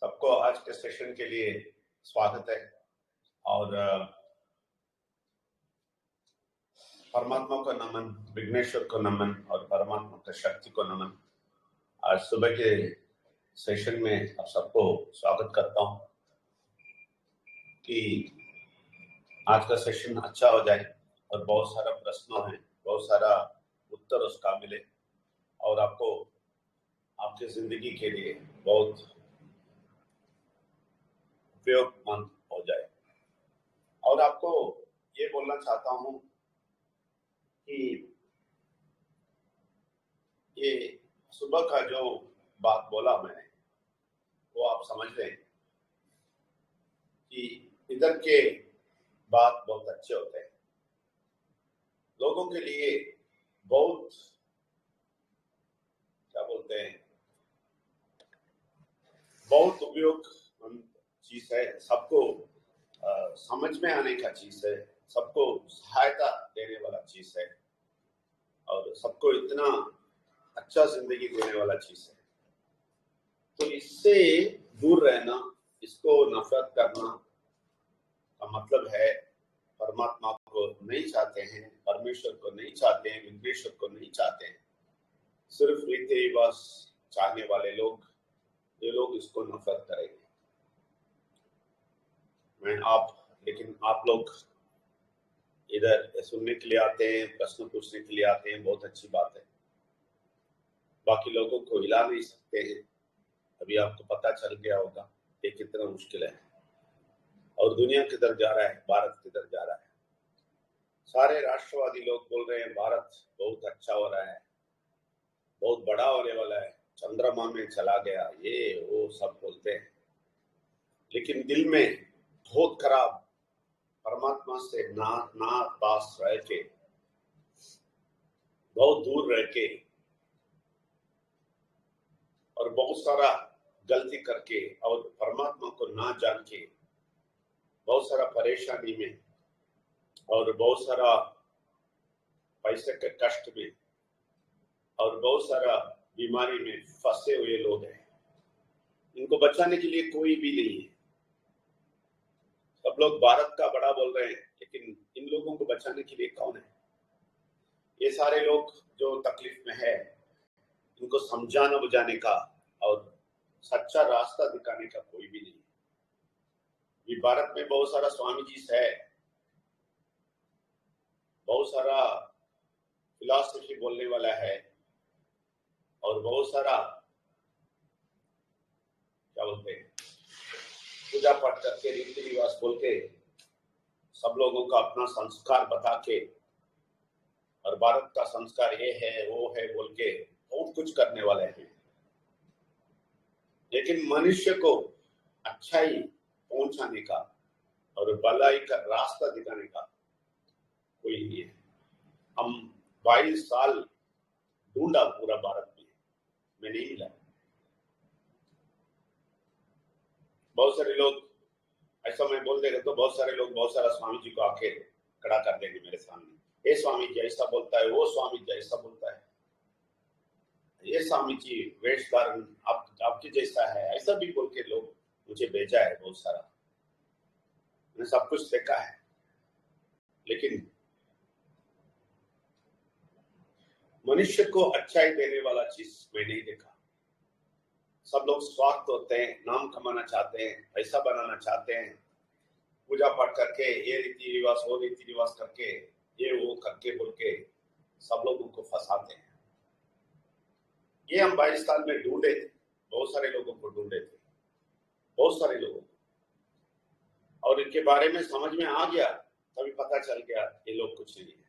सबको आज के सेशन के लिए स्वागत है। और परमात्मा को नमन, विघ्नेश्वर को नमन और परमात्मा की शक्ति को नमन। आज सुबह के सेशन में आप सबको स्वागत करता हूं कि आज का सेशन अच्छा हो जाए और बहुत सारा प्रश्नों है, बहुत सारा उत्तर उसका मिले और आपको आपकी जिंदगी के लिए बहुत उपयोगमंद हो जाए। और आपको ये बोलना चाहता हूं कि ये सुबह का जो बात बोला मैंने वो आप समझ लें कि इधर के बात बहुत अच्छे होते हैं, लोगों के लिए बहुत क्या बोलते हैं, बहुत उपयोगमंद चीज है, सबको समझ में आने का चीज है, सबको सहायता देने वाला चीज है और सबको इतना अच्छा जिंदगी देने वाला चीज है। तो इससे दूर रहना, इसको नफरत करना का मतलब है परमात्मा को नहीं चाहते हैं, परमेश्वर को नहीं चाहते हैं, विघ्नेश्वर को नहीं चाहते हैं। सिर्फ रीति रिवाज चाहने वाले लोग, ये लोग इसको नफरत करेंगे। लेकिन आप लोग इधर सुनने के लिए आते हैं, प्रश्न पूछने के लिए आते हैं, बहुत अच्छी बात है। बाकी लोगों को हिला नहीं सकते हैं। अभी आपको पता चल गया होगा ये कितना मुश्किल है और दुनिया किधर जा रहा है, भारत किधर जा रहा है। सारे राष्ट्रवादी लोग बोल रहे हैं भारत बहुत अच्छा हो रहा है, बहुत बड़ा होने वाला है, चंद्रमा में चला गया, ये वो सब बोलते हैं, लेकिन दिल में बहुत खराब, परमात्मा से ना पास रह के, बहुत दूर रह के और बहुत सारा गलती करके और परमात्मा को ना जान के बहुत सारा परेशानी में और बहुत सारा पैसे के कष्ट में और बहुत सारा बीमारी में फंसे हुए लोग हैं। इनको बचाने के लिए कोई भी नहीं है। सब लोग भारत का बड़ा बोल रहे हैं, लेकिन इन लोगों को बचाने के लिए कौन है? ये सारे लोग जो तकलीफ में है, इनको समझाना बुझाने का और सच्चा रास्ता दिखाने का कोई भी नहीं है। ये भारत में बहुत सारा स्वामी जी है, बहुत सारा फिलॉसफी बोलने वाला है और बहुत सारा क्या बोलते हैं, पूजा पाठ करके, रीति रिवाज बोल के, सब लोगों का अपना संस्कार बता के और भारत का संस्कार ये है वो है बोल के बहुत कुछ करने वाले हैं। लेकिन मनुष्य को अच्छाई पहुंचाने का और भलाई का रास्ता दिखाने का कोई नहीं है। हम 22 साल ढूंढा पूरा भारत में नहीं मिला। बहुत सारे लोग ऐसा मैं बोल देगा तो बहुत सारे लोग बहुत सारा स्वामी जी को आके खड़ा कर देंगे मेरे सामने, ये स्वामी जी ऐसा बोलता है, वो स्वामी जी ऐसा बोलता है, ये स्वामी जी वेश धारण आपके जैसा है, ऐसा भी बोल के लोग मुझे भेजा है बहुत सारा। मैंने सब कुछ देखा है, लेकिन मनुष्य को अच्छाई देने वाला चीज मैं नहीं देखा। सब लोग स्वार्थ होते हैं, नाम कमाना चाहते हैं, पैसा बनाना चाहते हैं, पूजा पाठ करके, ये रीति रिवाज वो रीति रिवाज करके, ये वो करके बोल के सब लोगों को फंसाते हैं। ये हम 22 साल में ढूंढे थे, बहुत सारे लोगों को ढूंढे थे, बहुत सारे लोगों को, और इनके बारे में समझ में आ गया, तभी पता चल गया ये लोग कुछ नहीं है।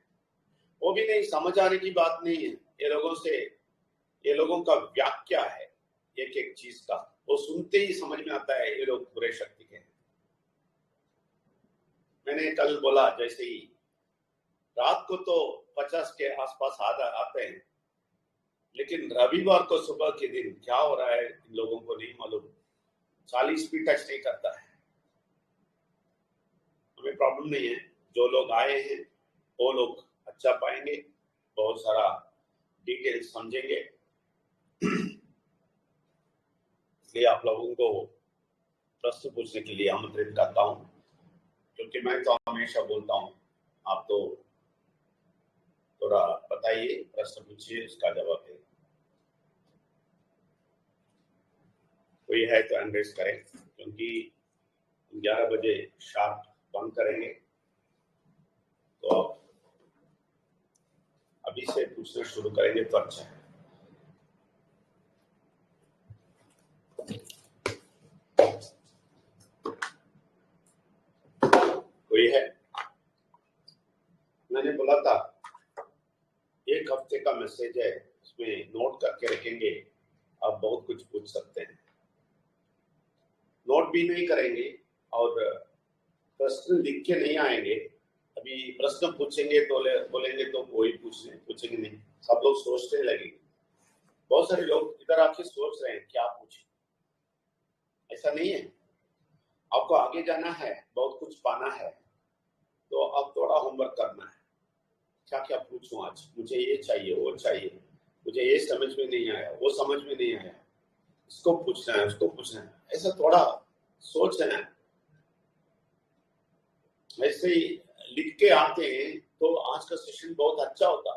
वो भी नहीं, समझ आने की बात नहीं है। ये लोगों का व्याख्या है एक एक चीज का, वो सुनते ही समझ में आता है ये लोग बुरे शक्ति के हैं। मैंने कल बोला, जैसे ही रात को तो 50 के आसपास आते हैं, लेकिन रविवार को सुबह के दिन क्या हो रहा है इन लोगों को नहीं मालूम। 40 भी टच नहीं करता है। हमें प्रॉब्लम नहीं है, जो लोग आए हैं वो लोग अच्छा पाएंगे, बहुत सारा डिटेल समझेंगे। इसलिए आप लोगों को प्रश्न पूछने के लिए आमंत्रित करता हूं, क्योंकि मैं तो हमेशा बोलता हूं, आप तो थोड़ा बताइए, प्रश्न पूछिए, उसका जवाब दे। कोई है तो एंड्रेस करें, क्योंकि 11 बजे शार्प बंद करेंगे, तो आप अभी से पूछना शुरू करेंगे तो अच्छा है। कोई है? मैंने बोला था 1 हफ्ते का मैसेज है, उसमें नोट करके रखेंगे, आप बहुत कुछ पूछ सकते हैं। नोट भी नहीं करेंगे और प्रश्न लिख के नहीं आएंगे। अभी प्रश्न पूछेंगे तो बोलेंगे तो वही पूछेंगे नहीं, सब लोग सोचने लगेंगे। बहुत सारे लोग इधर आके सोच रहे हैं क्या पूछे, ऐसा नहीं है। आपको आगे जाना है, बहुत कुछ पाना है, तो अब थोड़ा होमवर्क करना है। क्या क्या पूछूं आज, मुझे ये चाहिए, वो चाहिए, मुझे ये समझ में नहीं आया, वो समझ में नहीं आया, इसको पूछना है, उसको पूछना है, ऐसा थोड़ा सोचना है। ऐसे ही लिख के आते हैं तो आज का सेशन बहुत अच्छा होता।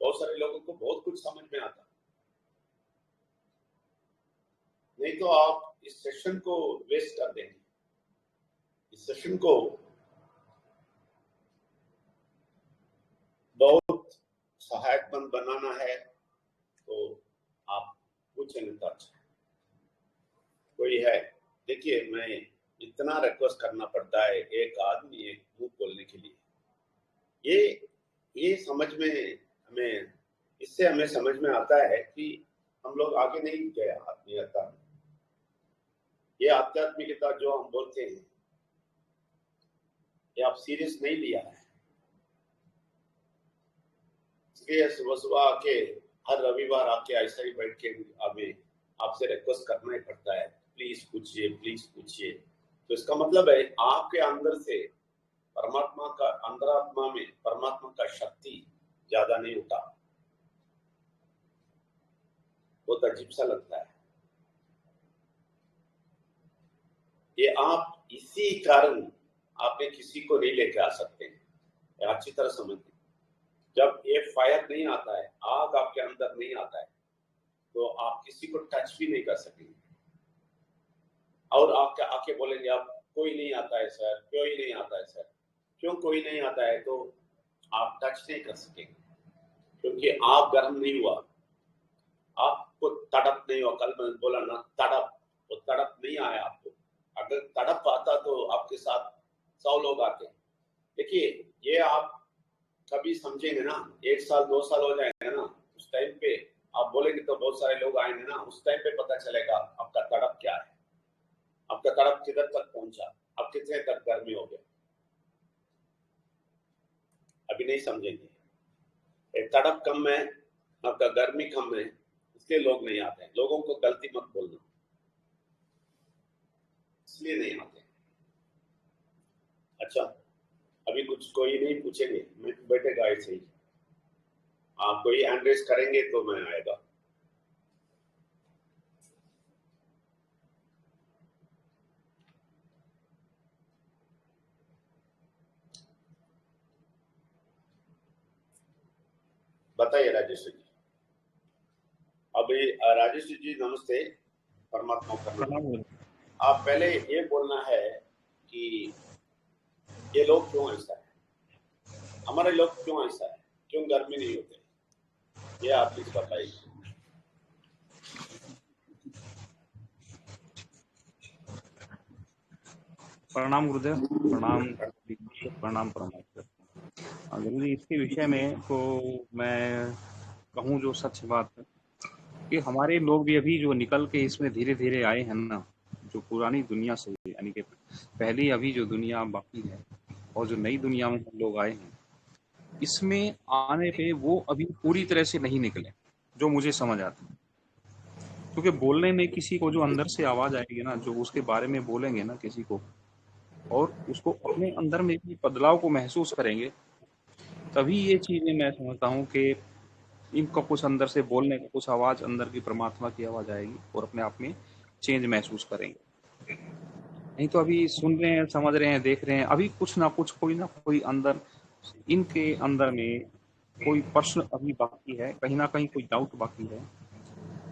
बहुत सारे लोगों को बहुत कुछ समझ में आता। नहीं तो आप इस सेशन को वेस्ट कर देंगे। इस सेशन को बहुत सहायकमंद बनाना है, तो आप पूछेंगे तो अच्छा। कोई है? देखिए, मैं इतना रिक्वेस्ट करना पड़ता है एक आदमी एक मुंह बोलने के लिए। ये समझ में हमें, इससे हमें समझ में आता है कि हम लोग आगे नहीं गए आत्मीयता में। ये आध्यात्मिकता जो हम बोलते हैं, ये आप सीरियस नहीं लिया है। इसलिए सुबह सुबह आके, हर रविवार आके ऐसा ही बैठ के हमें आपसे रिक्वेस्ट करना ही पड़ता है, प्लीज पूछिए, प्लीज पूछिए। तो इसका मतलब है आपके अंदर से परमात्मा का, अंतरात्मा में परमात्मा का शक्ति ज्यादा नहीं उठा। बहुत अजीब सा लगता है ये। आप इसी कारण आपने किसी को नहीं लेके आ सकते हैं, अच्छी तरह समझिए। जब ये फायर नहीं आता है, आग आपके अंदर नहीं आता है, तो आप किसी को टच भी नहीं कर सकेंगे। और आप आके बोलेंगे आप कोई नहीं आता है सर, क्यों ही नहीं आता है सर। क्यों कोई नहीं आता है? तो आप टच नहीं कर सकेंगे, क्योंकि आप गर्म नहीं हुआ, आपको तड़प नहीं हुआ। कल मैंने बोला ना तड़प, वो तड़प नहीं आया आपको। अगर तड़प आता तो आपके साथ 100 लोग आते। देखिए, ये आप कभी समझेंगे ना, 1 साल 2 साल हो जाएंगे ना, उस टाइम पे आप बोलेंगे तो बहुत सारे लोग आएंगे ना, उस टाइम पे पता चलेगा आपका तड़प क्या है, आपका तड़प किधर तक पहुंचा, आप कितने तक गर्मी हो गए। अभी नहीं समझेंगे। एक तड़प कम है, आपका गर्मी कम है, इसलिए लोग नहीं आते हैं। लोगों को गलती मत बोलना, इसलिए नहीं आते। अच्छा, अभी कुछ कोई नहीं पूछेंगे, मैं बैठेगा ऐसे ही। आप कोई हैंड रेस करेंगे तो मैं आएगा। बताइए राजेश जी। अभी राजेश जी नमस्ते, परमात्मा करना। आप पहले ये बोलना है कि ये लोग क्यों ऐसा है, हमारे लोग क्यों ऐसा है, क्यों गर्मी नहीं होते, ये आप प्लीज बताइए। प्रणाम गुरुदेव, प्रणाम प्रणाम परमात्मा। गुरु जी, इसके विषय में तो मैं कहूँ जो सच बात है कि हमारे लोग भी अभी जो निकल के इसमें धीरे धीरे आए हैं ना, जो पुरानी दुनिया से, यानी कि पहली अभी जो दुनिया बाकी है और जो नई दुनिया में हम लोग आए हैं, इसमें आने पे वो अभी पूरी तरह से नहीं निकले, जो मुझे समझ आता है। क्योंकि बोलने में किसी को जो अंदर से आवाज आएगी ना, जो उसके बारे में बोलेंगे ना किसी को, और उसको अपने अंदर में भी बदलाव को महसूस करेंगे, तभी ये चीजें मैं समझता हूँ कि इनका कुछ अंदर से बोलने का कुछ आवाज, अंदर की परमात्मा की आवाज आएगी और अपने आप में चेंज महसूस करेंगे। नहीं तो अभी सुन रहे हैं, समझ रहे हैं, देख रहे हैं, अभी कुछ ना कोई अंदर, इनके अंदर में कोई प्रश्न अभी बाकी है, कहीं ना कहीं कोई डाउट बाकी है।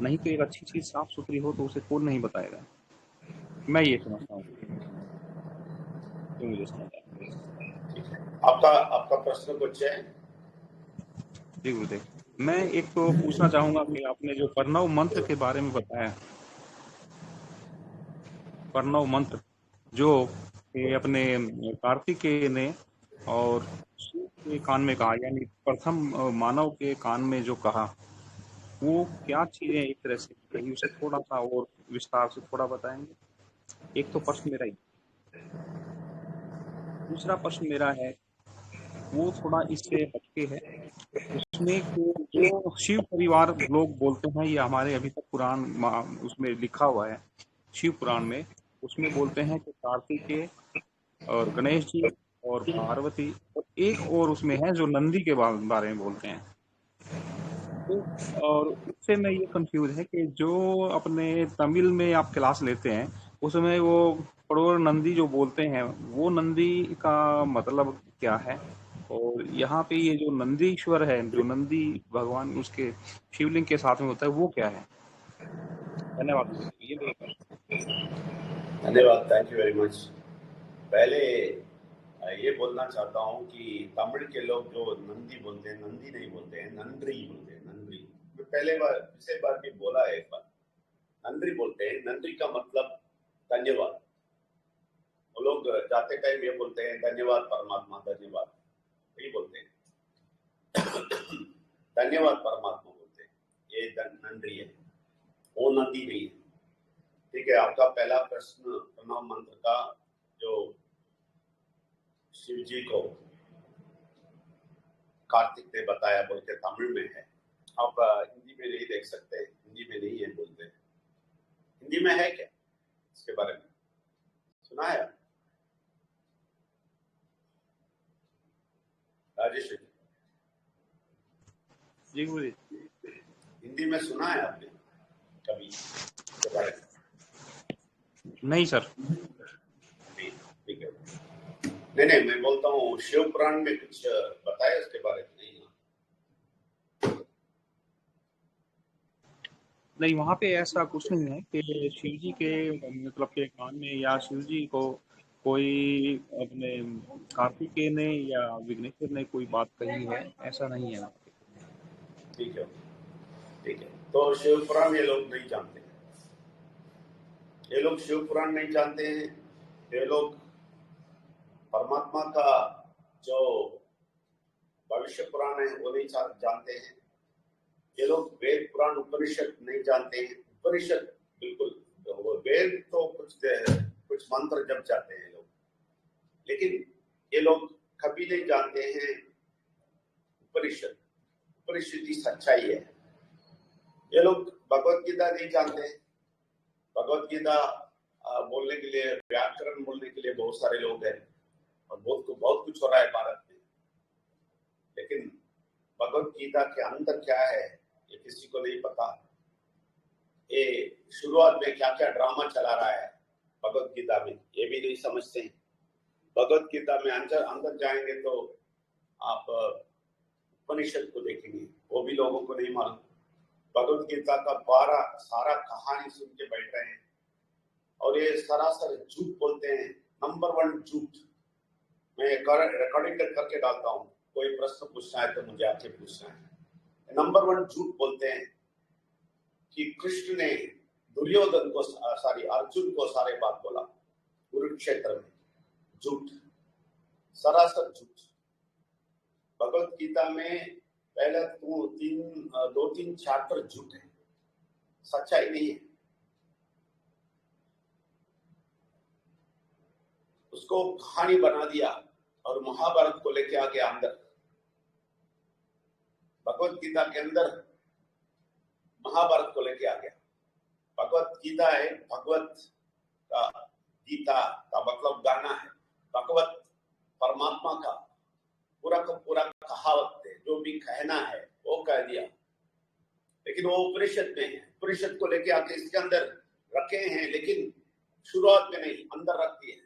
नहीं तो एक अच्छी चीज साफ सुथरी हो तो उसे कौन नहीं बताएगा। मैं ये समझता हूँ, जो मुझे समझ आया। आपका आपका प्रश्न कुछ है? जी गुरुदेव, मैं एक तो पूछना चाहूंगा कि आपने जो प्रणव मंत्र के बारे में बताया, प्रणव मंत्र जो कि अपने कार्तिकेय ने और शिव के कान में कहा, यानी प्रथम मानव के कान में जो कहा, वो क्या चीजें एक तरह से कही, उसे थोड़ा सा और विस्तार से थोड़ा बताएंगे। एक तो प्रश्न मेरा ही, दूसरा प्रश्न मेरा है वो थोड़ा इससे हटके है। उसमें जो शिव परिवार लोग बोलते हैं, ये हमारे अभी तक पुराण उसमें लिखा हुआ है, शिव पुराण में, उसमें बोलते हैं कि कार्तिकेय और गणेश जी और पार्वती, और एक और उसमें है जो नंदी के बारे में बोलते हैं। तो और उससे मैं ये कंफ्यूज है कि जो अपने तमिल में आप क्लास लेते हैं, उसमें वो पड़ोर नंदी जो बोलते हैं, वो नंदी का मतलब क्या है, और यहाँ पे ये जो नंदीश्वर है, जो नंदी भगवान उसके शिवलिंग के साथ में होता है, वो क्या है। धन्यवाद गुरुदेव, ये मेरे प्रश्न। धन्यवाद, थैंक यू वेरी मच। पहले ये बोलना चाहता हूँ कि तमिल के लोग जो नंदी बोलते हैं, नंदी नहीं बोलते हैं, नंद्री बोलते हैं, नंद्री। मैं पिछले बार भी बोला है, एक बार नंद्री बोलते हैं। नंद्री का मतलब धन्यवाद। वो लोग जाते टाइम ये बोलते हैं, धन्यवाद परमात्मा, धन्यवाद, यही बोलते हैं। धन्यवाद परमात्मा बोलते हैं, ये नंद्री है, वो नंदी नहीं है। ठीक है, आपका पहला प्रश्न प्रणव मंत्र का जो शिव जी को कार्तिक ने बताया बोल के तमिल में है, आप हिंदी में नहीं देख सकते, हिंदी में नहीं है बोलते। हिंदी में है क्या इसके बारे में सुना है राजेश जी गुरुदेव, हिंदी में सुना है आपने कभी इसके बारे में? नहीं सर। नहीं, ठीक है। नहीं नहीं, मैं बोलता हूँ शिव पुराण में कुछ बताया इसके बारे में? नहीं, वहाँ पे ऐसा कुछ नहीं है कि शिव जी के मतलब के कान में, या शिव जी को कोई अपने कार्तिकेय ने या विघ्नेश्वर ने कोई बात कही है, ऐसा नहीं है। ठीक है, ठीक है। तो शिव पुराण ये लोग नहीं जानते, ये लोग शिव पुराण नहीं जानते हैं। ये लोग परमात्मा का जो भविष्य पुराण है वो नहीं जानते हैं। ये लोग वेद पुराण उपनिषद नहीं जानते हैं। उपनिषद बिल्कुल, वेद तो कुछ मंत्र जप जाते हैं लोग, लेकिन ये लोग कभी नहीं जानते हैं उपनिषद। उपनिषद की सच्चाई है। ये लोग भगवत गीता नहीं जानते हैं। भगवत गीता बोलने के लिए, व्याकरण बोलने के लिए बहुत सारे लोग हैं, और बहुत कुछ हो रहा है भारत में, लेकिन भगवत गीता के अंदर क्या है ये किसी को नहीं पता। ये शुरुआत में क्या क्या ड्रामा चला रहा है भगवत गीता में, ये भी नहीं समझते हैं। भगवत गीता में अंदर जाएंगे तो आप उपनिषद को देखेंगे, वो भी लोगों को नहीं मालूम। भगवत गीता का सारा कहानी सुन के बैठ रहे हैं, और ये सरासर झूठ बोलते हैं, नंबर 1 झूठ। मैं रिकॉर्डिंग करके डालता हूँ, कोई प्रश्न पूछना है तो मुझे आपसे पूछना है। नंबर 1 झूठ बोलते हैं कि कृष्ण ने दुर्योधन को अर्जुन को सारे बात बोला कुरुक्षेत्र में। झूठ, सरासर झूठ। भगवत गीता में पहले 2-3 चैप्टर झूठ है, सच्चाई नहीं है। उसको कहानी बना दिया और महाभारत को लेके आ गया अंदर। भगवत गीता के अंदर महाभारत को लेके आ गया। भगवत गीता है, भगवत का गीता का मतलब गाना है। भगवत परमात्मा का पूरा कहावत है, जो भी कहना है वो कह दिया, लेकिन वो उपनिषद में है। उपनिषद को लेके आके इसके अंदर रखे हैं, लेकिन शुरुआत में नहीं, अंदर रखती है।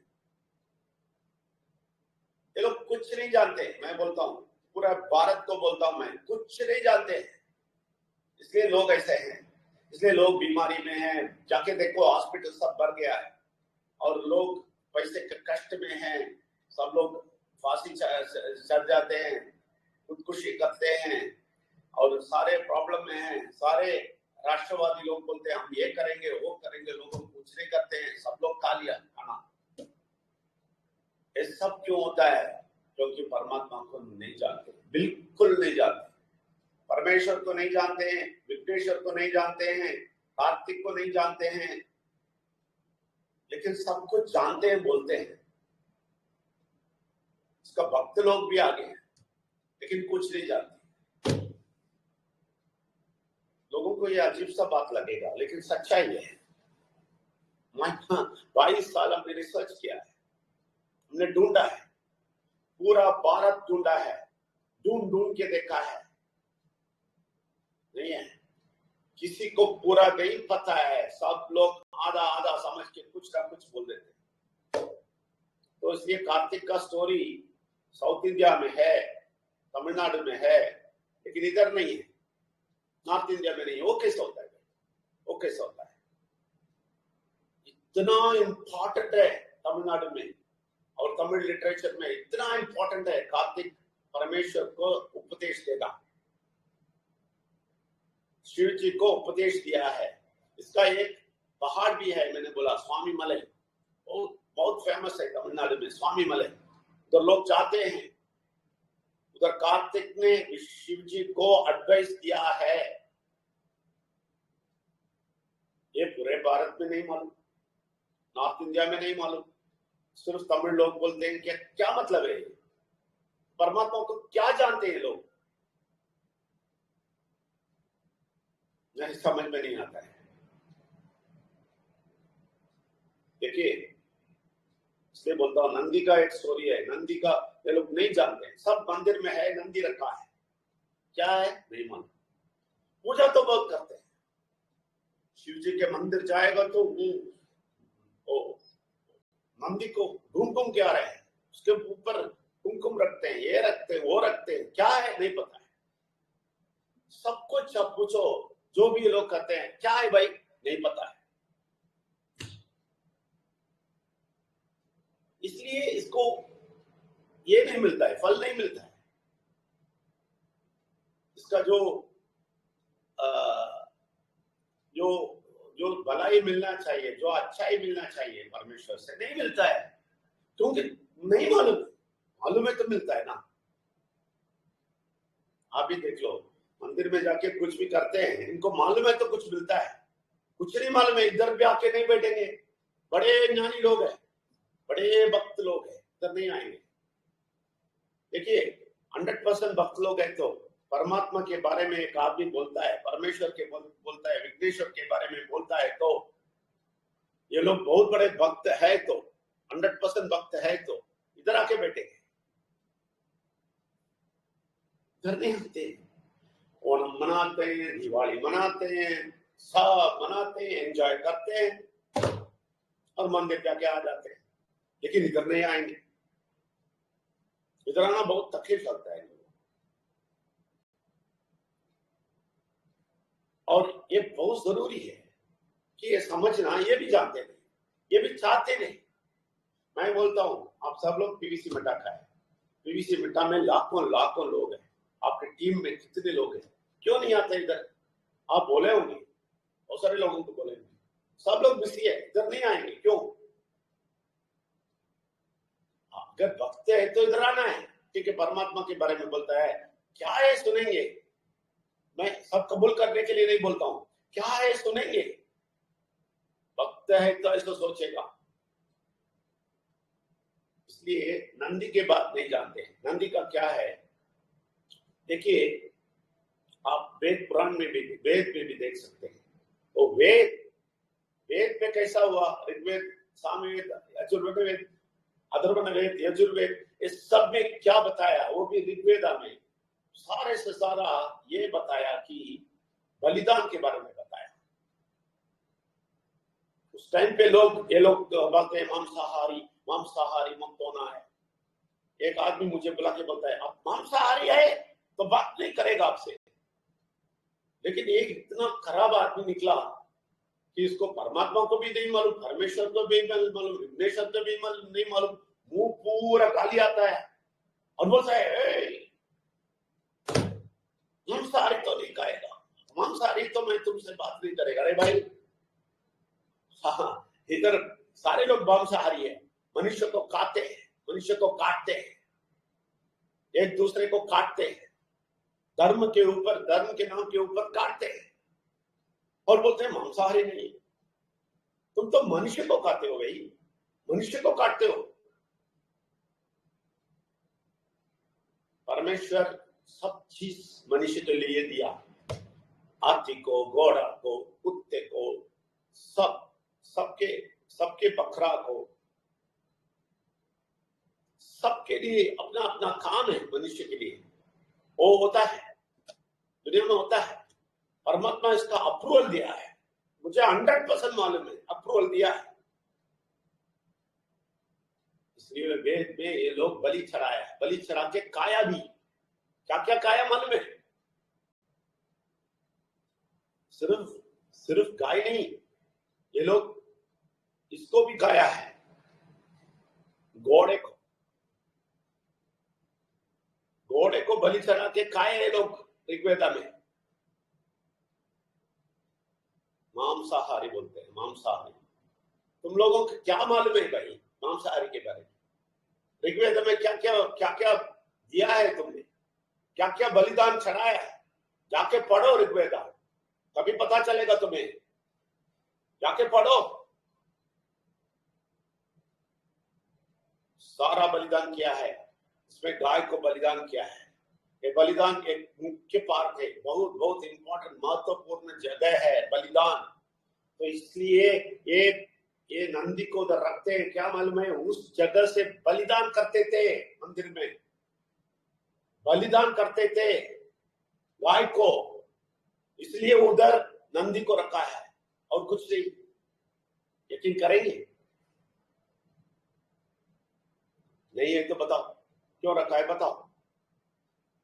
ये लोग कुछ नहीं जानते, मैं बोलता हूँ, पूरा भारत को बोलता हूँ मैं, कुछ नहीं जानते, इसलिए लोग ऐसे हैं, इसलिए लोग बीमारी में हैं। जाके देखो हॉस्पिटल सब भर गया है और लोग पैसे के कष्ट में हैं, सब लोग फांसी चढ़ जाते हैं, खुदकुशी करते हैं और सारे प्रॉब्लम में हैं। सारे राष्ट्रवादी लोग बोलते हैं हम ये करेंगे वो करेंगे, लोगों को कुछ नहीं करते हैं, सब लोग खा लिया खाना। ये सब क्यों होता है? क्योंकि परमात्मा को नहीं जानते, बिल्कुल नहीं जानते, परमेश्वर को नहीं जानते हैं, विघ्नेश्वर को नहीं जानते हैं, कार्तिक को नहीं जानते हैं, लेकिन सब कुछ जानते हैं, बोलते हैं। इसका भक्त लोग भी आगे हैं, लेकिन कुछ नहीं जानते। लोगों को ये अजीब सा बात लगेगा, लेकिन सच्चाई है। मैं 22 साल हमने रिसर्च किया है, हमने ढूंढा है, पूरा भारत ढूंढा है, ढूंढ के देखा है, नहीं है किसी को पूरा नहीं पता है। सब लोग आधा आधा समझ के कुछ ना कुछ बोल देते। तो इसलिए कार्तिक का स्टोरी साउथ इंडिया में है, तमिलनाडु में है, लेकिन इधर नहीं है, नॉर्थ इंडिया में नहीं है। वो कैसे होता है? वो कैसे होता है? इतना इंपॉर्टेंट है तमिलनाडु में और तमिल लिटरेचर में, इतना इंपॉर्टेंट है। कार्तिक परमेश्वर को उपदेश देगा, शिव जी को उपदेश दिया है। इसका एक पहाड़ भी है, मैंने बोला स्वामी मले, बहुत फेमस है तमिलनाडु में, स्वामी मले। तो लोग जाते हैं उधर। कार्तिक ने शिव जी को एडवाइस दिया है। ये पूरे भारत में नहीं मालूम, नॉर्थ इंडिया में नहीं मालूम, सिर्फ तमिल लोग बोलते हैं। क्या मतलब है? परमात्मा को क्या जानते हैं लोग? नहीं, समझ में नहीं आता है। देखिए, इसलिए बोलता हूं, नंदी का एक स्टोरी है। नंदी का ये लोग नहीं जानते हैं। सब मंदिर में है, नंदी रखा है, क्या है नहीं मालूम। पूजा तो बहुत करते हैं। शिव जी के मंदिर जाएगा तो वो नंदी को घूम के आ रहे हैं, उसके ऊपर कुमकुम रखते हैं, ये रखते हैं, वो रखते हैं, क्या है नहीं पता है। सब कुछ अब पूछो, जो भी लोग कहते हैं क्या है भाई, नहीं पता है। इसलिए इसको ये नहीं मिलता है, फल नहीं मिलता है। इसका जो जो भलाई मिलना चाहिए, जो अच्छाई मिलना चाहिए परमेश्वर से, नहीं मिलता है। क्योंकि नहीं मालूम। मालूम है तो मिलता है ना। आप भी देख लो, मंदिर में जाके कुछ भी करते हैं, इनको मालूम है तो कुछ मिलता है। कुछ नहीं मालूम है, इधर भी आके नहीं बैठेंगे। बड़े ज्ञानी लोग हैं, बड़े भक्त लोग हैं, इधर नहीं आएंगे। देखिए 100% भक्त लोग हैं तो परमात्मा के बारे में एक आदमी बोलता है, परमेश्वर के बोलता है, विघ्नेश्वर के बारे में बोलता है, तो ये लोग बहुत बड़े भक्त है, तो 100% भक्त है तो इधर आके बैठेंगे। इधर नहीं आते। ओणम मनाते हैं, दिवाली मनाते हैं, सब मनाते हैं, एंजॉय करते हैं और मंदिर जाके आ जाते हैं, लेकिन इधर नहीं आएंगे। इधर आना बहुत तकलीफ लगता है। और ये बहुत जरूरी है कि ये समझना, ये भी जानते नहीं, ये भी चाहते नहीं। मैं बोलता हूं, आप सब लोग पीवीसी मिट्टा खाए। पीवीसी मिट्टा में लाखों लाखों लोग हैं। आपकी टीम में कितने लोग हैं? क्यों नहीं आते इधर? आप बोले होंगे, बहुत सारे लोगों को बोले, सब लोग बिजी है, इधर नहीं आएंगे। क्यों? अगर भक्त है तो इधर आना है। ठीक है, परमात्मा के बारे में बोलता है, क्या है सुनेंगे। मैं सब कबूल करने के लिए नहीं बोलता हूं, क्या है सुनेंगे। भक्त है तो ऐसा सोचेगा। इसलिए नंदी के बात नहीं जानते। नंदी का क्या है? देखिए, आप वेद पुराण में भी, वेद में भी देख सकते हैं। तो वेद में कैसा हुआ? ऋग्वेद, सामवेद, यजुर्वेद, अथर्वण वेद, यजुर्वेद, इस सब में क्या बताया? वो भी ऋग्वेद में सारे से सारा ये बताया कि बलिदान के बारे में बताया। टाइम पे ये लोग बोलते हैं मांसाहारी मुक्त होना है। एक आदमी मुझे बुला के बोलता है आप मांसाहारी है तो बात नहीं करेगा आपसे, लेकिन एक इतना खराब आदमी निकला कि इसको परमात्मा को भी नहीं मालूम, परमेश्वर को भी नहीं मालूम, विघ्नेश्वर को भी नहीं मालूम, मुंह पूरा गाली आता है और बोलता है मांसाहारी तो नहीं खाएगा, मांसाहारी तो मैं तुमसे बात नहीं करेगा। अरे भाई हाँ, इधर सारे लोग मांसाहारी है, मनुष्य को खाते हैं, मनुष्य को काटते हैं, एक दूसरे को काटते हैं, धर्म के नाम के ऊपर काटते हैं और बोलते हैं मांसाहारी नहीं। तुम तो मनुष्य को खाते हो भाई, मनुष्य को काटते हो। परमेश्वर सब चीज मनुष्य के लिए दिया, हाथी को, घोड़ा को, कुत्ते को, सबके बकरा को, सबके लिए अपना अपना काम है। मनुष्य के लिए वो होता है, दुनिया में होता है। परमात्मा इसका अप्रूवल दिया है, मुझे 100% मालूम है, अप्रूवल दिया है। इसलिए वेद में ये लोग बलि चढ़ाया है, बलि चढ़ा के काया भी, क्या क्या काया मालूम है? सिर्फ गाय नहीं, ये लोग इसको भी खाया है, घोड़े को बलि चढ़ा के खाए ये लोग ऋग्वेदा में। मांसाहारी बोलते हैं, मांसाहारी। तुम लोगों को क्या मालूम है भाई मांसाहारी के बारे में? ऋग्वेद में क्या क्या दिया है तुमने, क्या क्या बलिदान चढ़ाया है? जाके पढ़ो ऋग्वेदा, तभी पता चलेगा तुम्हें। जाके पढ़ो, सारा बलिदान किया है, इसमें गाय को बलिदान किया है। ये बलिदान एक मुख्य पार्ट है, बहुत बहुत इंपॉर्टेंट महत्वपूर्ण जगह है बलिदान। तो इसलिए ये नंदी को उधर रखते हैं, क्या मालूम है? उस जगह से बलिदान करते थे, मंदिर में बलिदान करते थे गाय को, इसलिए उधर नंदी को रखा है और कुछ नहीं। यकीन करेंगे? नहीं है तो बताओ क्यों रखा है, बताओ।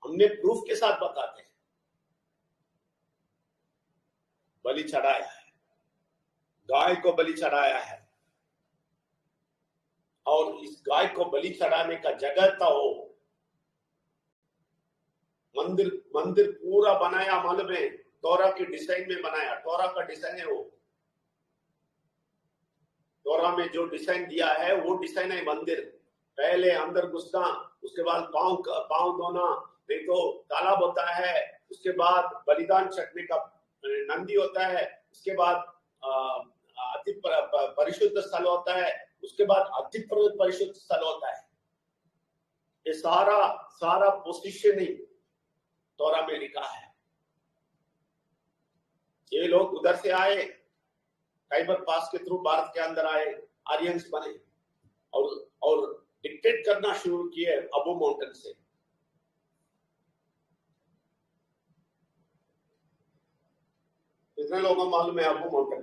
हमने प्रूफ के साथ बताते हैं। बलि चढ़ाया है, गाय को बलि चढ़ाया है, और इस गाय को बलि चढ़ाने का जगह था वो मंदिर पूरा बनाया, मालूम है? तोरा के डिजाइन में बनाया, तोरा का डिजाइन है वो, तोरा में जो डिजाइन दिया है वो डिजाइन है मंदिर। पहले अंदर घुसना, उसके बाद पांव धोना, नहीं तो तालाब होता है, उसके बाद बलिदान चढ़ने का नंदी होता है, उसके बाद अति परिशुद्ध स्थल होता है, उसके बाद अति परिशुद्ध स्थल होता है। ये सारा पोजीशन ही तोरा में लिखा है। ये लोग उधर से आए, खैबर पास के थ्रू भारत के अंदर आए, आर्यंस बने और डिक्टेट करना शुरू किए अबू माउंटेन से। कितने लोगों को मालूम है अबू माउंटेन?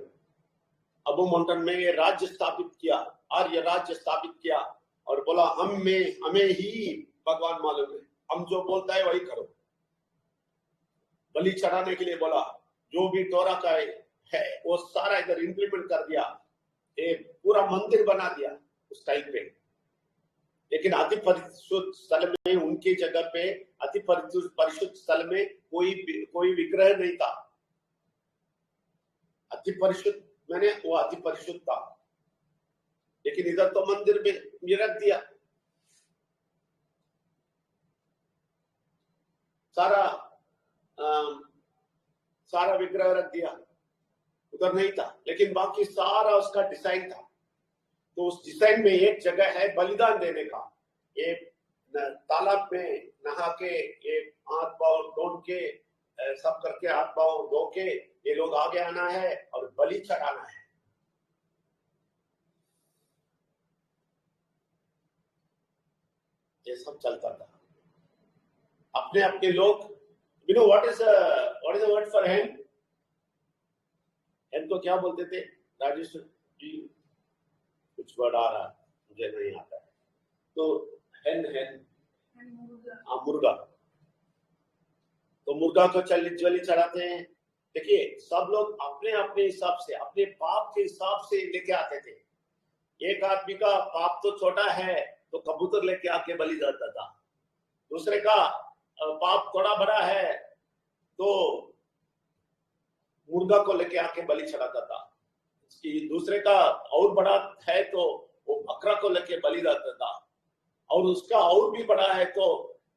अबू माउंटेन में ये राज्य स्थापित किया, आर्य राज्य स्थापित किया और बोला हमें ही भगवान मालूम है, हम जो बोलता है वही करो। बलि चढ़ाने के लिए बोला, जो भी तोरा का है वो सारा इधर इंप्लीमेंट कर दिया, एक पूरा मंदिर बना दिया उस टाइम पे। लेकिन अति परिशुद्ध स्थल में, उनकी जगह पे अति परिशुद्ध स्थल में कोई विग्रह नहीं था। अति परिशुद्ध मैंने वो अति परिशुद्ध था, लेकिन इधर तो मंदिर में रख दिया, सारा विग्रह रख दिया, उधर नहीं था। लेकिन बाकी सारा उसका डिजाइन था। तो उस डिजाइन में एक जगह है बलिदान देने का। एक तालाब में नहा के, एक हाथ पांव धो के, सब करके हाथ पांव धो के ये लोग आगे आना है और बलि चढ़ाना है। ये सब चलता था। अपने लोग, you know what is the word for hen? hen को क्या बोलते थे राजेश? जी कुछ वर्ड आ रहा है, मुझे नहीं आता है। तो हेन मुर्गा, तो मुर्गा को बलि चढ़ाते हैं। देखिए सब लोग अपने अपने हिसाब से, अपने पाप के हिसाब से लेके आते थे। एक आदमी का पाप तो छोटा है तो कबूतर लेके आके बलि जाता था, दूसरे का पाप थोड़ा बड़ा है तो मुर्गा को लेके आके बलि चढ़ाता था, दूसरे का और बड़ा है तो वो बकरा को लेके बलि जाता था, और उसका और भी बड़ा है तो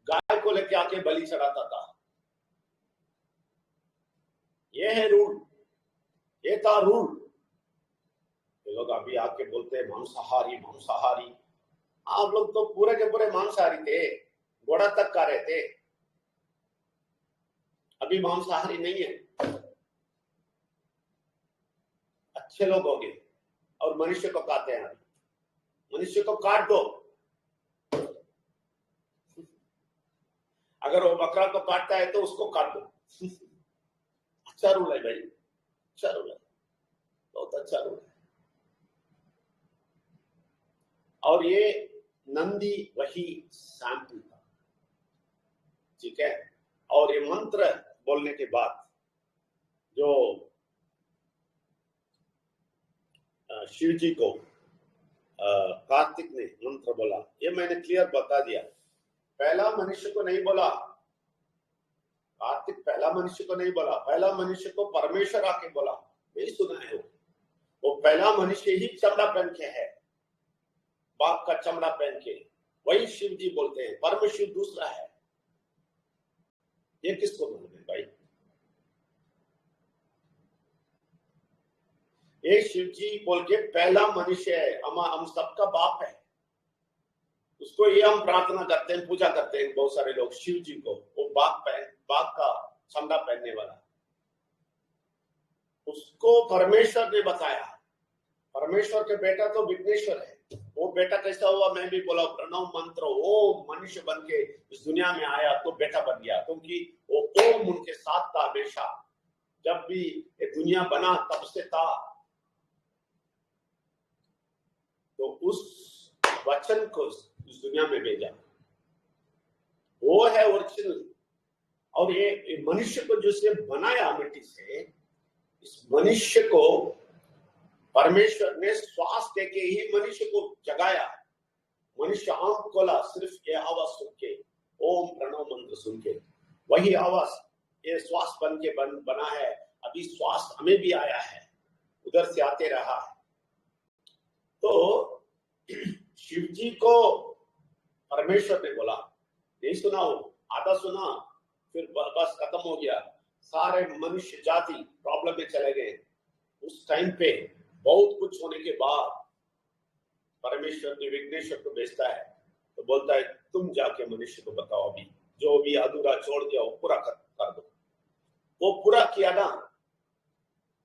गाय को लेके आके बलि चढ़ाता था। ये है रूल, ये था रूल। ये लोग अभी आके बोलते हैं मांसाहारी मांसाहारी। आप लोग तो पूरे के पूरे मांसाहारी थे, घोड़ा तक खा रहे थे, अभी मांसाहारी नहीं है। अच्छे लोग हो गए और मनुष्य को खाते हैं। मनुष्य को काट दो, अगर वो बकरा को काटता है तो उसको काट दो। अच्छा रूल है भाई, अच्छा रूल है, बहुत अच्छा रूल है। और ये नंदी वही सैंपल था, ठीक है। और ये मंत्र बोलने के बाद जो शिव जी को कार्तिक ने मंत्र बोला, ये मैंने क्लियर बता दिया। पहला मनुष्य को नहीं बोला, कार्तिक पहला मनुष्य को नहीं बोला, पहला मनुष्य को परमेश्वर आके बोला। नहीं सुना है वो पहला मनुष्य ही चमड़ा पहन के है, बाप का चमड़ा पहन के, वही शिव जी बोलते हैं। परम शिव दूसरा है, ये किसको मालूम है भाई? ये शिव जी बोल के पहला मनुष्य है, हम सबका बाप है। उसको ये हम प्रार्थना करते हैं, पूजा करते हैं बहुत सारे लोग शिव जी को, वो बाघ का चमड़ा पहनने वाला, उसको परमेश्वर ने बताया। परमेश्वर के बेटा तो विघ्नेश्वर है। वो बेटा कैसा हुआ मैं भी बोला, प्रणव मंत्र ओम मनुष्य बन के इस दुनिया में आया तो बेटा बन गया, क्योंकि वो ओम उनके साथ था हमेशा। जब भी ये दुनिया बना तब से था, तो उस वचन को इस दुनिया में भेजा, वो है ओरिजिनल। और ये मनुष्य को जिसने बनाया मिट्टी से, इस मनुष्य को परमेश्वर ने श्वास देके ही मनुष्य को जगाया। मनुष्य आंख खोला सिर्फ ये आवाज सुन के, ओम प्रणव मंत्र सुन के, वही आवाज ये श्वास बन के बना है। अभी श्वास हमें भी आया है, उधर से आते रहा है। तो शिव जी को परमेश्वर ने बोला, नहीं सुना हो, आधा सुना, फिर बस खत्म हो गया। सारे मनुष्य जाति प्रॉब्लम में चले गए। उस टाइम पे बहुत कुछ होने के बाद परमेश्वर ने विघ्नेश्वर को भेजता है, तो बोलता है तुम जाके मनुष्य को बताओ, अभी जो भी अधूरा छोड़ दिया वो पूरा कर दो। वो पूरा किया ना,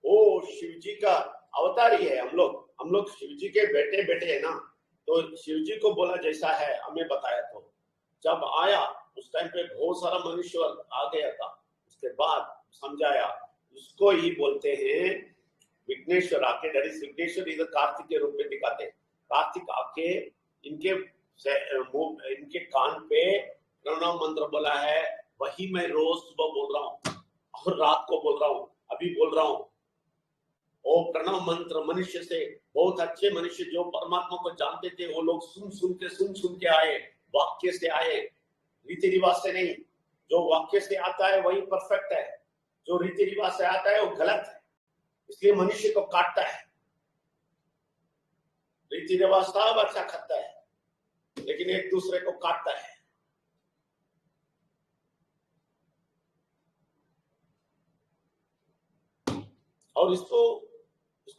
वो शिव जी का अवतार ही है। हम लोग शिव जी के बेटे है ना, तो शिव जी को बोला जैसा है हमें बताया। तो जब आया उस टाइम पे बहुत सारा मनुष्य आ गया था, उसके बाद समझाया। उसको ही बोलते हैं विघ्नेश्वर। आके दैट इज विघ्नेश्वर इधर कार्तिक के रूप में दिखाते हैं। कार्तिक आके इनके कान पे प्रणव मंत्र बोला है, वही मैं रोज सुबह बोल रहा हूँ और रात को बोल रहा हूँ, अभी बोल रहा हूँ। ओ प्रणव मंत्र मनुष्य से, बहुत अच्छे मनुष्य जो परमात्मा को जानते थे, वो लोग सुन के आए, वाक्य से आए, रीति रिवाज से नहीं। जो वाक्य से आता है वही परफेक्ट है, जो रीति रिवाज से आता है वो गलत है। इसलिए मनुष्य को काटता है। रीति रिवाज सब अच्छा खाता है, लेकिन एक दूसरे को काटता है। और इसको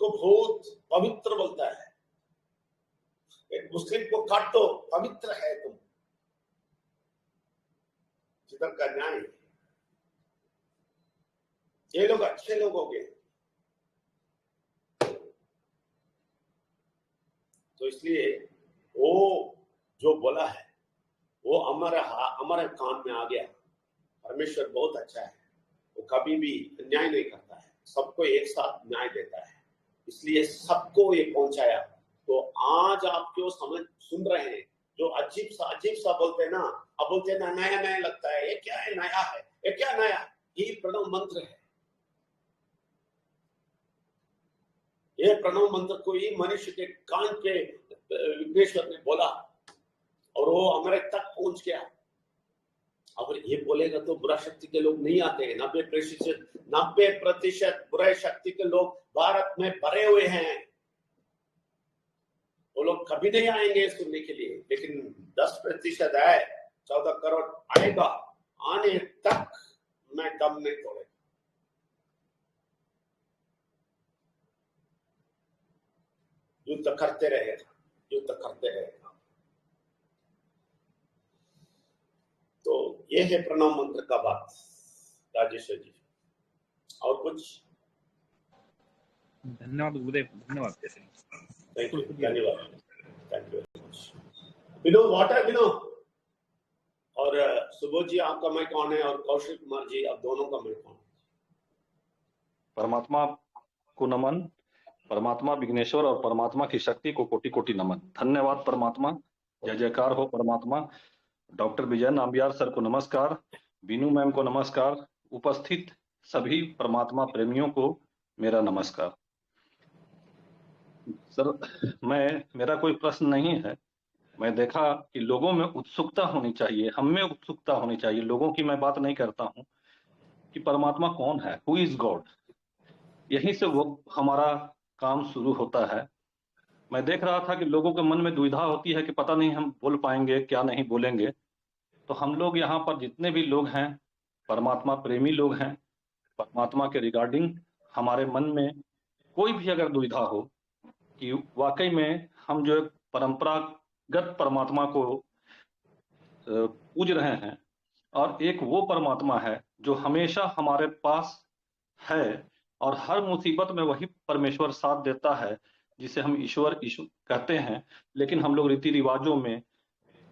बहुत पवित्र बोलता है। एक मुस्लिम को काट दो, पवित्र है तुम, जिधर का न्याय। ये लोग अच्छे लोग हो गए, तो इसलिए वो जो बोला है वो हमारे कान में आ गया। परमेश्वर बहुत अच्छा है, वो कभी भी अन्याय नहीं करता है, सबको एक साथ न्याय देता है। इसलिए सबको ये पहुंचाया। तो आज आप जो सुन रहे हैं, जो अजीब सा बोलते हैं ना, अब बोलते हैं ना नया नया लगता है, ये क्या है नया है, ये क्या नया है, ये प्रणव मंत्र है। ये प्रणव मंत्र को ही मनुष्य के कान के विघ्नेश्वर ने बोला और वो हमारे तक पहुंच गया। अगर ये बोलेगा तो बुरा शक्ति के लोग नहीं आते हैं। 90% बुरे शक्ति के लोग भारत में भरे हुए हैं। वो लोग कभी नहीं आएंगे सुनने के लिए, लेकिन 10% है, 14 करोड़ आएगा। आने तक मैं दम नहीं तोड़ेगा। युद्ध करते रहेगा, युद्ध करते रहेगा। तो ये है प्रणव मंत्र का बात राजेश्वर जी। और कुछ? धन्यवाद गुरुदेव, धन्यवाद। थैंक यू, धन्यवाद, thank you very much. Vinod water, Vinod और सुबोध जी आपका माइक ऑन है, और कौशिक कुमार जी आप दोनों का माइक ऑन है। परमात्मा को नमन, परमात्मा विघ्नेश्वर और परमात्मा की शक्ति को कोटि कोटि नमन। धन्यवाद परमात्मा, जय जयकार हो परमात्मा। डॉक्टर विजय नाम्बियार सर को नमस्कार, बीनू मैम को नमस्कार, उपस्थित सभी परमात्मा प्रेमियों को मेरा नमस्कार। सर मेरा कोई प्रश्न नहीं है। मैं देखा कि लोगों में उत्सुकता होनी चाहिए, हम में उत्सुकता होनी चाहिए। लोगों की मैं बात नहीं करता हूं कि परमात्मा कौन है, हु इज गॉड। यहीं से वो हमारा काम शुरू होता है। मैं देख रहा था कि लोगों के मन में दुविधा होती है कि पता नहीं हम बोल पाएंगे क्या नहीं बोलेंगे। तो हम लोग यहाँ पर जितने भी लोग हैं, परमात्मा प्रेमी लोग हैं, परमात्मा के रिगार्डिंग हमारे मन में कोई भी अगर दुविधा हो कि वाकई में हम जो एक परंपरागत परमात्मा को पूज रहे हैं, और एक वो परमात्मा है जो हमेशा हमारे पास है और हर मुसीबत में वही परमेश्वर साथ देता है, जिसे हम ईश्वर कहते हैं। लेकिन हम लोग रीति रिवाजों में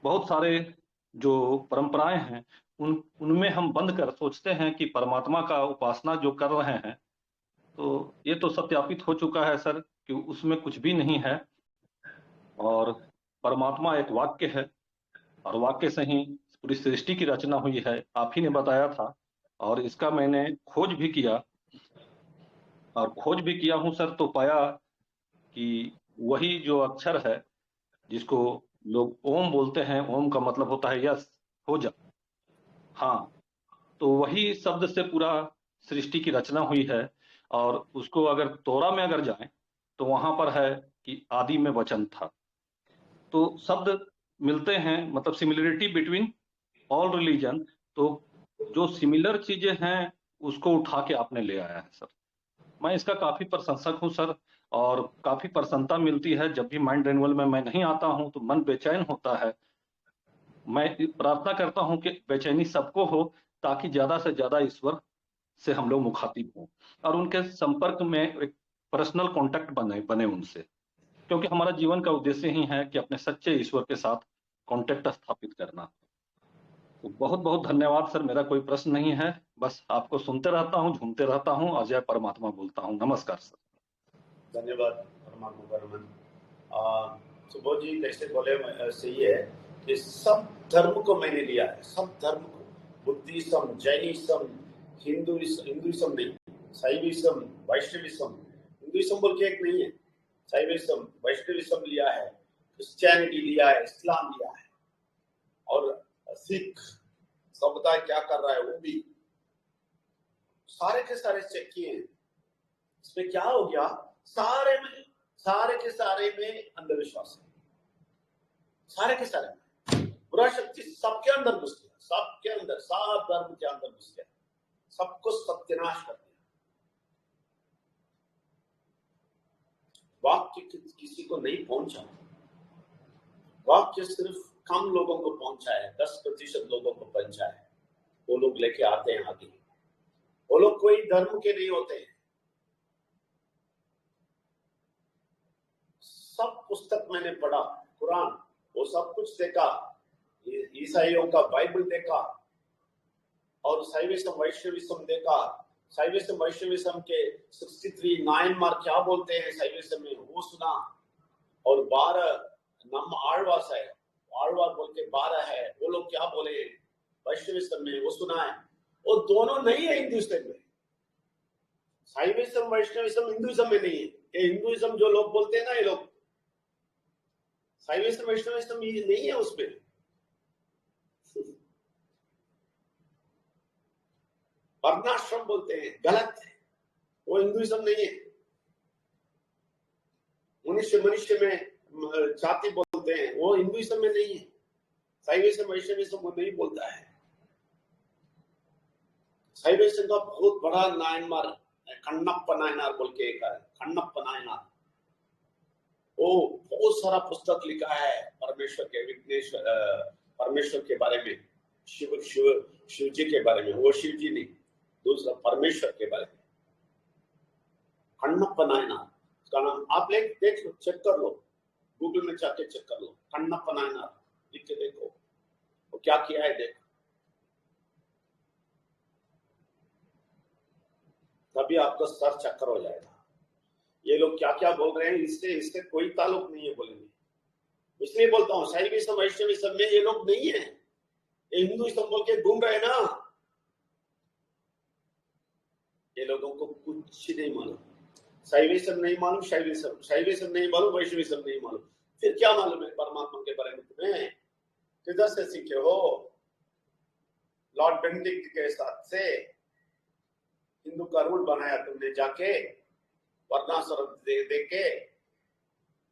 बहुत सारे जो परंपराएं हैं उनमें हम बंद कर सोचते हैं कि परमात्मा का उपासना जो कर रहे हैं, तो ये तो सत्यापित हो चुका है सर कि उसमें कुछ भी नहीं है। और परमात्मा एक वाक्य है, और वाक्य से ही पूरी सृष्टि की रचना हुई है, आप ही ने बताया था। और इसका मैंने खोज भी किया, और खोज भी किया हूं सर, तो पाया कि वही जो अक्षर है जिसको लोग ओम बोलते हैं, ओम का मतलब होता है यस, हो जा। हाँ, तो वही शब्द से पूरा सृष्टि की रचना हुई है। और उसको अगर तोरा में अगर जाएं तो वहां पर है कि आदि में वचन था। तो शब्द मिलते हैं, मतलब सिमिलरिटी बिटवीन ऑल रिलीजन। तो जो सिमिलर चीजें हैं उसको उठा के आपने ले आया है सर। मैं इसका काफी प्रशंसक हूं सर, और काफी प्रसन्नता मिलती है जब भी माइंड रेन्यूअल में मैं नहीं आता हूं तो मन बेचैन होता है। मैं प्रार्थना करता हूं कि बेचैनी सबको हो, ताकि ज्यादा से ज्यादा ईश्वर से हम लोग मुखातिब हों और उनके संपर्क में एक पर्सनल कांटेक्ट बने उनसे, क्योंकि हमारा जीवन का उद्देश्य ही है कि अपने सच्चे ईश्वर के साथ कांटेक्ट स्थापित करना। तो बहुत बहुत धन्यवाद सर, मेरा कोई प्रश्न नहीं है, बस आपको सुनते रहता हूँ, झूमते रहता हूँ और जय परमात्मा बोलता हूँ। नमस्कार सर। धन्यवाद परमात्मा परमन। सुबोध जी कैसे बोले सही है कि सब धर्म को मैंने लिया है, सब धर्म को, बुद्धिज्म, जैनिज्म, हिंदुइज्म नहीं, शैविज्म, वैष्णविज्म। हिंदुइज्म बोल के एक नहीं है, शैविज्म, वैष्णविज्म लिया है, क्रिश्चियनिटी लिया है, इस्लाम लिया है, और सिख समुदाय क्या कर रहा है वो भी सारे के सारे चेक किए। इसमें क्या हो गया, सारे के सारे में अंधविश्वास है, सारे के सारे में बुरा शक्ति सबके अंदर घुस गया, सबके अंदर, सब धर्म के अंदर घुस गया, सबको सत्यानाश कर दिया। वाक्य किसी को नहीं पहुंचा, वाक्य सिर्फ कम लोगों को पहुंचा है, 10% लोगों को पहुंचा है। वो लोग लेके आते हैं आगे। वो लोग कोई धर्म के नहीं होते हैं। सब पुस्तक मैंने पढ़ा, कुरान, वो सब कुछ देखा, ईसाइयों का बाइबल देखा, और शैविज्म, वैष्णविज्म देखा, शैविज्म वैष्णविज्म के 63 नायनमार क्या बोलते हैं शैविज्म में वो सुना, और 12 नम आಳ್वास है, आಳ್वार बोल के 12 है, वो लोग क्या बोले वैष्णविज्म में वो सुना है। वो दोनों नहीं है हिंदुइज्म में, शैविज्म वैष्णविज्म हिंदुइज्म में नहीं है। ये हिंदुइज्म जो लोग बोलते हैं ना, ये लोग शैविज्म वैष्णविज्म नहीं है उसमें। वर्णाश्रम बोलते हैं, गलत है, वो हिंदुइज्म नहीं है। मनुष्य मनुष्य में जाति बोलते हैं, वो हिंदुइज्म में नहीं है। शैविज्म वैष्णविज्म वो नहीं बोलता है। शैविज्म का बहुत बड़ा नायनमार कण्णप्पा नायनार बोल के एक है, कण्णप्पा नायनार, वो बहुत सारा पुस्तक लिखा है परमेश्वर के विघ्नेश्वर परमेश्वर के बारे में, शिव जी के बारे में। वो शिव जी नहीं, दूसरा परमेश्वर के बारे में, कण्णप्पा नायनार उसका नाम। आप देख लो, चेक कर लो, गूगल में जाके चेक कर लो, कण्णप्पा नायनार लिख के देखो वो क्या किया है, देखो, तभी आपका सर चक्कर हो जाएगा। ये लोग क्या क्या बोल रहे हैं, इससे कोई ताल्लुक नहीं है बोलेंगे। इसलिए बोलता हूँ शैविज्म वैष्णविज्म में ये लोग नहीं है, ये हिंदुइज्म बोल के घूम रहे ना। ये लोगों को कुछ नहीं मालूम, शैविज्म नहीं मालूम, शैविज्म नहीं मालूम, वैष्णविज्म नहीं मालूम, फिर क्या मालूम है परमात्मा के बारे में तुम्हें? किधर से सीखे हो? लॉर्ड बेनेडिक्ट के साथ से हिंदू का रूल बनाया तुमने जाके, वर्णाश्रम दे के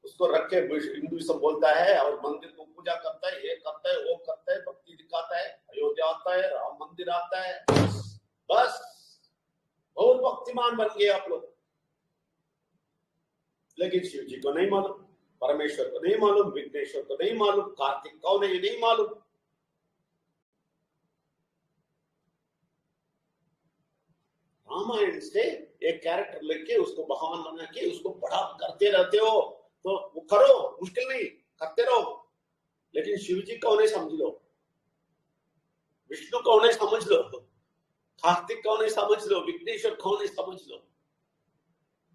उसको रख के हिंदुइज्म बोलता है, और मंदिर को पूजा करता है, ये करता है, वो करता है, भक्ति दिखाता है, अयोध्या आता है, राम मंदिर आता है, बस बहुत भक्तिमान बन गए आप लोग। लेकिन शिव जी को नहीं मालूम, परमेश्वर को नहीं मालूम, विघ्नेश्वर को नहीं मालूम, कार्तिक कौन है ये नहीं मालूम। रामायण से एक कैरेक्टर लेके उसको भगवान बना के उसको बड़ा करते रहते हो, तो वो करो, मुश्किल नहीं, करते रहो। लेकिन शिव जी कौन है समझ लो, विष्णु कौन है समझ लो, कार्तिक कौन है समझ लो, विघ्नेश्वर कौन है समझ लो,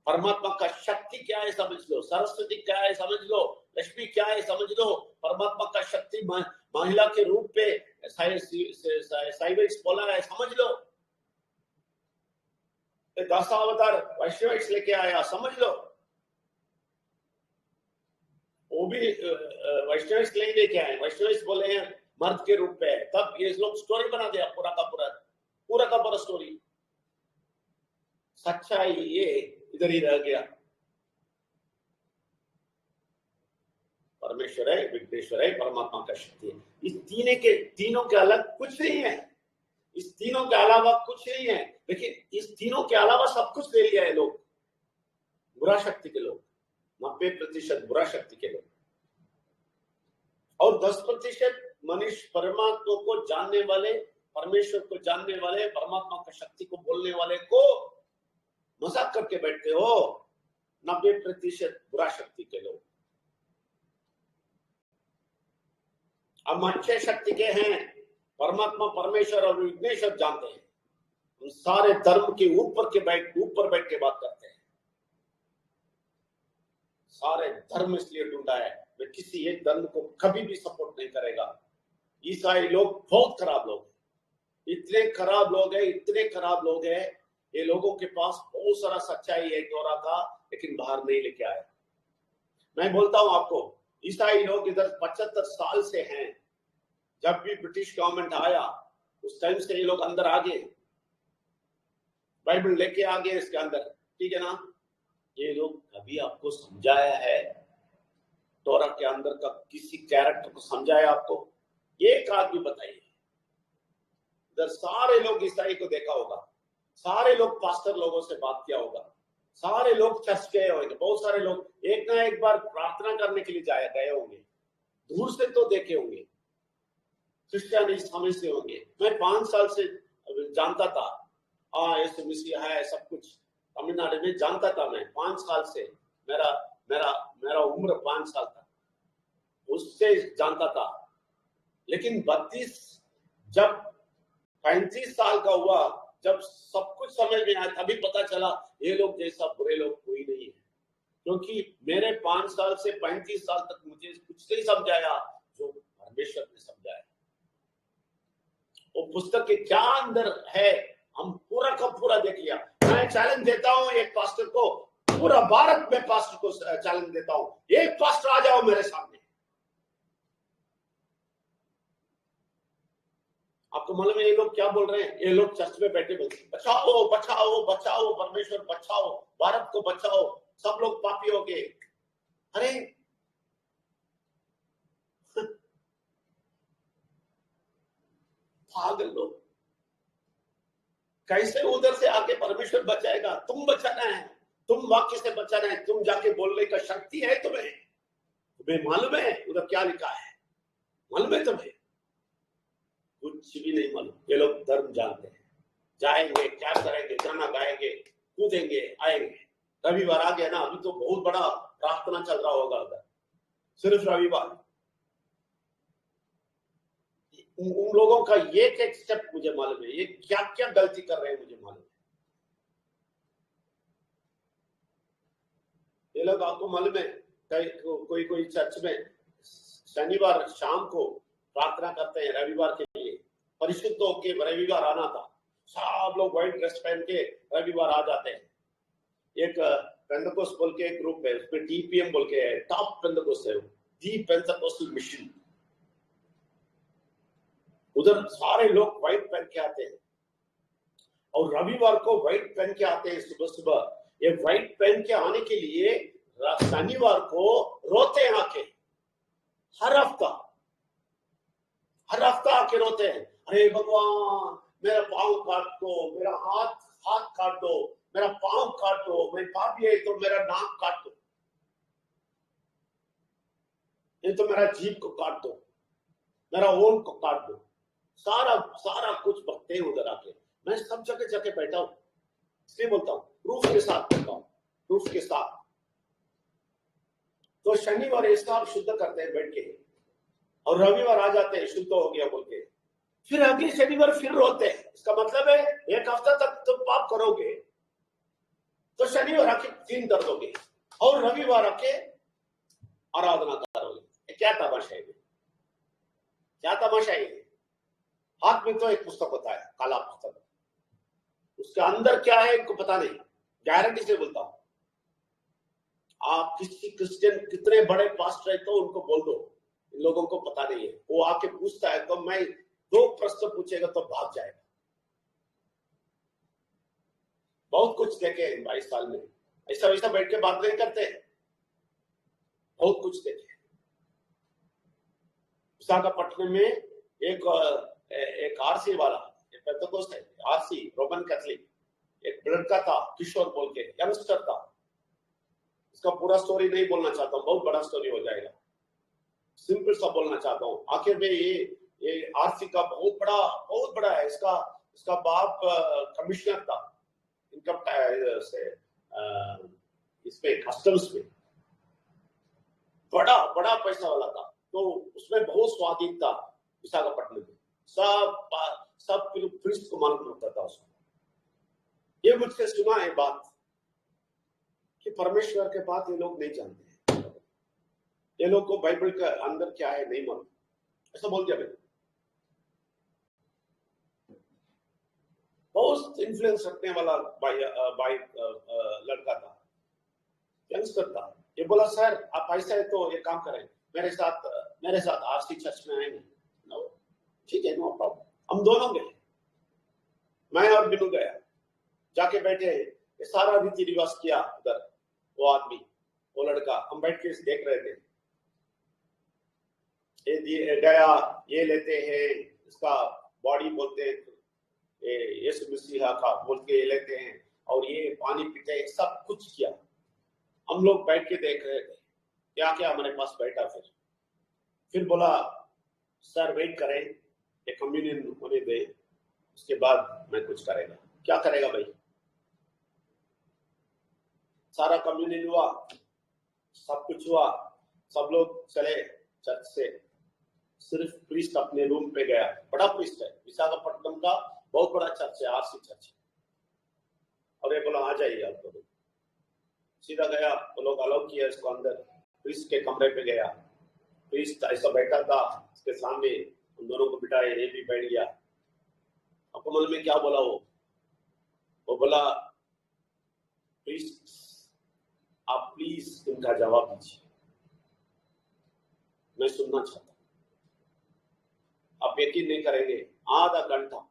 परमात्मा का शक्ति क्या है समझ लो, सरस्वती क्या है समझ लो, लक्ष्मी क्या है समझ लो, परमात्मा का शक्ति महिला के रूप पे शैविज्म बोला है समझ लो, 10 अवतार वैष्णविज्म लेके आया समझ लो, वो भी वैष्णविज्म नहीं लेके आए, वैष्णविज्म बोले हैं मर्द के रूप पे, तब ये लोग स्टोरी बना दिया पूरा का पूरा स्टोरी। सच्चाई ये इधर ही रह गया। परमेश्वर है, विघ्नेश्वर है, परमात्मा का शक्ति है, इस तीनों के अलग कुछ नहीं है, इस तीनों के अलावा कुछ नहीं है। लेकिन इस तीनों के अलावा सब कुछ ले लिया है लोग, बुरा शक्ति के लोग, 90% बुरा शक्ति के लोग, और 10% मनुष्य परमात्मा को जानने वाले, परमेश्वर को जानने वाले, परमात्मा का शक्ति को बोलने वाले को मजाक करके बैठते हो। 90% बुरा शक्ति के लोग। अब अच्छे शक्ति के हैं, परमात्मा, परमेश्वर और विघ्नेश्वर जानते हैं, उन सारे धर्म के ऊपर बैठ के बात करते हैं। सारे धर्म इसलिए ढूंढा है, वे किसी एक धर्म को कभी भी सपोर्ट नहीं करेगा। ईसाई लोग बहुत खराब लोग, इतने खराब लोग हैं, ये लोगों के पास बहुत सारा सच्चाई है तोरा का, लेकिन बाहर नहीं लेके आए। मैं बोलता हूं आपको, ईसाई लोग इधर 75 साल से हैं। जब भी ब्रिटिश गवर्नमेंट आया उस टाइम से ये लोग अंदर आ गए, बाइबल लेके आ गए इसके अंदर, ठीक है ना। ये लोग कभी आपको समझाया है तोरा के अंदर का किसी कैरेक्टर को समझाया आपको? एक आदमी बताइए। इधर सारे लोग ईसाई को देखा होगा, सारे लोग पास्टर लोगों से बात किया होगा, सारे लोग चर्च गए होंगे, बहुत सारे लोग एक ना एक बार प्रार्थना करने के लिए गए होंगे, दूर से तो देखे होंगे, क्रिश्चियन समझते होंगे। मैं 5 साल से जानता था, यीशु मसीह है, सब कुछ तमिलनाडु में जानता था मैं 5 साल से। मेरा उम्र 5 साल था, उससे जानता था। लेकिन 35 साल का हुआ जब सब कुछ समझ में आया तभी पता चला ये लोग जैसा बुरे लोग कोई नहीं है, क्योंकि मेरे 5 साल से 35 साल तक मुझे कुछ नहीं समझाया जो परमेश्वर ने समझाया। वो पुस्तक के क्या अंदर है हम पूरा का पूरा देख लिया। मैं चैलेंज देता हूं एक पास्टर को, पूरा भारत में पास्टर को चैलेंज देता हूं, एक पास्टर आ जाओ मेरे सामने। आपको मालूम है ये लोग क्या बोल रहे हैं? ये लोग चर्च में बैठे बोलते बचाओ बचाओ बचाओ, परमेश्वर बचाओ, भारत को बचाओ, सब लोग पापी हो गए। अरे पागल लोग, कैसे उधर से आके परमेश्वर बचाएगा? तुम बचाना है, तुम वाक्य से बचाना है, तुम जाके बोलने का शक्ति है तुम्हें। तुम्हें मालूम है उधर क्या लिखा है? मालूम है तुम्हें? कुछ भी नहीं मालूम। ये लोग धर्म जानते हैं, जाएंगे क्या करेंगे, गाना गाएंगे, कूदेंगे, आएंगे। रविवार आ गया ना, अभी तो बहुत बड़ा प्रार्थना चल रहा होगा उधर, सिर्फ रविवार। उन लोगों का एक एक स्टेप मुझे मालूम है, ये क्या क्या गलती कर रहे हैं मुझे मालूम है। ये लोग आपको मालूम है कोई कोई चर्च में शनिवार शाम को प्रार्थना करते हैं रविवार के लिए, परिशुद्ध होके रविवार आना था, सब लोग व्हाइट ड्रेस पहन के रविवार आ जाते हैं। एक पेंटेकोस्ट बोल के एक ग्रुप है, उसमें टीपीएम बोल के है, टॉप पेंटेकोस्ट है, दी पेंटेकोस्टल मिशन। उधर सारे लोग व्हाइट पहन के आते हैं और रविवार को व्हाइट पहन के आते हैं सुबह सुबह। ये व्हाइट पहन के आने के लिए शनिवार को रोते हैं आके, हर हफ्ता आके रोते हैं, अरे भगवान मेरा पाँव काट दो, मेरा हाथ काट दो, मेरा पाँव काट दो, मैं पापी है तो मेरा नाक काट दो, नहीं तो मेरा जीभ को काट दो, मेरा ओन को काट दो। सारा कुछ बकते हैं उधर आके। मैं सब जगह जाके बैठा हूं, इसलिए बोलता हूं प्रूफ के साथ बैठा हूं, प्रूफ के साथ। तो शनिवार इसका आप शुद्ध करते हैं बैठ के, और रविवार आ जाते हैं शुद्ध हो गया बोल के, फिर अगले शनिवार फिर रोते हैं। इसका मतलब है एक हफ्ता तक तुम पाप करोगे तो शनिवार आके दिन दर्दोगे और रविवार आके आराधना करोगे। क्या तमाशा है, क्या तमाशा है? हाथ में तो एक पुस्तक होता है, काला पुस्तक, उसके अंदर क्या है इनको पता नहीं। गारंटी से बोलता हूं, आप किसी क्रिश्चियन कितने बड़े पास्टर है तो उनको बोल दो, इन लोगों को पता नहीं है। वो आके पूछता है तो मैं 2 प्रश्न पूछेगा तो भाग जाएगा। बहुत कुछ देखे 22 साल में, ऐसा वैसा बैठ के बात नहीं करते, बहुत कुछ देखे। विशाखापट्टनम में एक आरसी वाला, एक पेंटेकोस्ट है, आरसी रोमन कैथलिक, एक लड़का था किशोर बोल के, यंगस्टर था। इसका पूरा स्टोरी नहीं बोलना चाहता हूँ, बहुत बड़ा स्टोरी हो जाएगा, सिंपल सा बोलना चाहता हूँ। आखिर में ये आरसी का बहुत बड़ा है। इसका बाप कमिश्नर था इनकम से, इसमें कस्टम्स में, बड़ा पैसा वाला था। तो उसमें बहुत स्वाधीन था विशाखापट्टनम में, सब प्रिस्ट को मालूम होता था उसको। ये मुझसे सुना है बात कि परमेश्वर के बात ये लोग नहीं जानते हैं, ये लोग को बाइबल का अंदर क्या है नहीं मालूम, ऐसा बोल दिया मैंने। बहुत इन्फ्लुएंस रखने वाला लड़का था, यंगस्टर था। ये बोला सर आप ऐसा है तो एक काम करें, मेरे साथ आरसी चर्च में आएंगे। ठीक है, नो प्रॉब्लम। हम दोनों गए, मैं और बिनू गया, जाके बैठे, ये सारा रीति रिवाज किया उधर। वो आदमी, वो लड़का, हम बैठ के देख रहे थे। ये गया, ये लेते हैं, इसका बॉडी बोलते हैं यीशु मसीह का बोल के लेते हैं, और ये पानी पीते हैं, सब कुछ किया। हम लोग बैठ के देख रहे थे, क्या हमारे पास बैठा। फिर बोला सर वेट करें, ये कम्युनियन होने दे, उसके बाद मैं कुछ करेगा। क्या करेगा भाई? सारा कम्युनियन हुआ, सब कुछ हुआ, सब लोग चले चर्च से, सिर्फ प्रीस्ट अपने रूम पे गया। बड़ा प्रीस्ट है, विशाखापट्टनम का बहुत बड़ा चर्च है, आरसी चर्च है। और ये बोला आ जाइए आप लोग। सीधा गया, वो लोग अलाउ किया इसको अंदर। प्रीस्ट के कमरे पे गया, प्रीस्ट ऐसा बैठा था, उसके सामने उन दोनों को बिठाया, ये भी बैठ गया। आपको मालूम में क्या बोला वो बोला प्रीस्ट आप प्लीज इनका जवाब दीजिए, मैं सुनना चाहता हूं। आप यकीन नहीं करेंगे, आधा घंटा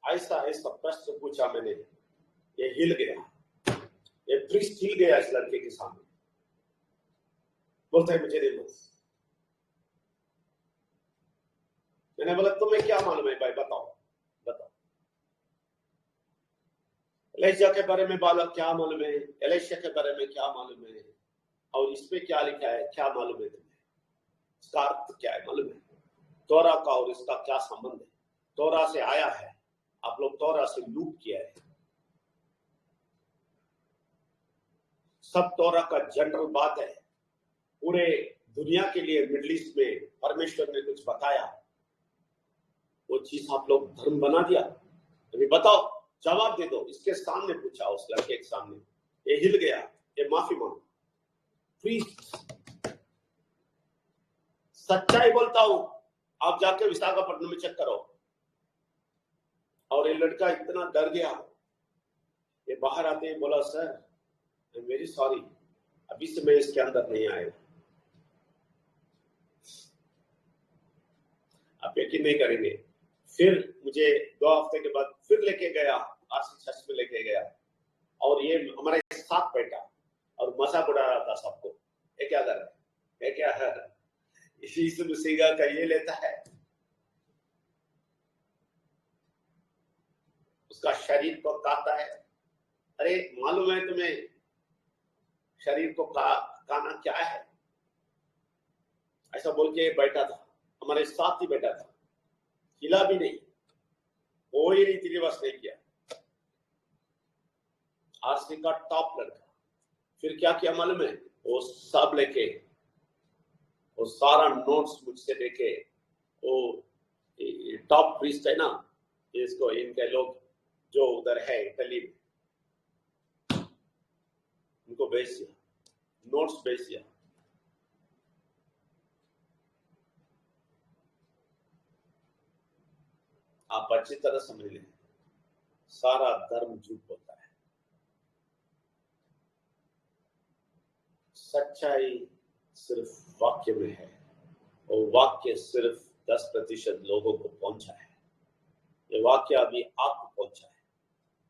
ऐसा ऐसा प्रश्न पूछा मैंने, ये हिल गया, ये प्रीस्ट हिल गया इस लड़के के सामने। बोलता है मुझे नहीं मालूम। मैंने बोला तुम्हें क्या मालूम है भाई, बताओ बताओ। एलिशा के बारे में बोला क्या मालूम है, एलिशा के बारे में क्या मालूम है, और इसमें क्या लिखा है क्या मालूम है तुम्हें, इसका अर्थ क्या है मालूम है, तोरा का और इसका क्या संबंध है, तोरा से आया है, आप लोग तोरा से लूट किया है। सब तोरा का जनरल बात है, पूरे दुनिया के लिए मिडिल ईस्ट में परमेश्वर ने कुछ बताया, वो चीज आप लोग धर्म बना दिया। अभी बताओ, जवाब दे दो। इसके सामने पूछा, उस लड़के के सामने। ये हिल गया, ये माफी मांगो। प्लीज सच्चाई बोलता हूं, आप जाके विशाखापट्टनम में चेक करो। और ये लड़का इतना डर गया, ये बाहर आते ही बोला sir I am very sorry, अभी से मैं इसके अंदर नहीं आएगा। आप यकीन नहीं करेंगे, फिर मुझे 2 हफ्ते के बाद फिर लेके गया, आरसी चर्च में लेके गया, और ये हमारे साथ बैठा और मजाक उड़ा रहा था सबको। ये क्या कर रहा है, ये क्या है, यीशु मसीह का ये लेता है, उसका शरीर को काटता है। अरे मालूम है तुम्हें शरीर को काना क्या है? ऐसा बोल के बैठा था, हमारे साथ ही बैठा था, हिला भी नहीं, कोई रीति रिवाज नहीं किया। आरसी का टॉप लड़का। फिर क्या किया मालूम है, वो सब लेके, वो सारा नोट्स मुझसे लेके, वो टॉप प्रीस्ट है ना, इसको इनके लोग जो उधर है इटली में, उनको भेज दिया, नोट्स भेज दिया। आप अच्छी तरह समझ लें, सारा धर्म झूठ बोलता है, सच्चाई सिर्फ वाक्य में है, और वाक्य सिर्फ 10% लोगों को पहुंचा है। ये वाक्य अभी आपको पहुंचा है,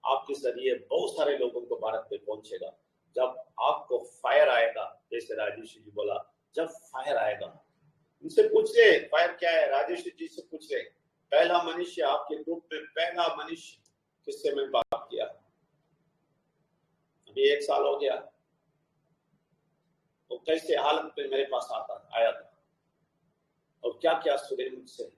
आपके जरिए बहुत सारे लोगों को भारत में पहुंचेगा। जब आपको फायर आएगा, जैसे राजेश जी बोला, जब फायर आएगा, उनसे पूछ ले फायर क्या है, राजेश जी से पूछ ले। पहला मनुष्य आपके ग्रुप में, पहला मनुष्य किससे मैं बात किया, अभी 1 साल हो गया, तो कैसे हालत में मेरे पास आया था, और क्या क्या सुने मुझसे,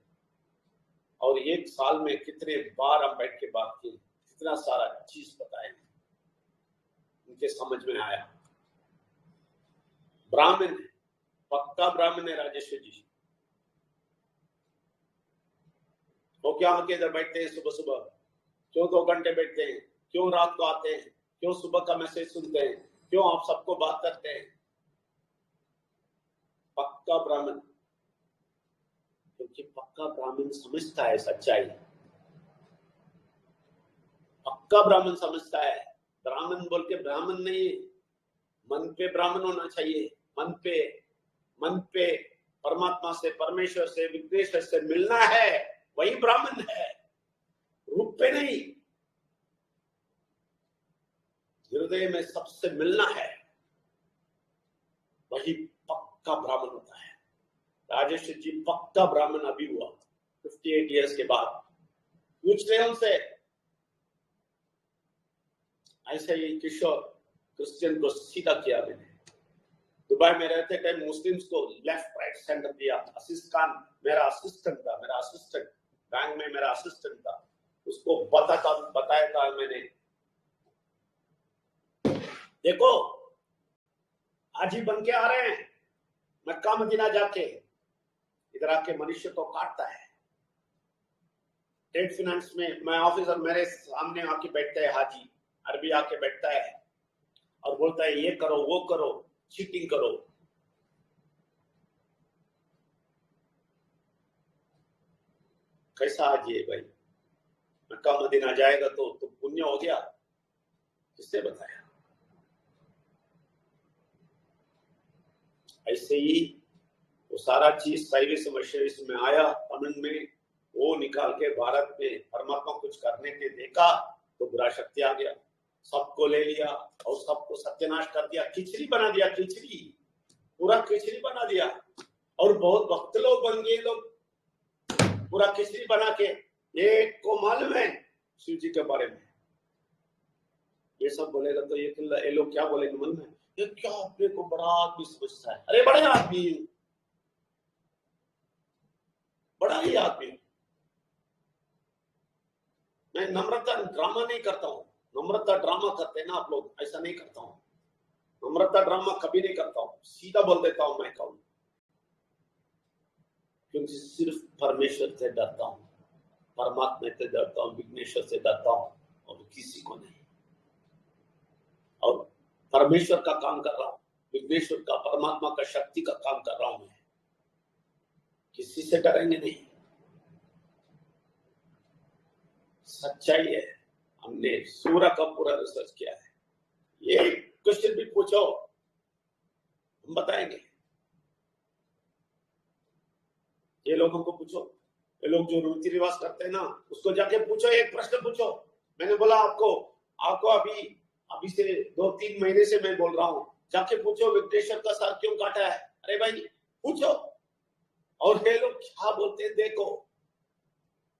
और 1 साल में कितने बार हम बैठ के बात की, कितना सारा चीज बताए, उनके समझ में आया। ब्राह्मण है, पक्का ब्राह्मण है राजेश जी। वो क्या आके इधर बैठते हैं सुबह सुबह, क्यों 2 घंटे बैठते हैं, क्यों रात को आते हैं, क्यों सुबह का मैसेज सुनते हैं, क्यों आप सबको बात करते हैं? पक्का ब्राह्मण, क्योंकि पक्का ब्राह्मण समझता है सच्चाई, पक्का ब्राह्मण समझता है। ब्राह्मण बोल के ब्राह्मण नहीं, मन पे ब्राह्मण होना चाहिए, मन पे परमात्मा से, परमेश्वर से, विघ्नेश्वर से मिलना है, वही ब्राह्मण है, रूप पे नहीं, हृदय में सबसे मिलना है, वही पक्का ब्राह्मण होता है। राजेश जी पक्का ब्राह्मण अभी हुआ 58 इयर्स के बाद। पूछ रहे उनसे, ऐसे ही किशोर क्रिश्चियन को सीधा किया मैंने। दुबई में रहते टाइम मुस्लिम्स को लेफ्ट राइट सेंटर दिया। असीस खान मेरा असिस्टेंट था, मेरा असिस्टेंट बैंक में मेरा असिस्टेंट था, उसको बताया था मैंने, देखो हाजी बन के आ रहे हैं, मक्का मदीना जाके इधर आके मनुष्य को काटता है, ट्रेड फाइनेंस में मैं ऑफिसर, मेरे सामने आके बैठता है हाजी अरबी, आके बैठता है और बोलता है ये करो वो करो, चीटिंग करो। कैसा हाजी है भाई? मक्का मदीना जाएगा तो पुण्य हो गया? किसने बताया? ऐसे ही वो सारा चीज साइविस मशविस में आया, आनंद में वो निकाल के भारत में परमात्मा कुछ करने के देखा तो बुरा शक्ति आ गया, सबको ले लिया और सबको सत्यानाश कर दिया, खिचड़ी बना दिया, खिचड़ी पूरा खिचड़ी बना दिया। और बहुत भक्त लोग बन गए, लोग पूरा खिचड़ी बना के। एक को मालूम है शिव जी के बारे में, ये सब बोलेगा तो ये लोग क्या बोलेंगे मन में, ये क्या अपने को बड़ा आदमी समझता है? अरे बड़े आदमी, बड़ा ही आदमी। मैं नम्रता ड्रामा नहीं करता हूँ, नम्रता ड्रामा करते हैं ना आप लोग, ऐसा नहीं करता हूँ। नम्रता ड्रामा कभी नहीं करता हूँ, सीधा बोल देता हूँ मैं कहूँ, क्योंकि सिर्फ परमेश्वर से डरता हूँ, परमात्मा से डरता हूँ, विघ्नेश्वर से डरता हूँ और किसी को नहीं। और परमेश्वर का काम कर रहा हूँ, विघ्नेश्वर का, परमात्मा का, शक्ति का काम कर रहा हूँ मैं, किसी से डरेंगे नहीं। सच्चाई है, हमने सूर्य का पूरा रिसर्च किया है। ये क्वेश्चन भी पूछो हम बताएंगे, ये लोगों को पूछो, ये लोग जो रीति रिवाज करते हैं ना उसको जाके पूछो, एक प्रश्न पूछो। मैंने बोला आपको अभी से 2-3 महीने से मैं बोल रहा हूँ, जाके पूछो विघ्नेश्वर का सर क्यों काटा है? अरे भाई पूछो। और ये लोग क्या बोलते हैं देखो,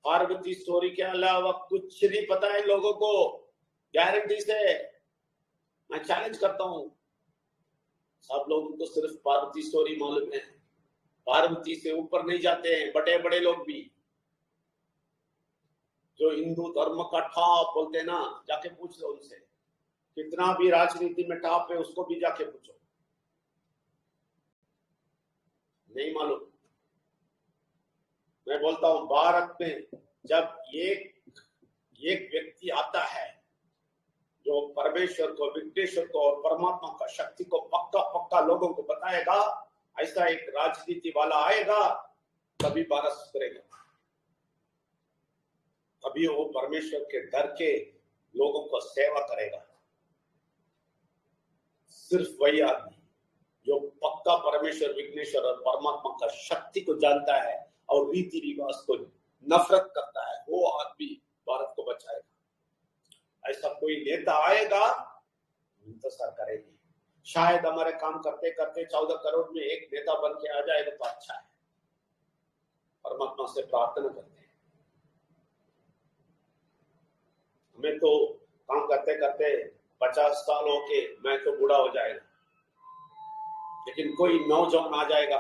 पार्वती स्टोरी के अलावा कुछ नहीं पता है लोगों को, गारंटी से मैं चैलेंज करता हूं। सब लोगों को सिर्फ पार्वती स्टोरी मालूम है, पार्वती से ऊपर नहीं जाते हैं बड़े बड़े लोग भी, जो हिंदू धर्म का टॉप बोलते हैं ना, जाके पूछ लो उनसे, कितना भी राजनीति में टॉप है उसको भी जाके पूछो, नहीं मालूम। मैं बोलता हूं भारत में जब एक व्यक्ति आता है जो परमेश्वर को, विघ्नेश्वर को और परमात्मा का शक्ति को पक्का लोगों को बताएगा, ऐसा एक राजनीति वाला आएगा, तभी भारत सुधरेगा, तभी वो परमेश्वर के डर के लोगों को सेवा करेगा। सिर्फ वही आदमी जो पक्का परमेश्वर, विघ्नेश्वर और परमात्मा का शक्ति को जानता है और रीति रिवाज को नफरत करता है, वो आदमी भारत को बचाएगा। ऐसा कोई नेता आएगा, इंतजार करेगी। शायद हमारे काम करते करते 14 करोड़ में एक नेता बन के आ जाएगा तो अच्छा है, परमात्मा से प्रार्थना करते हैं। हमें तो काम करते करते 50 साल हो के मैं तो बूढ़ा हो जाएगा, लेकिन कोई नौजवान आ जाएगा,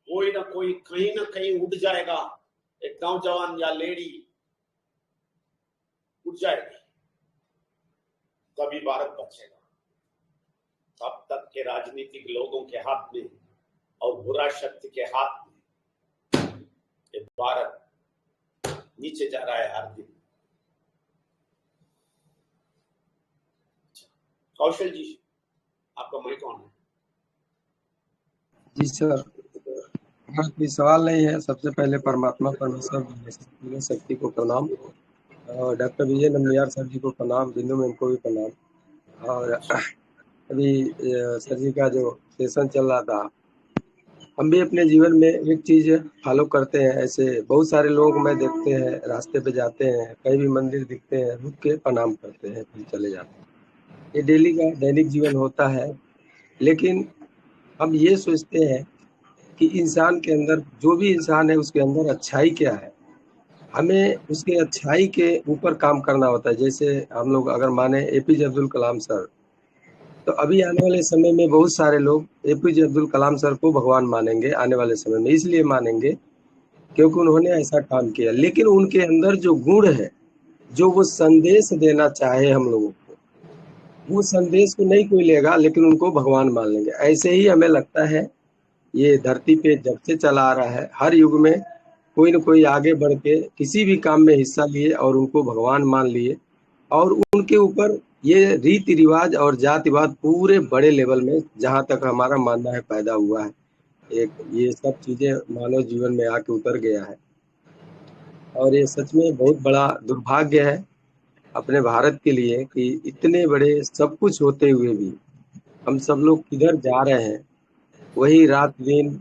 कोई ना कोई कहीं ना कहीं उठ जाएगा, एक नौजवान या लेडी उठ जाएगी, तभी भारत बचेगा। तब तक के राजनीतिक लोगों के हाथ में और बुरा शक्ति के हाथ में ये भारत नीचे जा रहा है हर दिन। कौशल जी, आपका माइक ऑन है। जी सर, कोई सवाल नहीं है। सबसे पहले परमात्मा परमेश्वर शक्ति को प्रणाम, और डॉक्टर विजय नंबियार सर जी को प्रणाम, बिंदु मैम को भी प्रणाम। और अभी सर जी का जो सेशन चल रहा था, हम भी अपने जीवन में एक चीज़ फॉलो करते हैं। ऐसे बहुत सारे लोग मैं देखते हैं, रास्ते पे जाते हैं, कहीं भी मंदिर दिखते हैं, रुक के प्रणाम करते हैं, फिर चले जाते हैं। ये डेली का दैनिक जीवन होता है। लेकिन हम ये सोचते हैं कि इंसान के अंदर, जो भी इंसान है उसके अंदर अच्छाई क्या है, हमें उसके अच्छाई के ऊपर काम करना होता है। जैसे हम लोग अगर माने एपीजे अब्दुल कलाम सर, तो अभी आने वाले समय में बहुत सारे लोग एपीजे अब्दुल कलाम सर को भगवान मानेंगे आने वाले समय में। इसलिए मानेंगे क्योंकि उन्होंने ऐसा काम किया। लेकिन उनके अंदर जो गुण है, जो वो संदेश देना चाहे हम लोगों को, वो संदेश को नहीं कोई लेगा, लेकिन उनको भगवान मान लेंगे। ऐसे ही हमें लगता है ये धरती पे जब से चला आ रहा है, हर युग में कोई न कोई आगे बढ़ के किसी भी काम में हिस्सा लिए और उनको भगवान मान लिए और उनके ऊपर ये रीति रिवाज और जातिवाद पूरे बड़े लेवल में, जहाँ तक हमारा मानना है, पैदा हुआ है। एक ये सब चीजें मानव जीवन में आके उतर गया है और ये सच में बहुत बड़ा दुर्भाग्य है अपने भारत के लिए कि इतने बड़े सब कुछ होते हुए भी हम सब लोग किधर जा रहे हैं। वही रात दिन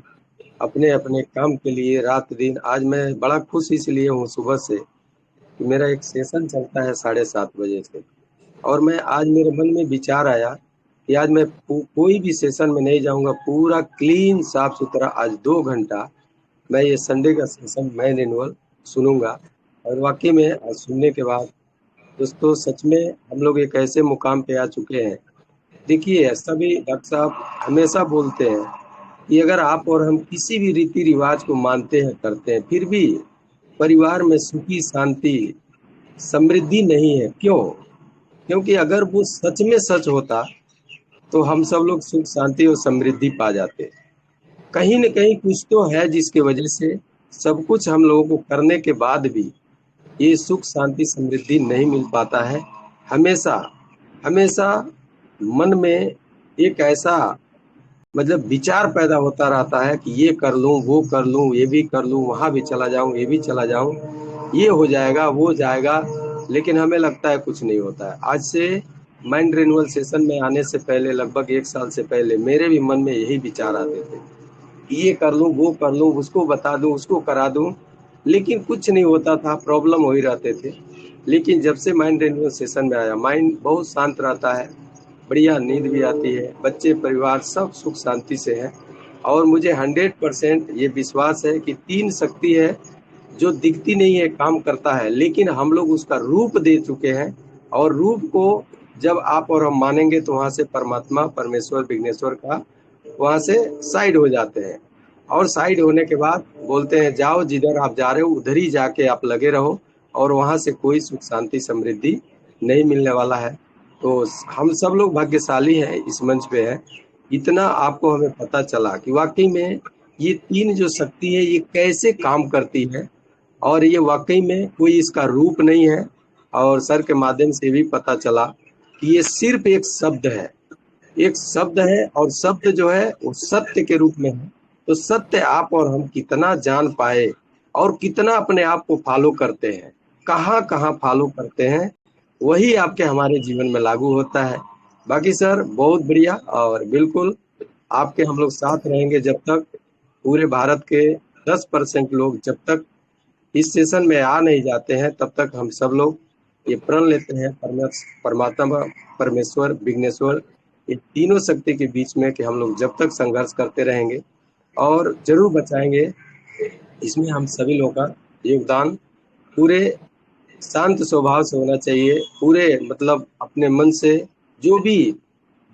अपने अपने काम के लिए रात दिन। आज मैं बड़ा खुश इसलिए हूँ सुबह से कि मेरा एक सेशन चलता है 7:30 बजे से, और मैं आज मेरे मन में विचार आया कि आज मैं कोई भी सेशन में नहीं जाऊंगा, पूरा क्लीन साफ सुथरा आज 2 घंटा मैं ये संडे का सेशन मैं रिन्यूअल सुनूंगा। और वाकई में आज सुनने के बाद दोस्तों सच में हम लोग एक ऐसे मुकाम पे आ चुके हैं। देखिए सभी डॉक्टर साहब हमेशा बोलते हैं कि अगर आप और हम किसी भी रीति रिवाज को मानते हैं करते हैं, फिर भी परिवार में सुखी शांति समृद्धि नहीं है। क्यों? क्योंकि अगर वो सच में सच होता तो हम सब लोग सुख शांति और समृद्धि पा जाते। कहीं न कहीं कुछ तो है जिसकी वजह से सब कुछ हम लोगों को करने के बाद भी ये सुख शांति समृद्धि नहीं मिल पाता है। हमेशा हमेशा मन में एक ऐसा मतलब विचार पैदा होता रहता है कि ये कर लूं, वो कर लूं, ये भी कर लूं, वहां भी चला जाऊं, ये भी चला जाऊं, ये हो जाएगा, वो जाएगा, लेकिन हमें लगता है कुछ नहीं होता है। आज से माइंड रिन्यूअल सेशन में आने से पहले लगभग 1 साल से पहले मेरे भी मन में यही विचार आते थे कि ये कर लूं, वो कर लूं, उसको बता दूं, उसको करा दूं, लेकिन कुछ नहीं होता था, प्रॉब्लम हो ही रहते थे। लेकिन जब से माइंड रिन्यूअल सेशन में आया, माइंड बहुत शांत रहता है, बढ़िया नींद भी आती है, बच्चे परिवार सब सुख शांति से है। और मुझे 100% ये विश्वास है कि 3 शक्ति है जो दिखती नहीं है, काम करता है, लेकिन हम लोग उसका रूप दे चुके हैं। और रूप को जब आप और हम मानेंगे तो वहां से परमात्मा परमेश्वर विघ्नेश्वर का वहां से साइड हो जाते हैं। और साइड होने के बाद बोलते हैं जाओ जिधर आप जा रहे हो उधर ही जाके आप लगे रहो, और वहां से कोई सुख शांति समृद्धि नहीं मिलने वाला है। तो हम सब लोग भाग्यशाली हैं, इस मंच पे है। इतना आपको हमें पता चला कि वाकई में ये 3 जो शक्ति है ये कैसे काम करती है, और ये वाकई में कोई इसका रूप नहीं है। और सर के माध्यम से भी पता चला कि ये सिर्फ एक शब्द है, एक शब्द है, और शब्द जो है वो सत्य के रूप में है। तो सत्य आप और हम कितना जान पाए और कितना अपने आप को फॉलो करते हैं, कहाँ कहाँ फॉलो करते हैं, वही आपके हमारे जीवन में लागू होता है। बाकी सर बहुत बढ़िया, और बिल्कुल आपके हम लोग साथ रहेंगे जब तक पूरे भारत के 10% लोग जब तक इस सेशन में आ नहीं जाते हैं, तब तक हम सब लोग ये प्रण लेते हैं परमात्मा परमेश्वर विघ्नेश्वर ये तीनों शक्ति के बीच में कि हम लोग जब तक संघर्ष करते रहेंगे और जरूर बचाएंगे। इसमें हम सभी लोगों का योगदान पूरे शांत स्वभाव से होना चाहिए। पूरे मतलब अपने मन से जो भी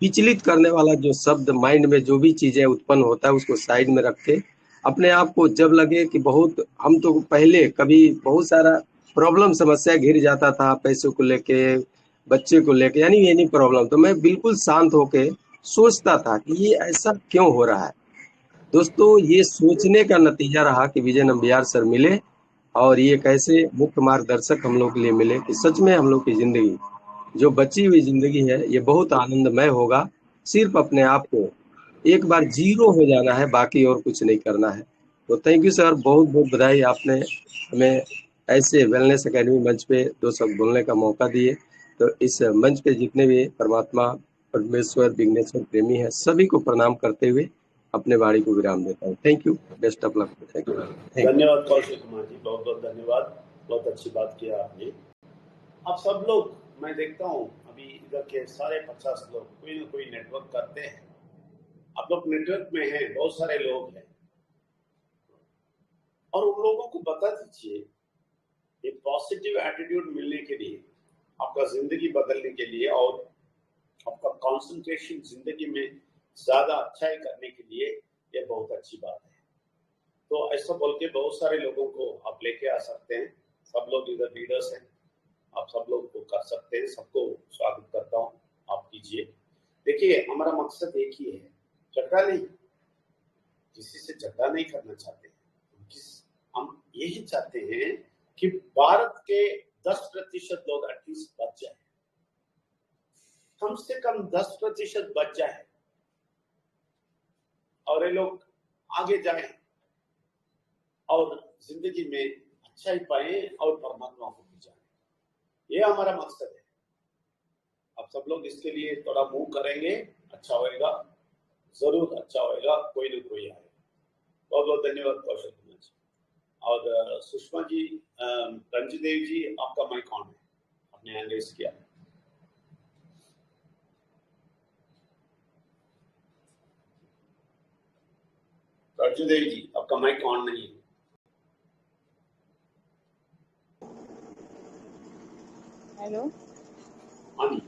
विचलित करने वाला जो शब्द माइंड में जो भी चीजें उत्पन्न होता है उसको साइड में रख के अपने आप को जब लगे कि बहुत हम तो पहले कभी बहुत सारा प्रॉब्लम समस्या घिर जाता था, पैसों को लेके, बच्चे को लेके, यानी एनी प्रॉब्लम, तो मैं बिल्कुल शांत होके सोचता था कि ये ऐसा क्यों हो रहा है। दोस्तों ये सोचने का नतीजा रहा कि विजय नंबियार सर मिले और ये कैसे मुख्य मार्गदर्शक हम लोग के लिए मिले कि सच में हम लोग की जिंदगी जो बची हुई जिंदगी है ये बहुत आनंदमय होगा। सिर्फ अपने आप को एक बार जीरो हो जाना है, बाकी और कुछ नहीं करना है। तो थैंक यू सर, बहुत बहुत बधाई, आपने हमें ऐसे वेलनेस एकेडमी मंच पे 2 शब्द बोलने का मौका दिए। तो इस मंच पे जितने भी परमात्मा परमेश्वर विघ्नेश्वर प्रेमी है सभी को प्रणाम करते हुए अपने वाणी को विराम देता हूँ। Thank you, best of luck. Thank you. धन्यवाद कौशिक कुमार जी, बहुत बहुत धन्यवाद, बहुत अच्छी बात किया आपने। आप सब लोग, मैं देखता हूँ अभी इधर के सारे 50 लोग कोई ना कोई नेटवर्क करते हैं। आप लोग नेटवर्क में हैं, बहुत सारे लोग हैं, और उन लोगों को बता दीजिए एक पॉजिटिव एटीट्यूड मिलने के लिए, आपका जिंदगी बदलने के लिए और आपका कंसंट्रेशन जिंदगी में ज्यादा अच्छाई करने के लिए ये बहुत अच्छी बात है। तो ऐसा बोल के बहुत सारे लोगों को आप लेके आ सकते हैं। सब लोग इधर लीडर्स हैं, आप सब लोग को कर सकते हैं। सबको स्वागत करता हूँ, आप कीजिए। देखिए हमारा मकसद एक ही है, झगड़ा नहीं, किसी से झगड़ा नहीं करना चाहते। हम यही चाहते हैं कि भारत के 10% लोग एटलीस्ट बच जाए, कम से कम 10% बच जाए और ये लोग आगे जाएं और जिंदगी में अच्छा ही पाए और परमात्मा को भी जाने। ये हमारा मकसद है। आप सब लोग इसके लिए थोड़ा मूव करेंगे, अच्छा होएगा, जरूर अच्छा होएगा, कोई ना कोई आएगा। बहुत बहुत धन्यवाद कौशल कुमार जी। और सुषमा जी, रंजू देव जी, आपका माइक ऑन है, आपने हैंड रेज किया। रंजू देव जी, आपका माइक ऑन नहीं है। हेलो, हाँ जी,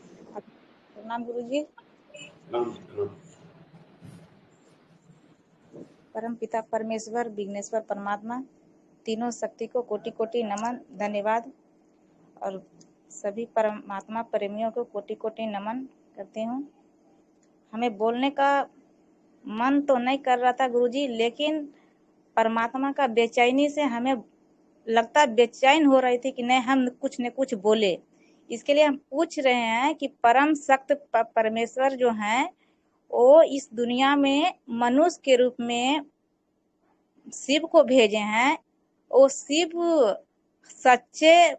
प्रणाम गुरुजी। प्रणाम जी, प्रणाम। परम पिता परमेश्वर विघ्नेश्वर परमात्मा तीनों शक्ति को कोटि कोटि नमन, धन्यवाद। और सभी परमात्मा प्रेमियों को कोटि कोटि नमन करती हूँ। हमें बोलने का मन तो नहीं कर रहा था गुरुजी, लेकिन परमात्मा का बेचैनी से हमें लगता बेचैन हो रही थी कि नहीं, हम कुछ न कुछ बोले। इसके लिए हम पूछ रहे हैं कि परम सक्त परमेश्वर जो हैं वो इस दुनिया में मनुष्य के रूप में शिव को भेजे हैं। वो शिव सच्चे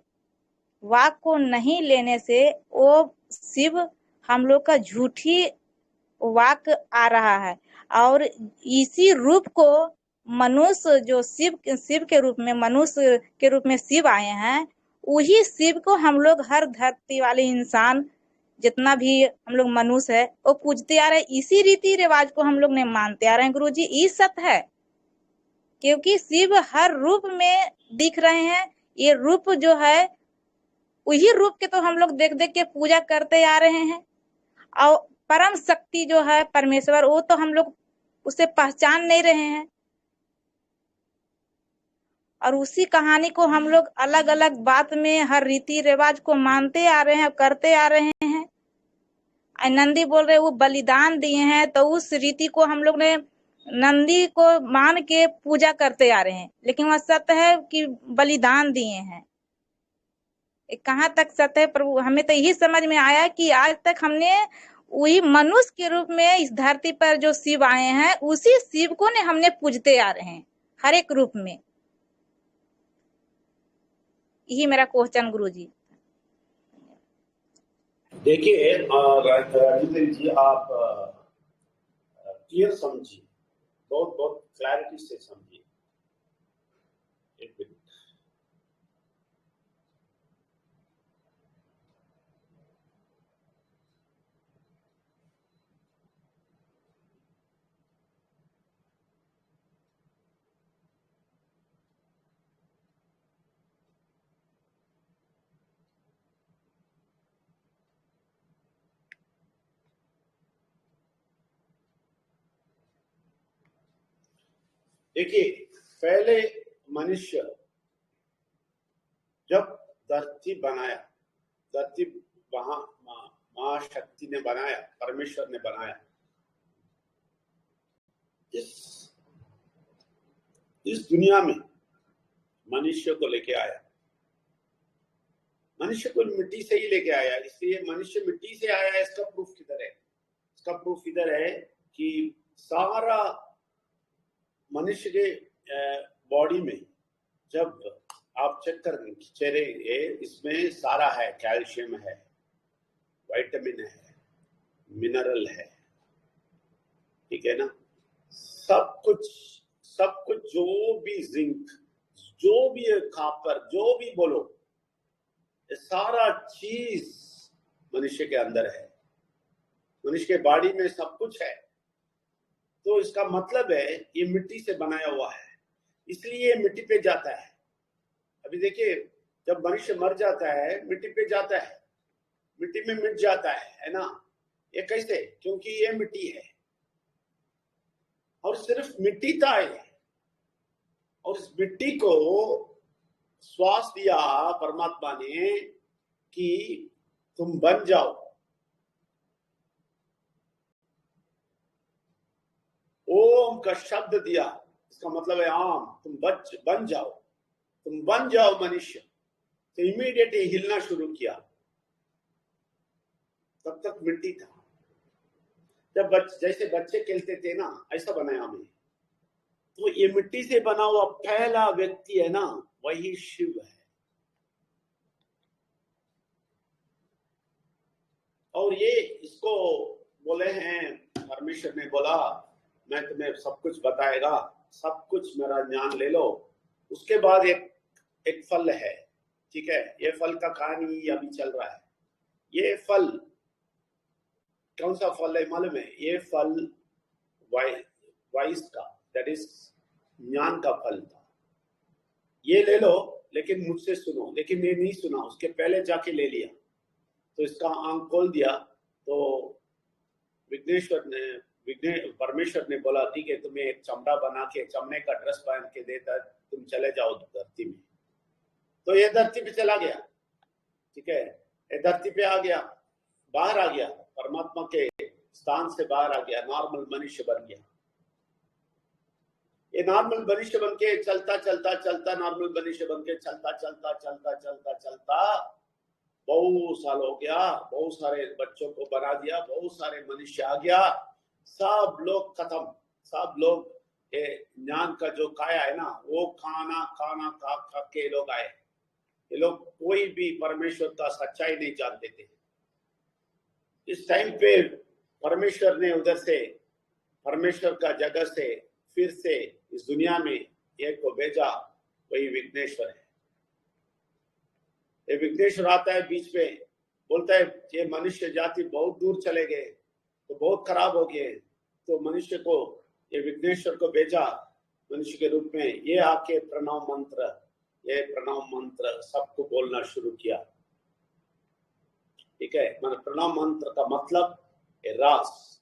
वाक को नहीं लेने से वो शिव हम लोग का झूठी वाक आ रहा है, और इसी रूप को मनुष्य जो शिव के रूप में, मनुष्य के रूप में शिव आए हैं, वही शिव को हम लोग हर धरती वाले इंसान जितना भी हम लोग मनुष्य है वो पूजते आ रहे हैं। इसी रीति रिवाज को हम लोग ने मानते आ रहे हैं गुरुजी। ये सत्य है, क्योंकि शिव हर रूप में दिख रहे हैं। ये रूप जो है वही रूप के तो हम लोग देख देख के पूजा करते आ रहे हैं। और परम शक्ति जो है परमेश्वर, वो तो हम लोग उसे पहचान नहीं रहे हैं, और उसी कहानी को हम लोग अलग अलग बात में हर रीति रिवाज को मानते आ रहे हैं, करते आ रहे हैं। नंदी बोल रहे वो बलिदान दिए हैं, तो उस रीति को हम लोग ने नंदी को मान के पूजा करते आ रहे हैं, लेकिन वह सत्य है कि बलिदान दिए हैं। कहाँ तक सत्य है प्रभु? हमें तो यही समझ में आया कि आज तक हमने वही मनुष्य के रूप में इस धरती पर जो शिव आए हैं, उसी शिव को ने हमने पूजते आ रहे हैं हर एक रूप में। यही मेरा क्वेश्चन गुरुजी। देखिए राजेंद्र जी, आप क्लियर समझिए, बहुत बहुत क्लैरिटी से समझिए। एक मिनट। देखिए, पहले मनुष्य जब धरती बनाया, धरती महाशक्ति ने बनाया, परमेश्वर ने बनाया, इस दुनिया में मनुष्य को लेके आया। मनुष्य को मिट्टी से ही लेके आया, इसलिए मनुष्य मिट्टी से आया है। इसका प्रूफ किधर है? इसका प्रूफ इधर है कि सारा मनुष्य के बॉडी में जब आप चेक कर चेहरे, इसमें सारा है, कैल्शियम है, विटामिन है, मिनरल है, ठीक है ना, सब कुछ जो भी जिंक, जो भी कॉपर, जो भी बोलो, ये सारा चीज मनुष्य के अंदर है। मनुष्य के बॉडी में सब कुछ है। तो इसका मतलब है ये मिट्टी से बनाया हुआ है, इसलिए ये मिट्टी पे जाता है। अभी देखिए, जब मनुष्य मर जाता है मिट्टी पे जाता है, मिट्टी में मिट जाता है ना। ये कैसे? क्योंकि ये मिट्टी है, और सिर्फ मिट्टी था ये, और इस मिट्टी को श्वास दिया परमात्मा ने कि तुम बन जाओ। ओम का शब्द दिया, इसका मतलब है आम, तुम बन जाओ। तुम बन जाओ मनुष्य। तो इमीडिएट हिलना शुरू किया। तब तक मिट्टी था। जब जैसे बच्चे खेलते थे ना, ऐसा बनाया हमें। तो ये मिट्टी से बना हुआ पहला व्यक्ति है ना, वही शिव है। और ये इसको बोले हैं, परमेश्वर ने बोला मैं तुम्हें सब कुछ बताएगा, सब कुछ मेरा ज्ञान ले लो। उसके बाद एक फल है, ठीक है। ये फल का कहानी अभी चल रहा है। ये फल कौन सा फल है मालूम है? ये फल वाइस का, दैट इज ज्ञान का फल था। ये ले लो, लेकिन मुझसे सुनो। लेकिन ये नहीं सुना, उसके पहले जाके ले लिया। तो इसका आंख खोल दिया। तो परमेश्वर ने बोला ठीक है, तुम्हें एक चमड़ा बना के, चमड़े का ड्रेस पहन के देता, तुम चले जाओ धरती में। तो ये धरती पे चला गया, ठीक है। ये धरती पे आ गया, बाहर आ गया, परमात्मा के स्थान से बाहर आ गया, नॉर्मल मनुष्य बन गया। ये नॉर्मल मनुष्य बन के चलता चलता चलता, नॉर्मल मनुष्य बन के चलता चलता चलता चलता चलता बहुत साल हो गया। बहुत सारे बच्चों को बना दिया, बहुत सारे मनुष्य आ गया, सब लोग खत्म। सब लोग ज्ञान का जो काया है ना, वो खाना खाना खा खा के लोग आए। ये लोग कोई भी परमेश्वर का सच्चाई नहीं जानते थे। इस टाइम पे परमेश्वर ने उधर से, परमेश्वर का जगह से फिर से इस दुनिया में एक को भेजा, वही विघ्नेश्वर है। ये विघ्नेश्वर आता है बीच में, बोलता है ये मनुष्य जाति बहुत दूर चले गए, तो बहुत खराब हो गए। तो मनुष्य को, ये विघ्नेश्वर को भेजा मनुष्य के रूप में। ये आके प्रणव मंत्र, ये प्रणव मंत्र सबको बोलना शुरू किया, ठीक है। प्रणव मंत्र का मतलब ये रास,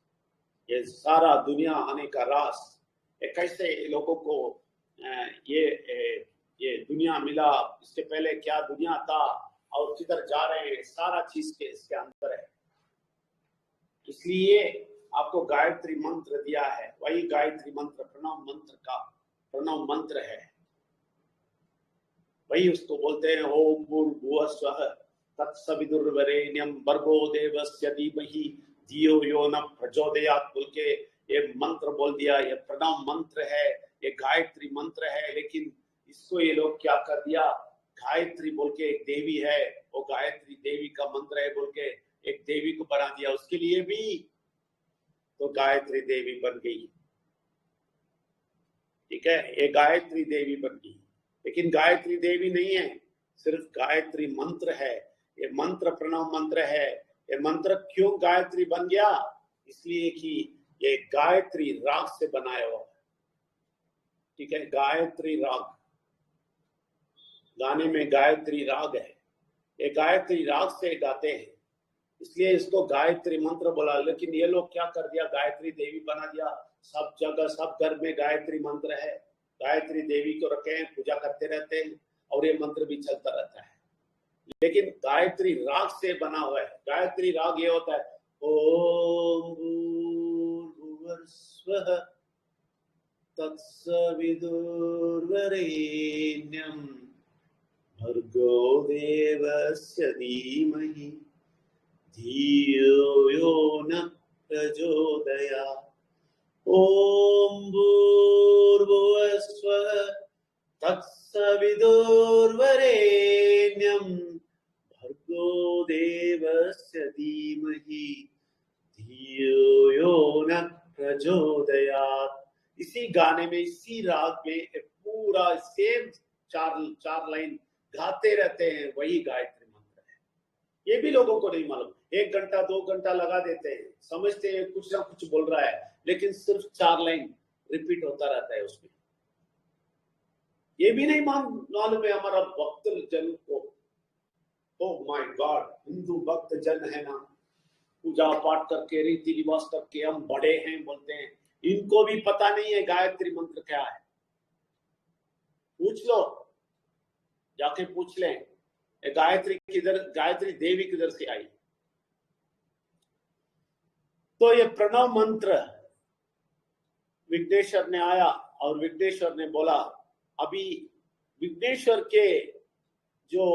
ये सारा दुनिया आने का रास। ये कैसे लोगों को ये दुनिया मिला, इसके पहले क्या दुनिया था और किधर जा रहे हैं, सारा चीज के इसके अंदर है। इसलिए आपको गायत्री मंत्र दिया है। वही गायत्री मंत्र प्रणव मंत्र का प्रणव मंत्र है। वही उसको बोलते हैं ओम भूर्भुवस्वः तत्सवितुर्वरेण्यं भर्गो देवस्य धीमहि धियो यो न प्रचोदयात् बोल के ये मंत्र बोल दिया। ये प्रणव मंत्र है, ये गायत्री मंत्र है। लेकिन इसको ये लोग क्या कर दिया, गायत्री बोल के एक देवी है, वो गायत्री देवी का मंत्र है बोल के एक देवी को बना दिया। उसके लिए भी तो गायत्री देवी बन गई, ठीक है। ये गायत्री देवी बन गई। लेकिन गायत्री देवी नहीं है, सिर्फ गायत्री मंत्र है। ये मंत्र प्रणव मंत्र है। ये मंत्र क्यों गायत्री बन गया? इसलिए कि ये गायत्री राग से बनाया हुआ, ठीक है। गायत्री राग, गाने में गायत्री राग है। ये गायत्री राग से गाते हैं, इसलिए इसको गायत्री मंत्र बोला। लेकिन ये लोग क्या कर दिया, गायत्री देवी बना दिया। सब जगह सब घर में गायत्री मंत्र है, गायत्री देवी को रखे हैं, पूजा करते रहते हैं और ये मंत्र भी चलता रहता है। लेकिन गायत्री राग से बना हुआ है। गायत्री राग ये होता है ओम भूर्भुवस्वः तत्सवितुर्वरेण्यं भर्गो देवस्य धीमहि धियो यो न प्रचोदयात्। ओम भूर्भुवस्वः तत्सवितुर्वरेण्यं भर्गो देवस्य धीमहि धियो यो न प्रचोदयात्। इसी गाने में, इसी राग में पूरा सेम चार लाइन गाते रहते हैं। वही गायत्री मंत्र है। ये भी लोगों को नहीं मालूम। 1 घंटा 2 घंटा लगा देते हैं, समझते हैं कुछ ना कुछ बोल रहा है, लेकिन सिर्फ 4 लाइन रिपीट होता रहता है उसमें। ये भी नहीं मालूम है हमारा भक्त जन को। ओह माय गॉड, हिंदू भक्त जन है ना, पूजा पाठ करके रीति रिवाज करके हम बड़े हैं बोलते हैं। इनको भी पता नहीं है गायत्री मंत्र क्या है। पूछ लो, जाके पूछ लें गायत्री देवी किधर से आई। तो ये प्रणव मंत्र विघ्नेश्वर ने आया और विघ्नेश्वर ने बोला अभी विघ्नेश्वर के जो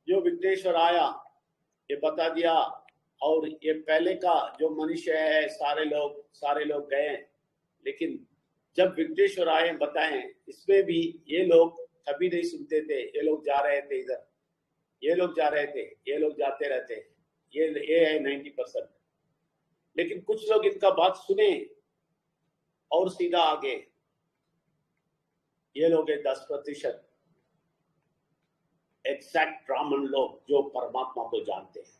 विघ्नेश्वर आया ये बता दिया, और ये पहले का जो मनुष्य है सारे लोग गए, लेकिन जब विघ्नेश्वर आए बताएं, इसमें भी ये लोग कभी नहीं सुनते थे। ये लोग जा रहे थे इधर, ये लोग जा रहे थे, ये लोग जाते रहते, ये है 90%। लेकिन कुछ लोग इनका बात सुने और सीधा आगे, ये लोग है 10% एग्जैक्ट ब्राह्मण लोग जो परमात्मा को जानते हैं।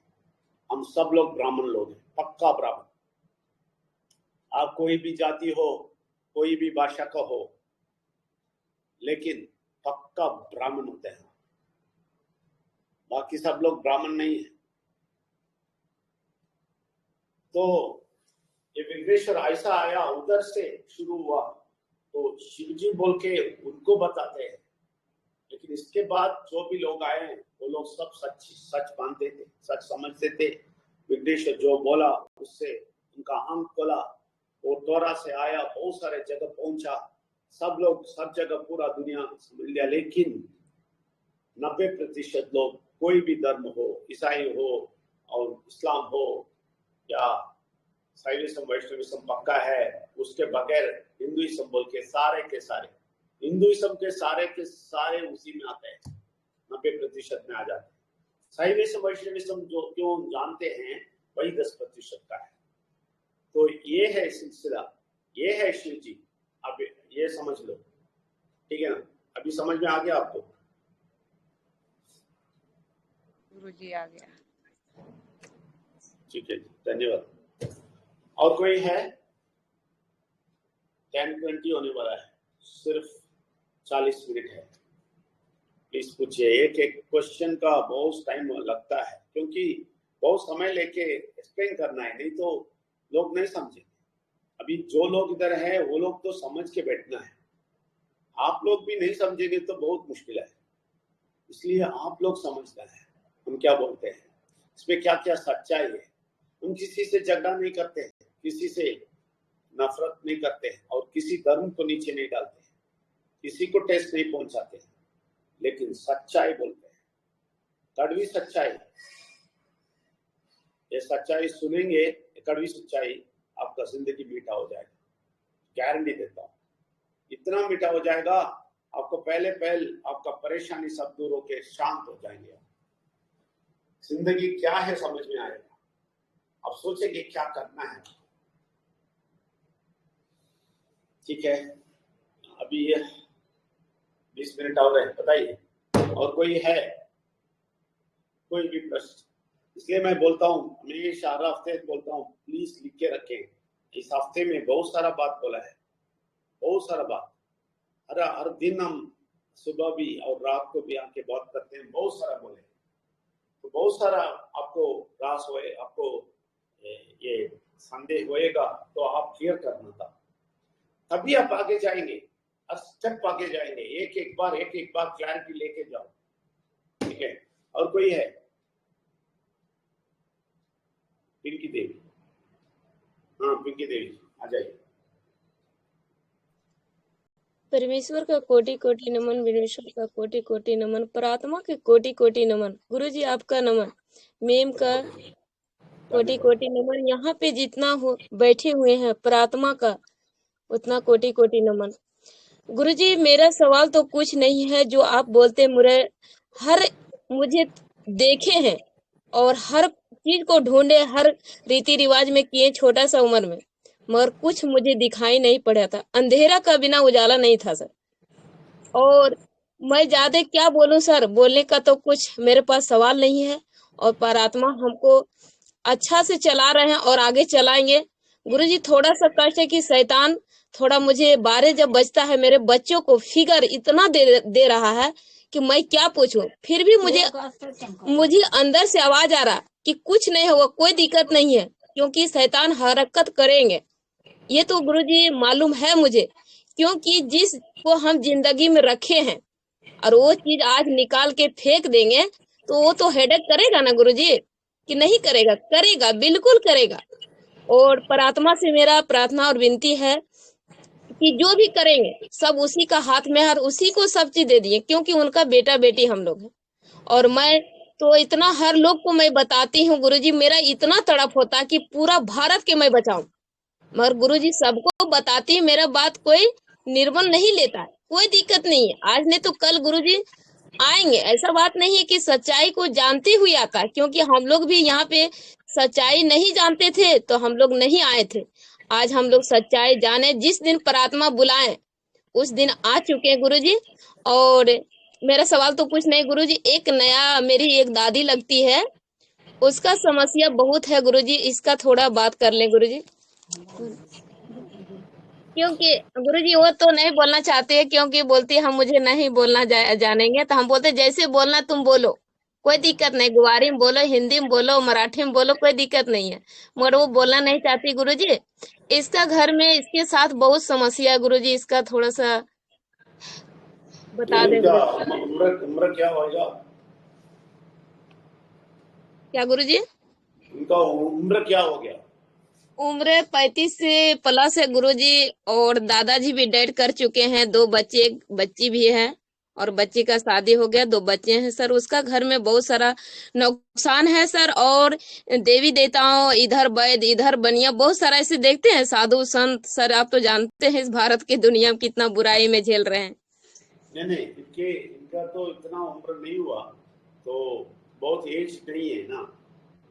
हम सब लोग ब्राह्मण लोग हैं, पक्का ब्राह्मण। आप कोई भी जाति हो, कोई भी भाषा का हो, लेकिन पक्का ब्राह्मण होते हैं। बाकी सब लोग ब्राह्मण नहीं है। तो ये विघ्नेश्वर ऐसा आया, उधर से शुरू हुआ, तो शिवजी बोल के उनको बताते हैं। लेकिन इसके बाद जो भी लोग आए हैं वो लोग सब सच मानते थे, सच समझते थे। विघ्नेश्वर जो बोला उससे उनका आंख खोला, वो तोरा से आया, बहुत सारे जगह पहुंचा, सब लोग सब जगह पूरा दुनिया समझ लिया। लेकिन 90% लोग, कोई भी धर्म हो, ईसाई हो और इस्लाम हो या शैविज्म वैष्णविज्म पक्का है, उसके बगैर हिंदुइज्म बोल के सारे के सारे, हिंदुइज्म के सारे उसी में आते हैं, 90% में आ जाते हैं। शैविज्म वैष्णविज्म जो क्यों जानते हैं वही 10% का है। तो ये है सिलसिला, ये है शिव जी। अब ये समझ लो, ठीक है ना? अभी समझ में आ गया आपको? गुरुजी आ गया। ठीक है जी, धन्यवाद। और कोई है? 10:20 होने वाला है, सिर्फ 40 मिनट है। प्लीज पूछिए। एक क्वेश्चन का बहुत टाइम लगता है, क्योंकि बहुत समय लेके एक्सप्लेन करना है, नहीं तो लोग नहीं समझे। अभी जो लोग इधर है वो लोग तो समझ के बैठना है, आप लोग भी नहीं समझेंगे तो बहुत मुश्किल है। इसलिए आप लोग समझना है हम क्या बोलते हैं, इसमें क्या क्या सच्चाई है। हम किसी से झगड़ा नहीं करते हैं, किसी से नफरत नहीं करते हैं, और किसी धर्म को नीचे नहीं डालते हैं, किसी को ठेस नहीं पहुंचाते हैं, लेकिन सच्चाई बोलते हैं, कड़वी सच्चाई। ये सच्चाई सुनेंगे, कड़वी सच्चाई, आपका जिंदगी मीठा हो जाएगा, गारंटी देता हूं। इतना मीठा हो जाएगा आपको, पहले आपका परेशानी सब दूर होके शांत हो जाएंगे। जिंदगी क्या है समझ में आएगा, अब सोचेंगे क्या करना है। ठीक है, अभी 20 मिनट और है, बताइए। और कोई है, कोई भी प्रश्न? इसलिए मैं बोलता हूँ, हमेशा हर हफ्ते बोलता हूँ, प्लीज लिख के रखें। इस हफ्ते में बहुत सारा बात बोला है, बहुत सारा बात। हर दिन हम सुबह भी और रात को भी आके बात करते हैं, बहुत सारा बोले, तो बहुत सारा आपको रास होए, आपको ये संदेह होएगा, तो आप क्लियर करना था, तभी आप आगे जाएंगे, हर स्टेप आगे जाएंगे। एक बार क्लैरिटी लेके जाओ, ठीक है? और कोई है? पिंकी देवी, हाँ पिंकी देवी आ जाइए। परमेश्वर का कोटि कोटि नमन, विघ्नेश्वर का कोटि कोटि नमन, परात्मा के कोटि कोटि नमन। गुरुजी आपका नमन, मेम का कोटि कोटि नमन। यहाँ पे जितना हो बैठे हुए हैं परात्मा का, उतना कोटि कोटि नमन। गुरुजी मेरा सवाल तो कुछ नहीं है, जो आप बोलते मुझे देखे हैं और हर चीज को ढूंढे, हर रीति रिवाज में किए छोटा सा उम्र में, मगर कुछ मुझे दिखाई नहीं पड़ा था। अंधेरा का बिना उजाला नहीं था सर। और मैं ज्यादा क्या बोलूं सर, बोलने का तो कुछ मेरे पास सवाल नहीं है। और परमात्मा हमको अच्छा से चला रहे हैं और आगे चलाएंगे। गुरुजी थोड़ा सा कष्ट है कि शैतान थोड़ा मुझे 12 जब बजता है, मेरे बच्चों को फिगर इतना दे रहा है कि मैं क्या पूछूं। फिर भी मुझे अंदर से आवाज आ रहा कि कुछ नहीं होगा, कोई दिक्कत नहीं है, क्योंकि शैतान हरकत करेंगे। ये तो गुरुजी मालूम है मुझे, क्योंकि जिसको हम जिंदगी में रखे हैं और वो चीज आज निकाल के फेंक देंगे, तो वो तो हेडेक करेगा ना गुरुजी, कि नहीं करेगा? करेगा, बिल्कुल करेगा। और परमात्मा से मेरा प्रार्थना और विनती है कि जो भी करेंगे सब उसी का हाथ में है और उसी को सब चीज दे दिए, क्योंकि उनका बेटा बेटी हम लोग हैं। और मैं तो इतना हर लोग को मैं बताती हूँ गुरुजी, मेरा इतना तड़प होता है कि पूरा भारत के मैं बचाऊं, मगर गुरुजी सबको बताती हूँ, मेरा बात कोई निर्मल नहीं लेता है, कोई दिक्कत नहीं है। आज नहीं तो कल गुरुजी आएंगे, ऐसा बात नहीं है कि सच्चाई को जानते हुए आता है, क्योंकि हम लोग भी यहाँ पे सच्चाई नहीं जानते थे तो हम लोग नहीं आए थे। आज हम लोग सच्चाई जाने, जिस दिन परमात्मा बुलाए उस दिन आ चुके हैं गुरुजी। और मेरा सवाल तो कुछ नहीं गुरुजी, एक नया मेरी एक दादी लगती है, उसका समस्या बहुत है गुरुजी, इसका थोड़ा बात कर लें गुरुजी। क्योंकि गुरुजी वो तो नहीं बोलना चाहते हैं, क्योंकि बोलती है हम मुझे नहीं बोलना जानेंगे, तो हम बोलते जैसे बोलना तुम बोलो, कोई दिक्कत नहीं, गुवारी में बोलो, हिंदी में बोलो, मराठी में बोलो, कोई दिक्कत नहीं है, मगर वो बोलना नहीं चाहती गुरुजी। इसका घर में इसके साथ बहुत समस्या है गुरुजी, इसका थोड़ा सा बता दें इनका गुरुजी। उम्र क्या होगा? क्या गुरुजी? इनका उम्र क्या हो गया? उम्र 35 से प्लस है गुरुजी, और दादाजी भी डेड कर चुके हैं, 2 बच्चे, एक बच्ची भी है, और बच्ची का शादी हो गया, 2 बच्चे हैं सर। उसका घर में बहुत सारा नुकसान है सर, और देवी देवताओं, इधर वैद्य, इधर बनिया, बहुत सारा ऐसे देखते हैं साधु संत सर, आप तो जानते हैं इस भारत की दुनिया में कितना बुराई में झेल रहे हैं। नहीं, इनका तो इतना उम्र नहीं हुआ, तो बहुत एज नहीं है ना,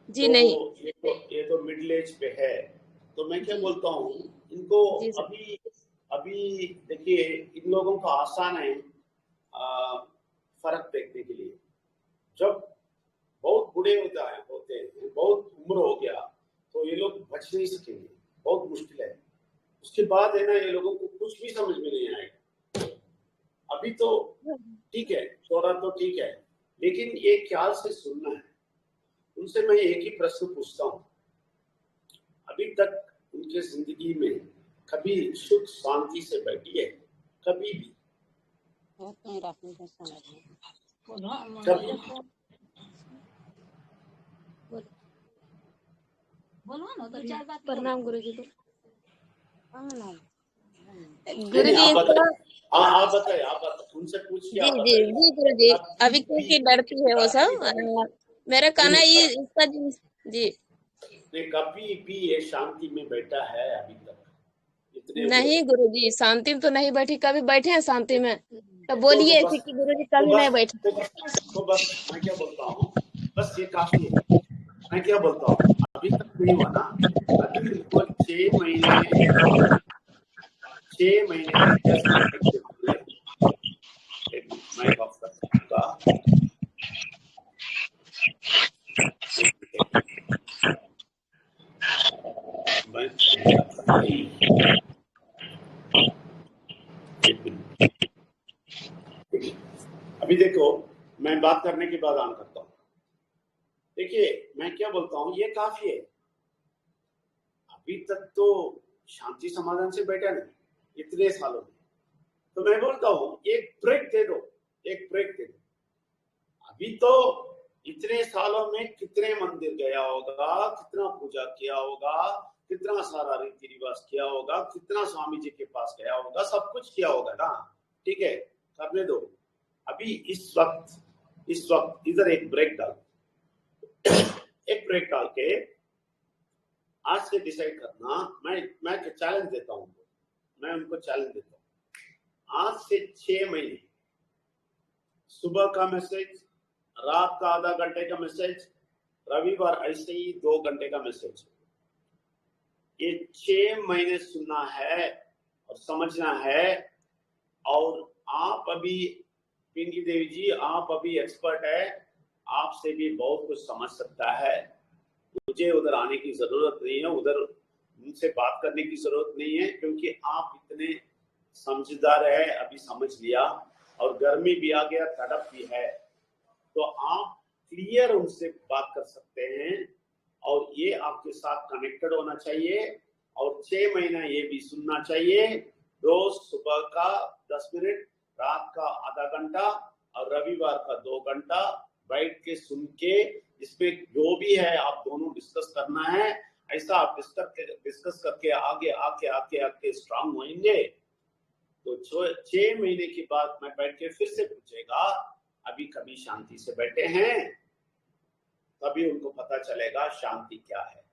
जी तो नहीं ये तो मिडिल एज पे है। तो मैं क्या जी बोलता हूँ इनको, जी सर। अभी देखिए, इन लोगों का आसान है फर्क देखने के लिए। जब बहुत बूढ़े होते हैं, बहुत उम्र हो गया, तो ये लोग बच नहीं सकेंगे, बहुत मुश्किल है। उसके बाद है ना, ये लोगों को कुछ भी समझ में नहीं आएगा। अभी तो ठीक है, थोड़ा तो ठीक है, लेकिन ये ख्याल से सुनना है। उनसे मैं एक ही प्रश्न पूछता हूँ, अभी तक उनके जिंदगी में कभी सुख शांति से बैठी है? कभी भी? कभी? प्रणाम गुरुजी को। नहीं, गुरुजी आप इसका, बताइए, उनसे पूछिए, जी आप जी बताइए। जी गुरुजी, अभी कभी क्योंकि डरती है वो सब, मेरा कहना नहीं, ये इसका जी कभी भी ये शांति में बैठा है अभी तक? इतने नहीं गुरुजी, शांति में तो नहीं बैठी, कभी बैठे हैं शांति में? तो तो बोलिए बस ऐसे कि गुरुजी तो कभी नहीं बस बैठे। तो बस मैं क्या बोलता हूँ, बस ये काफी है। मैं क्या बोलता हूँ, अभी तक नहीं हुआ ना, अभी इनको 6 महीने 10 मिनट माइक ऑफ कर सकता। अभी देखो, मैं बात करने के बाद ऑन करता हूँ। देखिए, मैं क्या बोलता हूँ, ये काफी है। अभी तक तो शांति समाधान से बैठा नहीं इतने सालों में, तो मैं बोलता हूँ एक ब्रेक दे दो, एक ब्रेक दे दो। अभी तो इतने सालों में कितने मंदिर गया होगा, कितना पूजा किया होगा, कितना सारा रीति रिवाज किया होगा, कितना स्वामी जी के पास गया होगा, सब कुछ किया होगा ना। ठीक है, करने दो। अभी इस वक्त इधर एक ब्रेक डाल, एक ब्रेक डाल के आज से डिसाइड करना। मैं चैलेंज देता हूँ, मैं उनको चैलेंज देता हूँ, आज से 6 महीने सुबह का मैसेज, रात का आधा घंटे का मैसेज, रविवार ऐसे ही 2 घंटे का मैसेज, ये 6 महीने सुनना है और समझना है। और आप अभी, पिंकी देवी जी, आप अभी एक्सपर्ट है, आपसे भी बहुत कुछ समझ सकता है। मुझे उधर आने की जरूरत नहीं है, उधर उनसे बात करने की जरूरत नहीं है, क्योंकि आप इतने समझदार है, अभी समझ लिया। और गर्मी भी आ गया, तड़प भी है, तो आप क्लियर उनसे बात कर सकते हैं, और ये आपके साथ कनेक्टेड होना चाहिए। और 6 महीना ये भी सुनना चाहिए, रोज सुबह का 10 मिनट, रात का आधा घंटा और रविवार का 2 घंटा बैठ के सुन के, इसमें जो भी है आप दोनों डिस्कस करना है। ऐसा आप डिस्कस करके आगे आके स्ट्रांग होंगे, तो 6 महीने के बाद मैं बैठ के फिर से पूछेगा, अभी कभी शांति से बैठे हैं, तभी उनको पता चलेगा शांति क्या है।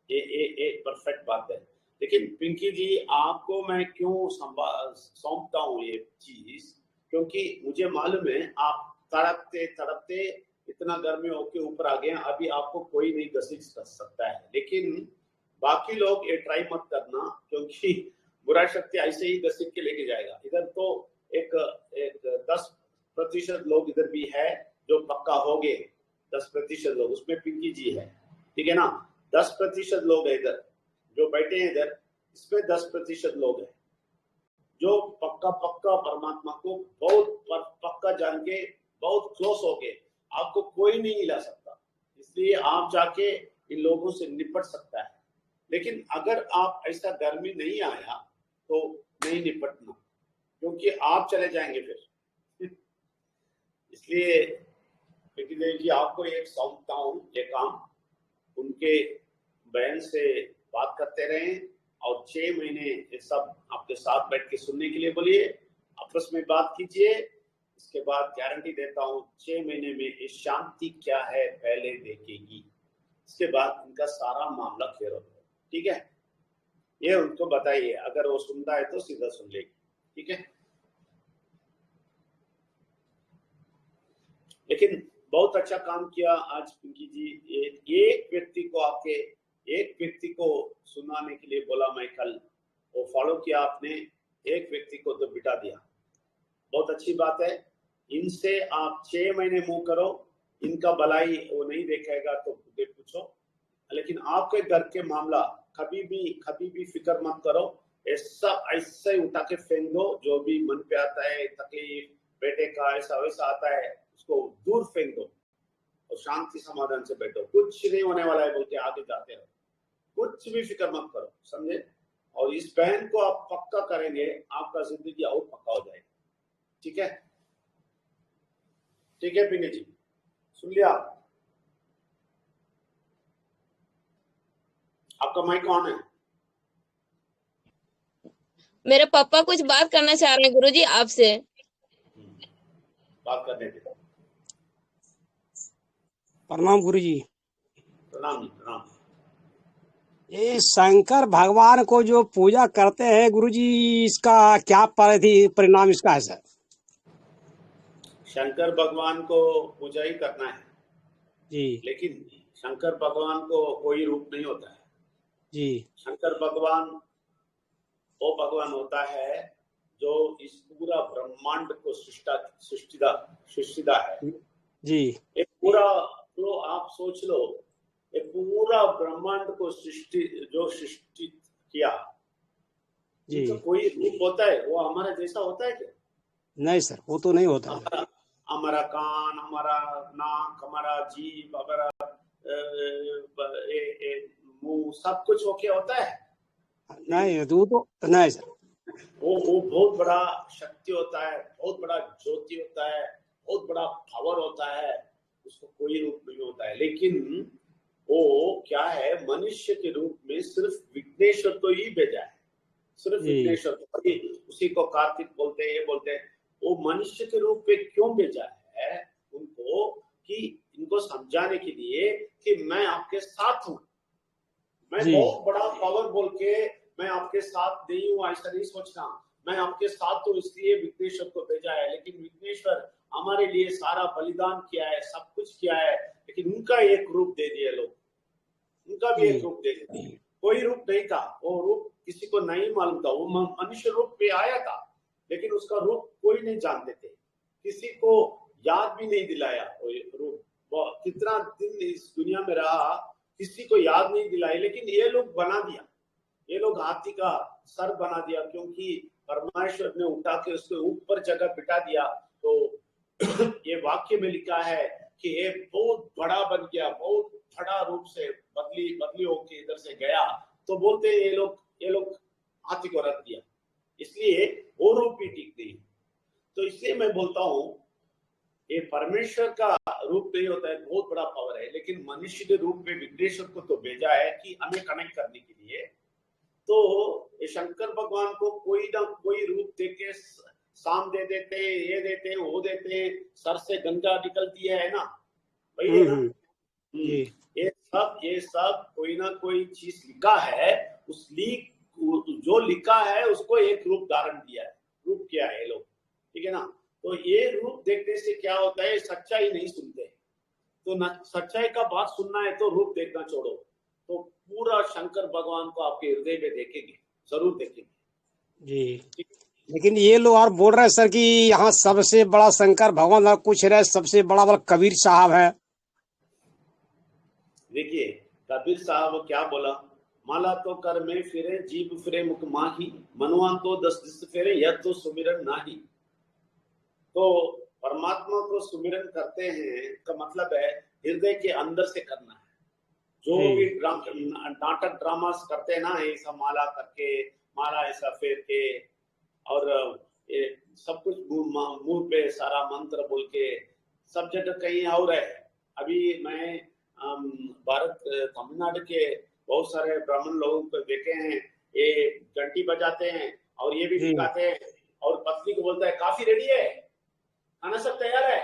ये परफेक्ट बात है। लेकिन पिंकी जी, आपको मैं क्यों सौंपता हूँ ये चीज, क्योंकि मुझे मालूम है आप तड़पते तड़पते इतना गर्मी होके ऊपर आ गए, अभी आपको कोई नहीं घसीट कर सकता है। लेकिन बाकी लोग ये ट्राई मत करना, क्योंकि बुरा शक्ति ऐसे ही घसीट के लेके जाएगा। इधर तो एक 10% लोग इधर भी है जो पक्का हो गए, 10% लोग, उसमें पिंकी जी है, ठीक है ना। 10% लोग है इधर जो बैठे हैं इधर, इसमें 10% लोग हैं जो पक्का परमात्मा को बहुत पक्का जान के बहुत क्लोज हो गए। आपको कोई नहीं हिला सकता, इसलिए आप जाके इन लोगों से निपट सकता है। लेकिन अगर आप ऐसा गर्मी नहीं आया तो नहीं निपटना, क्योंकि आप चले जाएंगे फिर। इसलिए कि आपको एक सौंपता हूं ये काम, उनके बहन से बात करते रहें और 6 महीने ये सब आपके साथ बैठ के सुनने के लिए बोलिए, आपस में बात कीजिए। इसके बाद गारंटी देता हूं 6 महीने में ये शांति क्या है पहले देखेगी, इसके बाद इनका सारा मामला क्लियर होगा। ठीक है, ये उनको बताइए, अगर वो सुनता है तो सीधा सुन लेगी। ठीक है, लेकिन बहुत अच्छा काम किया आज पिंकी जी। एक व्यक्ति को सुनाने के लिए बोला मैं कल, वो फॉलो किया आपने, एक व्यक्ति को तो बिठा दिया, बहुत अच्छी बात है। इनसे आप 6 महीने मुंह करो, इनका भलाई वो नहीं देखेगा तो खुद पूछो। लेकिन आपके घर के मामला कभी भी फिक्र मत करो, ऐसा ऐसे उठा के फेंक दो। जो भी मन पे आता है तकलीफ, बेटे का ऐसा वैसा आता है, उसको दूर फेंक दो और शांति समाधान से बैठो। कुछ नहीं होने वाला है बोल के आगे जाते रहो, कुछ भी फिक्र मत करो, समझे। और इस बहन को आप पक्का करेंगे, आपका जिंदगी और पक्का हो जाएगा। ठीक है, ठीक है पिंकी जी, सुन लिया। आपका माइक ऑन है। मेरे पापा कुछ बात करना चाह रहे हैं गुरुजी आपसे। बात करने दे। प्रणाम गुरुजी। प्रणाम जी, प्रणाम। ये शंकर भगवान को जो पूजा करते हैं गुरुजी, इसका क्या परिणाम इसका है सर? शंकर भगवान को पूजा ही करना है जी, लेकिन शंकर भगवान को कोई रूप नहीं होता है जी। शंकर भगवान वो भगवान होता है जो इस पूरा ब्रह्मांड को सृष्टिदा है जी, एक पूरा, तो आप सोच लो, एक पूरा ब्रह्मांड को सृष्टि किया जी। तो कोई रूप होता है वो हमारा जैसा होता है क्या? नहीं सर, वो तो नहीं होता है। हमारा कान, हमारा नाक, हमारा जीभ, हमारा मुंह, सब कुछ ओके होता है? नहीं, वो तो नहीं सर। वो बहुत बड़ा शक्ति होता है, बहुत बड़ा ज्योति होता है, बहुत बड़ा पावर होता है, उसको कोई रूप नहीं होता है। लेकिन वो क्या है, मनुष्य के रूप में सिर्फ विघ्नेश्वर को ही भेजा है, सिर्फ विघ्नेश्वर को। उसी को कार्तिक बोलते हैं, ये बोलते हैं। वो मनुष्य के रूप में क्यों भेजा है उनको, कि इनको समझाने के लिए कि मैं आपके साथ हूँ, मैं बहुत बड़ा पावर बोल के मैं आपके साथ नहीं हूँ, ऐसा नहीं सोचना। मैं आपके साथ हूँ, इसलिए विघ्नेश्वर को भेजा है। लेकिन विघ्नेश्वर हमारे लिए सारा बलिदान किया है, सब कुछ किया है, लेकिन उनका एक रूप दे दिया लोग, उनका भी एक रूप दे दिया। कोई रूप नहीं था, वो रूप किसी को नहीं मालूम था। वो मनुष्य रूप पे आया था, लेकिन उसका रूप कोई नहीं जानते थे, किसी को याद भी नहीं दिलाया। वो रूप कितना दिन इस दुनिया में रहा, किसी को याद नहीं दिलाया। लेकिन ये लोग बना दिया, ये लोग हाथी का सर बना दिया, क्योंकि परमेश्वर ने उठा के उसके ऊपर जगह बिठा दिया। तो ये वाक्य में लिखा है कि ये बहुत बड़ा बन गया, बहुत बड़ा रूप से बदली होके इधर से गया। तो बोलते हैं ये लोग हाथी को रख दिया, इसलिए वो रूप भी ठीक नहीं। तो इसलिए मैं बोलता हूँ ये परमेश्वर का रूप नहीं होता है, बहुत बड़ा पावर है। लेकिन मनुष्य के रूप में विघ्नेश्वर को तो भेजा है कि हमें कनेक्ट करने के लिए, तो ये शंकर भगवान को कोई ना कोई रूप देके शाम दे देते, ये देते, वो देते, सर से गंगा निकलती है ना, वही है ना। जी ये सब कोई ना कोई चीज लिखा है, उस जो लिखा है उसको एक रूप धारण किया है, रूप किया है ये लोग, ठीक है ना। तो ये रूप देखने से क्या होता है, सच्चाई नहीं सुनते, तो न सच्चाई का बात सुनना है तो रूप देखना छोड़ो, तो पूरा शंकर भगवान को आपके हृदय में देखेंगे, जरूर देखेंगे जी। लेकिन ये लोग और बोल रहे हैं सर कि यहाँ सबसे बड़ा शंकर भगवान और कुछ रहे, सबसे बड़ा कबीर साहब है। देखिए कबीर साहब क्या बोला, माला तो कर में फिरे, जीभ फिरे मुख माही, मनवान तो 10 दिस फिरे, यह तो सुमिरन नाही। तो परमात्मा को सुमिरन करते हैं का मतलब है हृदय के अंदर से करना है। जो भी नाटक ड्रामा करते हैं ना, ऐसा माला करके, माला ऐसा फेर के, और ये सब कुछ मुंह पे सारा मंत्र बोल के, सब जगह कहीं और है। अभी मैं भारत तमिलनाडु के बहुत सारे ब्राह्मण लोगों को देखे हैं, ये घंटी बजाते हैं और ये भी दिखाते हैं, और पत्नी को बोलता है काफी रेडी है, खाना सब तैयार है।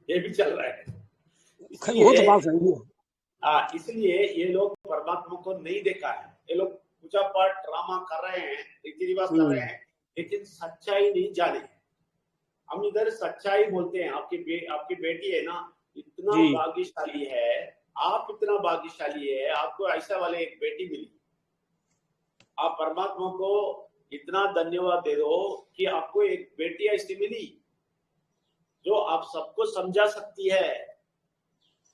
ये भी चल रहा है। इसलिए ये लोग परमात्मा को नहीं देखा है, ये लोग पूजा पाठ ड्रामा कर रहे हैं, रीति रिवाज कर रहे हैं, लेकिन सच्चाई नहीं जाने। हम इधर सच्चाई बोलते हैं। आपकी बेटी है ना, इतना भाग्यशाली है, आप इतना भाग्यशाली है, आपको ऐसा वाले एक बेटी मिली। आप परमात्मा को इतना धन्यवाद दे दो कि आपको एक बेटी ऐसी मिली जो आप सबको समझा सकती है।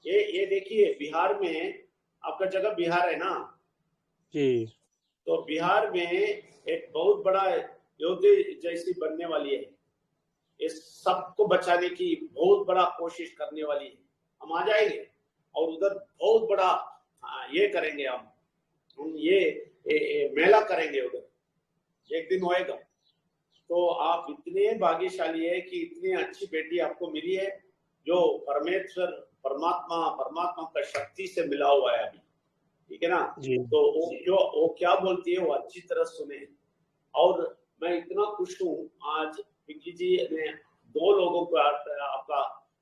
ये देखिए बिहार में, आपका जगह बिहार है ना जी, तो बिहार में एक बहुत बड़ा योद्धे जैसी बनने वाली है, इस सबको बचाने की बहुत बड़ा कोशिश करने वाली है। हम आ जाएंगे और उधर बहुत बड़ा ये करेंगे, हम ये मेला करेंगे उधर, एक दिन होएगा। तो आप इतने भाग्यशाली है कि इतनी अच्छी बेटी आपको मिली है, जो परमात्मा का शक्ति से मिला हुआ है अभी, ठीक है ना। तो वो क्या बोलती है वो अच्छी तरह सुने। और मैं इतना खुश हूँ, आज विक्की जी ने 2 लोगों को आपका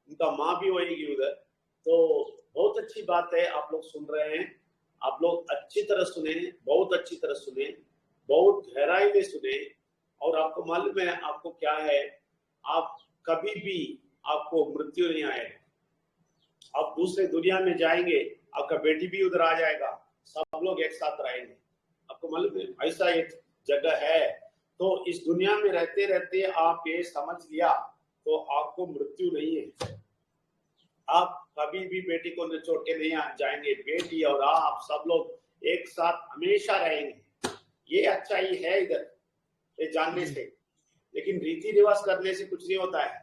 उनका माँ भी होएगी उधर, तो बहुत अच्छी बात है। आप लोग सुन रहे हैं, आप लोग अच्छी तरह सुने, बहुत अच्छी तरह सुने, बहुत गहराई में सुने। और आपको मालूम है आपको क्या है, आप कभी भी आपको मृत्यु नहीं आएगा। आप दूसरे दुनिया में जाएंगे, आपका बेटी भी उधर आ जाएगा, सब लोग एक साथ रहेंगे। आपको मालूम है ऐसा एक जगह है। तो इस दुनिया में रहते रहते आप ये समझ लिया तो आपको मृत्यु नहीं है। आप कभी भी बेटी को छोड़ के नहीं जाएंगे, बेटी और आप सब लोग एक साथ हमेशा रहेंगे। ये अच्छाई है इधर, ये जानने से। लेकिन रीति रिवाज करने से कुछ नहीं होता है।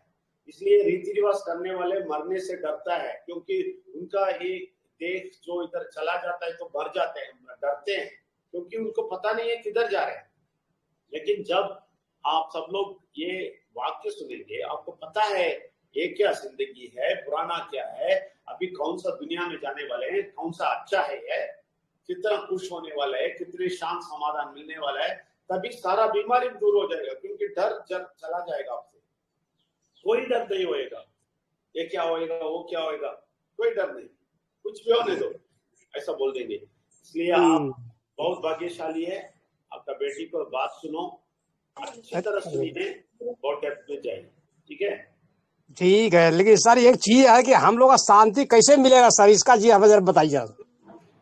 इसलिए रीति रिवाज करने वाले मरने से डरता है, क्योंकि उनका एक देश जो इधर चला जाता है तो मर जाते हैं, डरते हैं, क्योंकि उनको पता नहीं है किधर जा रहे हैं। लेकिन जब आप सब लोग ये वाक्य सुनेंगे, आपको पता है ये क्या जिंदगी है, पुराना क्या है, अभी कौन सा दुनिया में जाने वाले हैं, कौन सा अच्छा है, कितना खुश होने वाला है, कितने शांत समाधान मिलने वाला है, तभी सारा बीमारी दूर हो जाएगा। क्योंकि डर जब चला जाएगा आपसे, कोई डर नहीं होएगा, ये क्या होएगा, वो क्या होएगा, कोई डर नहीं, कुछ भी होने दो, ऐसा बोल देंगे। इसलिए आप बहुत भाग्यशाली है। आपका बेटी को बात सुनो, अच्छी तरह सुनिए, बहुत डेप्थ में जाइए, ठीक है। ठीक है। लेकिन सर एक चीज है कि हम लोग का शांति कैसे मिलेगा सर, इसका जी हमें जरा बताइए।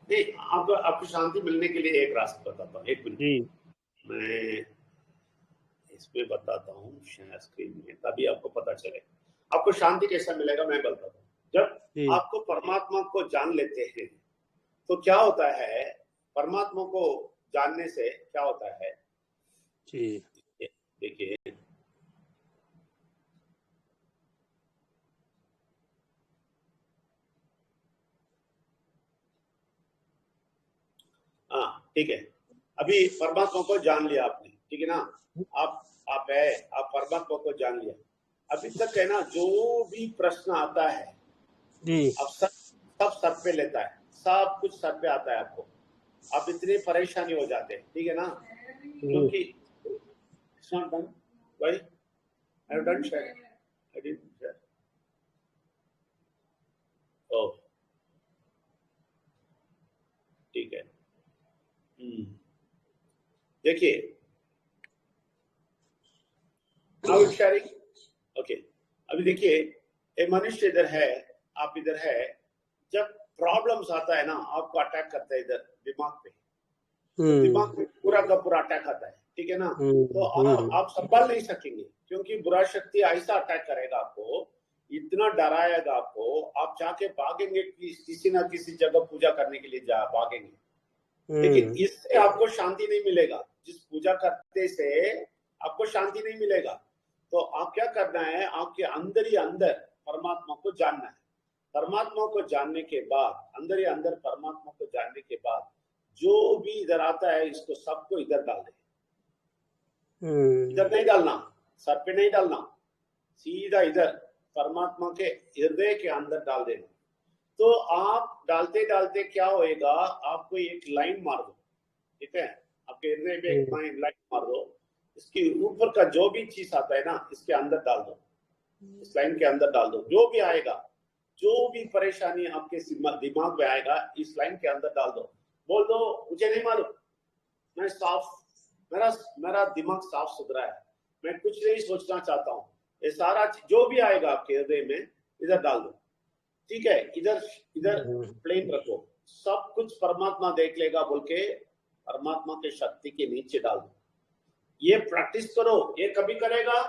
नहीं, आपको शांति मिलने के लिए एक रास्ता बताता हूँ, एक मिनट मैं इसमें बताता हूँ शेयर स्क्रीन में, तभी आपको पता चले आपको शांति कैसा मिलेगा। मैं बताता हूँ, जब आपको परमात्मा को जान लेते हैं तो क्या होता है, परमात्मा को जानने से क्या होता है, देखिए हाँ ठीक है। अभी परमात्मा को जान लिया आपने, ठीक है ना, आप परमात्मा को जान लिया। अभी तक है ना, जो भी प्रश्न आता है अब सब सर पे लेता है, सब कुछ सर पे आता है आपको, आप इतने परेशानी हो जाते हैं, ठीक है ना, क्योंकि it's not done. Why? I have done share. I didn't share. Oh, ठीक है। देखिए, now it's sharing. Okay. अभी देखिए, एक मनुष्य इधर है, आप इधर है, जब प्रॉब्लम्स आता है ना, आपको अटैक करता है इधर दिमाग पे, तो दिमाग पे पूरा का पूरा अटैक आता है, ठीक है ना, तो आप संभाल नहीं सकेंगे, क्योंकि बुरा शक्ति ऐसा अटैक करेगा आपको, इतना डराएगा आपको, आप जाके भागेंगे किसी ना किसी जगह पूजा करने के लिए भागेंगे, लेकिन इससे आपको शांति नहीं मिलेगा। जिस पूजा करते से आपको शांति नहीं मिलेगा, तो आप क्या करना है, आपके अंदर ही अंदर परमात्मा को जानना है। परमात्मा को जानने के बाद, अंदर ही अंदर परमात्मा को जानने के बाद, जो भी इधर आता है इसको सबको इधर डाल दे। इधर नहीं डालना, सर पे नहीं डालना, सीधा इधर परमात्मा के हृदय के अंदर डाल देना। तो आप डालते डालते क्या होएगा, आपको एक लाइन मार दो, ठीक है, आपके हृदय पे एक लाइन मार दो, इसके ऊपर का जो भी चीज आता है ना, इसके अंदर डाल दो, इस लाइन के अंदर डाल दो। जो भी आएगा, जो भी परेशानी आपके दिमाग में आएगा, इस लाइन के अंदर डाल दो। बोल दो, मुझे नहीं मालूम, मैं साफ, मेरा दिमाग साफ सुथरा है, मैं कुछ नहीं सोचना चाहता हूँ, ये सारा जो भी आएगा आपके हृदय में इधर डाल दो, ठीक है, इधर प्लेन रखो, सब कुछ परमात्मा देख लेगा बोल के परमात्मा के शक्ति के नीचे डाल दो। ये प्रैक्टिस करो, ये कभी करेगा,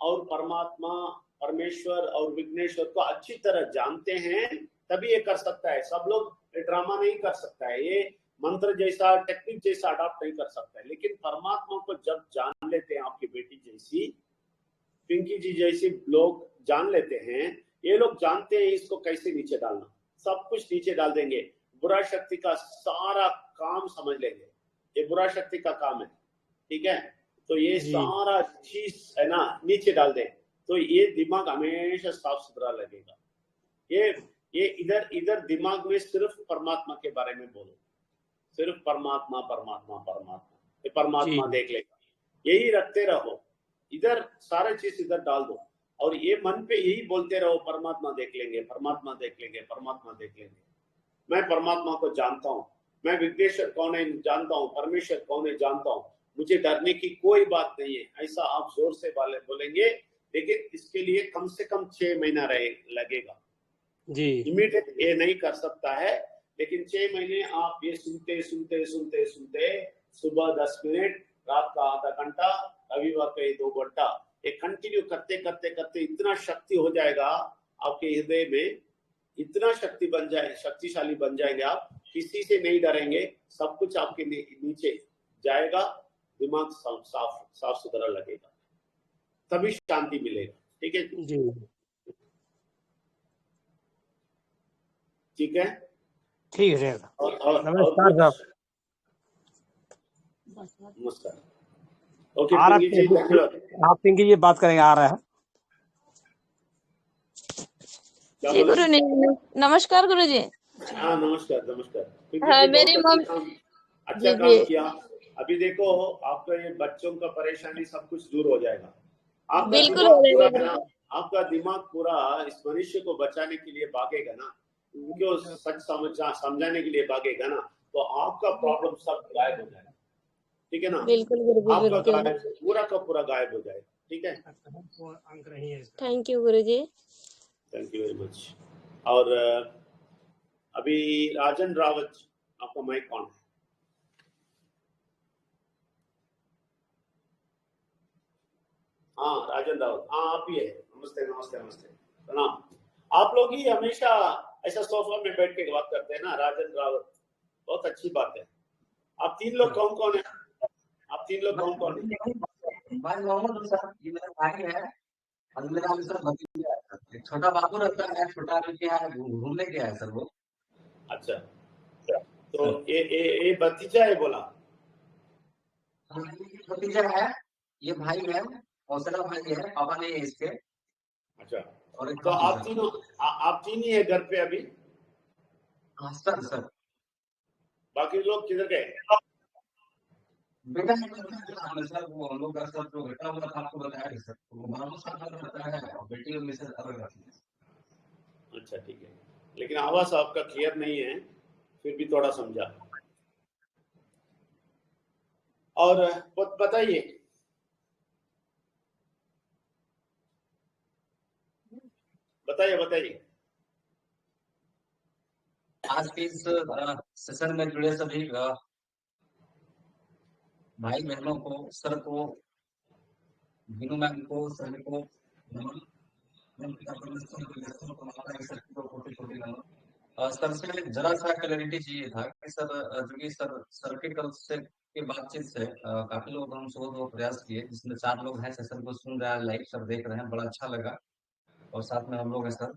और परमात्मा, परमेश्वर और विघ्नेश्वर को अच्छी तरह जानते हैं तभी ये कर सकता है। सब लोग ड्रामा नहीं कर सकता है, ये मंत्र जैसा टेक्निक जैसा अडॉप्ट नहीं कर सकता है, लेकिन परमात्मा को जब जान लेते हैं, आपकी बेटी जैसी, पिंकी जी जैसी लोग जान लेते हैं, ये लोग जानते हैं इसको कैसे नीचे डालना, सब कुछ नीचे डाल देंगे। बुरा शक्ति का सारा काम समझ लेंगे, ये बुरा शक्ति का काम है, ठीक है, तो ये सारा चीज है ना नीचे डाल दे, तो ये दिमाग हमेशा साफ सुथरा लगेगा। ये इधर दिमाग में सिर्फ परमात्मा के बारे में बोलो, सिर्फ परमात्मा परमात्मा परमात्मा, ये परमात्मा देख लेगा, यही रखते रहो, इधर सारे चीज इधर डाल दो, और ये मन पे यही बोलते रहो, परमात्मा देख लेंगे, परमात्मा देख लेंगे, परमात्मा देख लेंगे। मैं परमात्मा को जानता हूँ, मैं विघ्नेश्वर कौन है जानता हूँ, परमेश्वर कौन है जानता हूँ, मुझे डरने की कोई बात नहीं है, ऐसा आप जोर से बोलेंगे। लेकिन इसके लिए कम से कम 6 महीना लगेगा जी, इमीडिएट ये नहीं कर सकता है, लेकिन 6 महीने आप ये सुनते सुनते सुनते सुनते, सुबह 10 मिनट, रात का आधा घंटा, रविवार का 2 घंटा, ये कंटिन्यू करते करते करते इतना शक्ति हो जाएगा आपके हृदय में, इतना शक्ति बन जाए, शक्तिशाली बन जाएंगे आप, किसी से नहीं डरेंगे, सब कुछ आपके नीचे जाएगा, दिमाग साफ सुथरा लगेगा, तभी शांति मिलेगा। ठीक है जी, ठीक है, ठीक है। नमस्कार साहब। नमस्कार। ओके पिंकी जी, धन्यवाद। आप पिंकी जी बात करेंगे, आ रहा है जी गुरु जी। नमस्कार गुरु जी। हाँ नमस्कार नमस्कार। हाँ, मेरी मम्मी अच्छा काम किया। अभी देखो आपका ये बच्चों का परेशानी सब कुछ दूर हो जाएगा, आपका दिमाग पूरा ना, आपका दिमाग पूरा इस मनुष्य को बचाने के लिए भागेगा ना, उनको सच समझाने के लिए भागेगा ना, तो आपका प्रॉब्लम सब गायब हो जाएगा, ठीक है ना, बिल्कुल आपका पूरा का पूरा गायब हो जाएगा, ठीक है। Thank you Guru ji, thank you very much. और अभी राजन रावत, आपका माइक ऑन है। हाँ राजन रावत, हाँ आप ही है। नमस्ते नमस्ते नमस्ते, प्रणाम। आप लोग ही हमेशा ऐसा सोफा में बैठ के बात करते हैं ना, राजन रावत, बहुत अच्छी बात है। आप 3 लोग कौन कौन है? आप 3 लोग कौन कौन है? भाई मोहम्मद सर, ये मेरा भाई है, और मेरा सर भतीजा है, छोटा बाबू रहता है, छोटा लड़की है, घूमने गया है सर वो। अच्छा, तो ये भतीजा है बोला? भतीजा है, ये भाई है, हौसला भाई है, पापा नहीं है इसके। अच्छा, और तो आप तीन ही है घर पे अभी? हाँ सर। बाकी लोग किधर गए? बेटा सर वो हम लोग का सर जो बेटा हुआ था आपको बताया सर, वो मानो साथ में रहता है और बेटी और मिसेज अलग रहती है। अच्छा ठीक है, लेकिन आवाज आपका क्लियर नहीं है, फिर भी थोड़ा समझा। और बताइए, बताइए बताइए। आज के इस सेशन में जुड़े सभी भाई बहनों को, सर को, मीनू मैम को, सभी को नमन। सर से जरा सा क्लैरिटी चाहिए था कि सर जो कि सर सर्किट से के बातचीत से काफी लोग हम सुबह दो प्रयास किए, जिसमें 4 लोग हैं सेशन को सुन रहा है, लाइव सर देख रहे हैं, बड़ा अच्छा लगा। और साथ में हम लोग हैं सर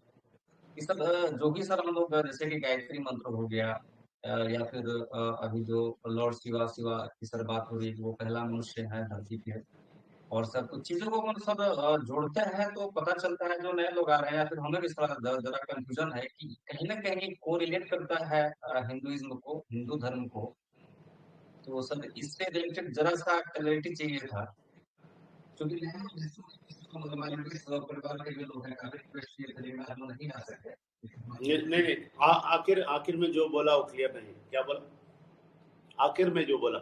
कि सर जो भी सर हम लोग जैसे कि गायत्री मंत्र हो गया या फिर अभी जो लॉर्ड शिवा शिवा की सर बात हो रही है, वो पहला मनुष्य है धरती पे। और सर कुछ चीजों को हम सब जोड़ते हैं तो पता चलता है, जो नए लोग आ रहे हैं या फिर हमें भी जरा कंफ्यूजन है कि कहीं ना कहीं कोरिलेट करता है हिंदुइज्म को, हिंदू धर्म को। तो सर इससे रिलेटेड जरा सा क्लैरिटी चाहिए था, क्योंकि परिवार के जो लोग हैं काफी नहीं आ सकते। नहीं, आखिर आखिर में जो बोला वो क्लियर नहीं। क्या बोला आखिर में जो बोला?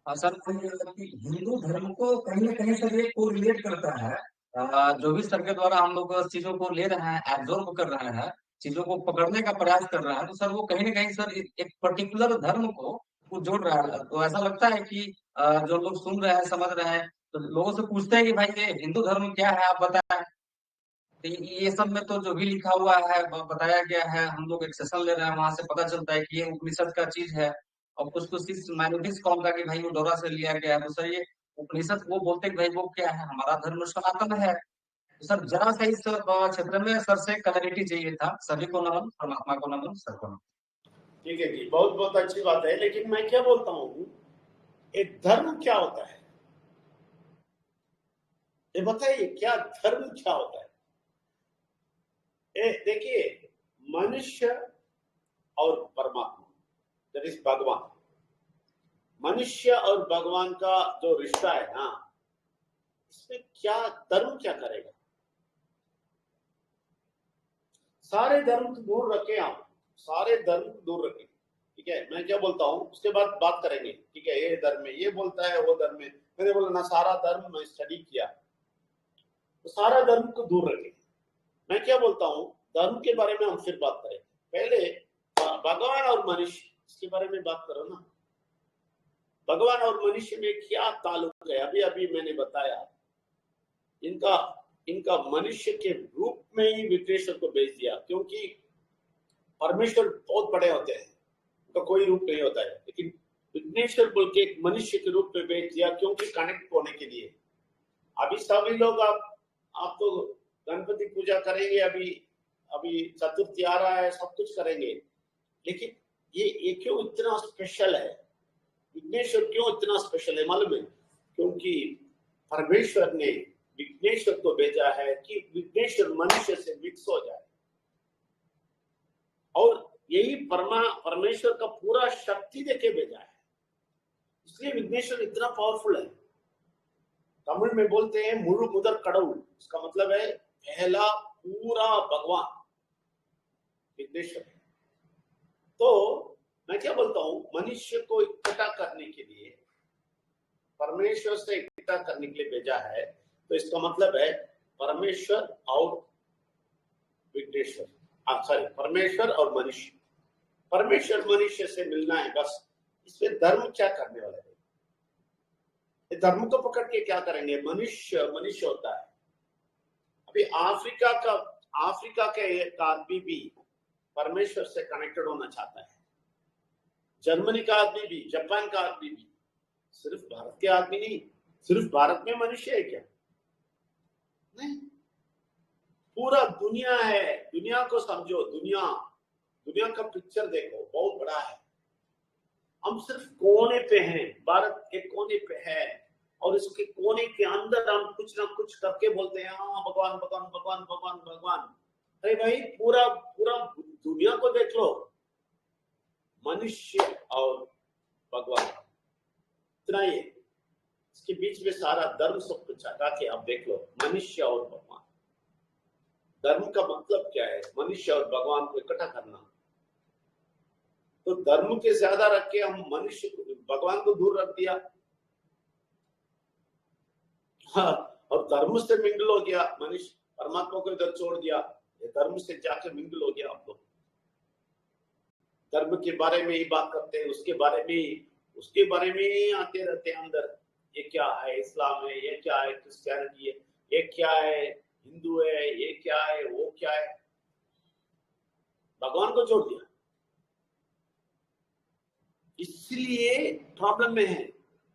सर हिंदू धर्म को कहीं ना कहीं सर ये कोरिलेट करता है, जो भी सर के द्वारा हम लोग चीजों को ले रहे हैं, एब्जॉर्ब कर रहे हैं, चीजों को पकड़ने का प्रयास कर रहे हैं, तो सर वो कहीं ना कहीं सर एक पर्टिकुलर धर्म को जोड़ रहा है। तो ऐसा लगता है कि जो लोग सुन रहे हैं, समझ रहे हैं, तो लोगों से पूछते हैं कि भाई ये हिंदू धर्म क्या है, आप बताएं। तो ये सब में तो जो भी लिखा हुआ है, बताया गया है, हम लोग एक सेशन ले रहे हैं, वहां से पता चलता है कि ये उपनिषद का चीज है। और कुछ चीज माइनॉरिटीज कौन का कि भाई वो डोरा से लिया गया है। तो सर ये उपनिषद वो बोलते हैं कि भाई वो क्या है, हमारा धर्म सनातन है। तो सर जरा सा इस क्षेत्र में सर से क्लैरिटी चाहिए था। सभी को नमन, परमात्मा को नमन, सर को नमन। ठीक है जी, बहुत बहुत अच्छी बात है, लेकिन मैं क्या बोलता हूँ, एक धर्म क्या होता है ये बताइए। क्या धर्म क्या होता है? देखिए, मनुष्य और परमात्मा, दैट इज भगवान, मनुष्य और भगवान का जो रिश्ता है ना, इसमें क्या धर्म क्या करेगा? सारे धर्म को दूर रखें, आप सारे धर्म को दूर रखें, ठीक है। मैं क्या बोलता हूँ उसके बाद बात करेंगे, ठीक है। ये धर्म में ये बोलता है, वो धर्म में, मैंने बोला ना सारा धर्म मैं स्टडी किया, तो सारा धर्म को दूर रखें। मैं क्या बोलता हूँ, धर्म के बारे में हम फिर बात करें, पहले भगवान और मनुष्य इसके बारे में बात करो ना। भगवान और मनुष्य में क्या ताल्लुक है? अभी अभी मैंने बताया, इनका मनुष्य के रूप में ही विघ्नेश्वर को भेज दिया, क्योंकि परमेश्वर बहुत बड़े होते हैं, उनका कोई रूप नहीं होता है, लेकिन विघ्नेश्वर बोल के एक मनुष्य के रूप में भेज दिया, क्योंकि कनेक्ट होने के लिए। अभी सभी लोग आप तो गणपति पूजा करेंगे, अभी चतुर्थी आ रहा है, सब कुछ करेंगे, लेकिन ये क्यों इतना स्पेशल है? विघ्नेश्वर क्यों इतना स्पेशल है मालूम है? क्योंकि परमेश्वर ने विघ्नेश्वर को भेजा है कि विघ्नेश्वर मनुष्य से मिक्स हो जाए, और यही परमेश्वर का पूरा शक्ति देके भेजा है, इसलिए विघ्नेश्वर इतना पावरफुल है। तमिल में बोलते हैं मुरु मुदर कड़उल, इसका मतलब है पहला पूरा भगवान विघ्नेश्वर है। तो मैं क्या बोलता हूँ, मनुष्य को इकट्ठा करने के लिए, परमेश्वर से इकट्ठा करने के लिए भेजा है, तो इसका मतलब है परमेश्वर और विघ्नेश्वर, सॉरी, परमेश्वर और मनुष्य, परमेश्वर मनुष्य से मिलना है बस। इसमें धर्म क्या करने वाला है? धर्म को पकड़ के क्या करेंगे? मनुष्य होता है। अभी अफ्रीका का एक आदमी भी परमेश्वर से कनेक्टेड होना चाहता है, जर्मनी का आदमी भी, जापान का आदमी भी, सिर्फ भारत के आदमी नहीं। सिर्फ भारत में मनुष्य है क्या? नहीं, पूरा दुनिया है। दुनिया को समझो, दुनिया का पिक्चर देखो, बहुत बड़ा है। हम सिर्फ कोने पे हैं, भारत के कोने पे है, और इसके कोने के अंदर हम कुछ ना कुछ करके बोलते हैं हाँ भगवान। अरे भाई, पूरा दुनिया को देख लो, मनुष्य और भगवान, इतना ही है। इसके बीच में सारा धर्म सब कुछ हटा के आप देख लो, मनुष्य और भगवान। धर्म का मतलब क्या है? मनुष्य और भगवान को इकट्ठा करना। तो धर्म के ज्यादा रख के हम मनुष्य भगवान को दूर रख दिया। हाँ, और धर्म से मिंगल हो गया, मनुष्य परमात्मा को इधर छोड़ दिया, ये धर्म से जाके मिंगल हो गया। आप लोग धर्म के बारे में ही बात करते हैं, उसके बारे में ही आते रहते हैं अंदर। ये क्या है? इस्लाम है, ये क्या है? क्रिश्चियनिटी है, ये क्या है? हिंदू है, ये क्या है? वो क्या है? भगवान को छोड़ दिया। इसलिए प्रॉब्लम में है,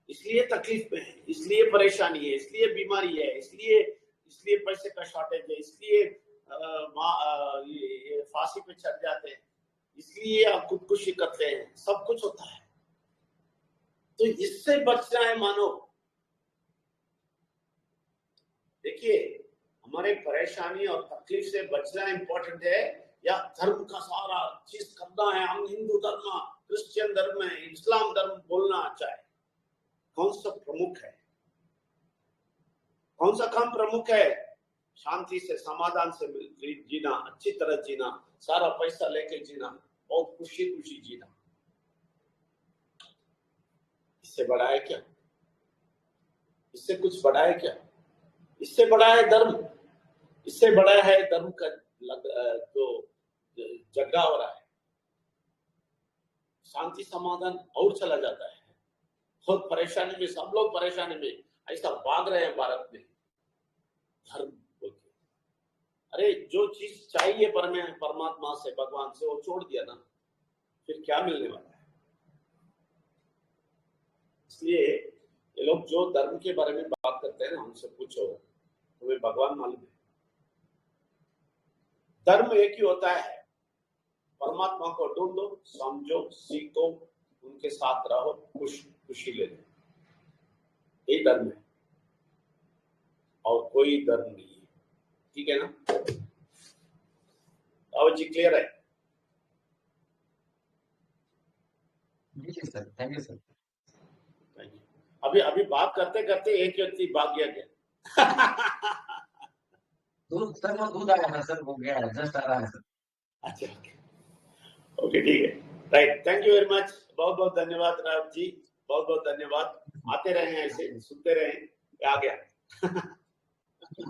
इसलिए तकलीफ में है, इसलिए परेशानी है, इसलिए बीमारी है, इसलिए पैसे का शॉर्टेज है, इसलिए फांसी पे चढ़ जाते हैं, इसलिए आप खुदकुशी करते हैं, सब कुछ होता है। तो इससे बचना है मानो। देखिए, हमारे परेशानी और तकलीफ से बचना इंपॉर्टेंट है या धर्म का सारा चीज करना है? हम हिंदू धर्म, क्रिश्चियन धर्म है, इस्लाम धर्म बोलना अच्छा है। कौन सा प्रमुख है? कौन सा काम प्रमुख है? शांति से, समाधान से जीना, अच्छी तरह जीना, सारा पैसा लेके जीना, बहुत खुशी खुशी जीना। इससे बड़ा है क्या? इससे कुछ बड़ा है क्या? इससे बड़ा है धर्म, इससे बड़ा है धर्म का जो झगड़ा हो रहा है। शांति समाधान और चला जाता है। बहुत परेशानी में, सब लोग परेशानी में ऐसा भाग रहे हैं भारत में धर्म बोलते। अरे जो चीज चाहिए परमात्मा से, भगवान से, वो छोड़ दिया ना, फिर क्या मिलने वाला है? इसलिए ये लोग जो धर्म के बारे में बात करते हैं ना, उनसे पूछो तुम्हें भगवान मालूम है? धर्म एक ही होता है, परमात्मा को ढूंढो, समझो, सीखो, उनके साथ रहो, खुशी ले लो। यही धर्म है और कोई धर्म नहीं है। ठीक है ना? रावत जी क्लियर है? जी सर, थैंक यू सर। अभी बात करते करते एक व्यक्ति भाग गया। दूध आया है सर, हो गया है, जस्ट आ रहा है सर। अच्छा, ओके, ठीक है, right. Thank you very much, बहुत बहुत धन्यवाद राव जी, बहुत बहुत धन्यवाद। आते रहे, ऐसे सुनते रहे। आ गया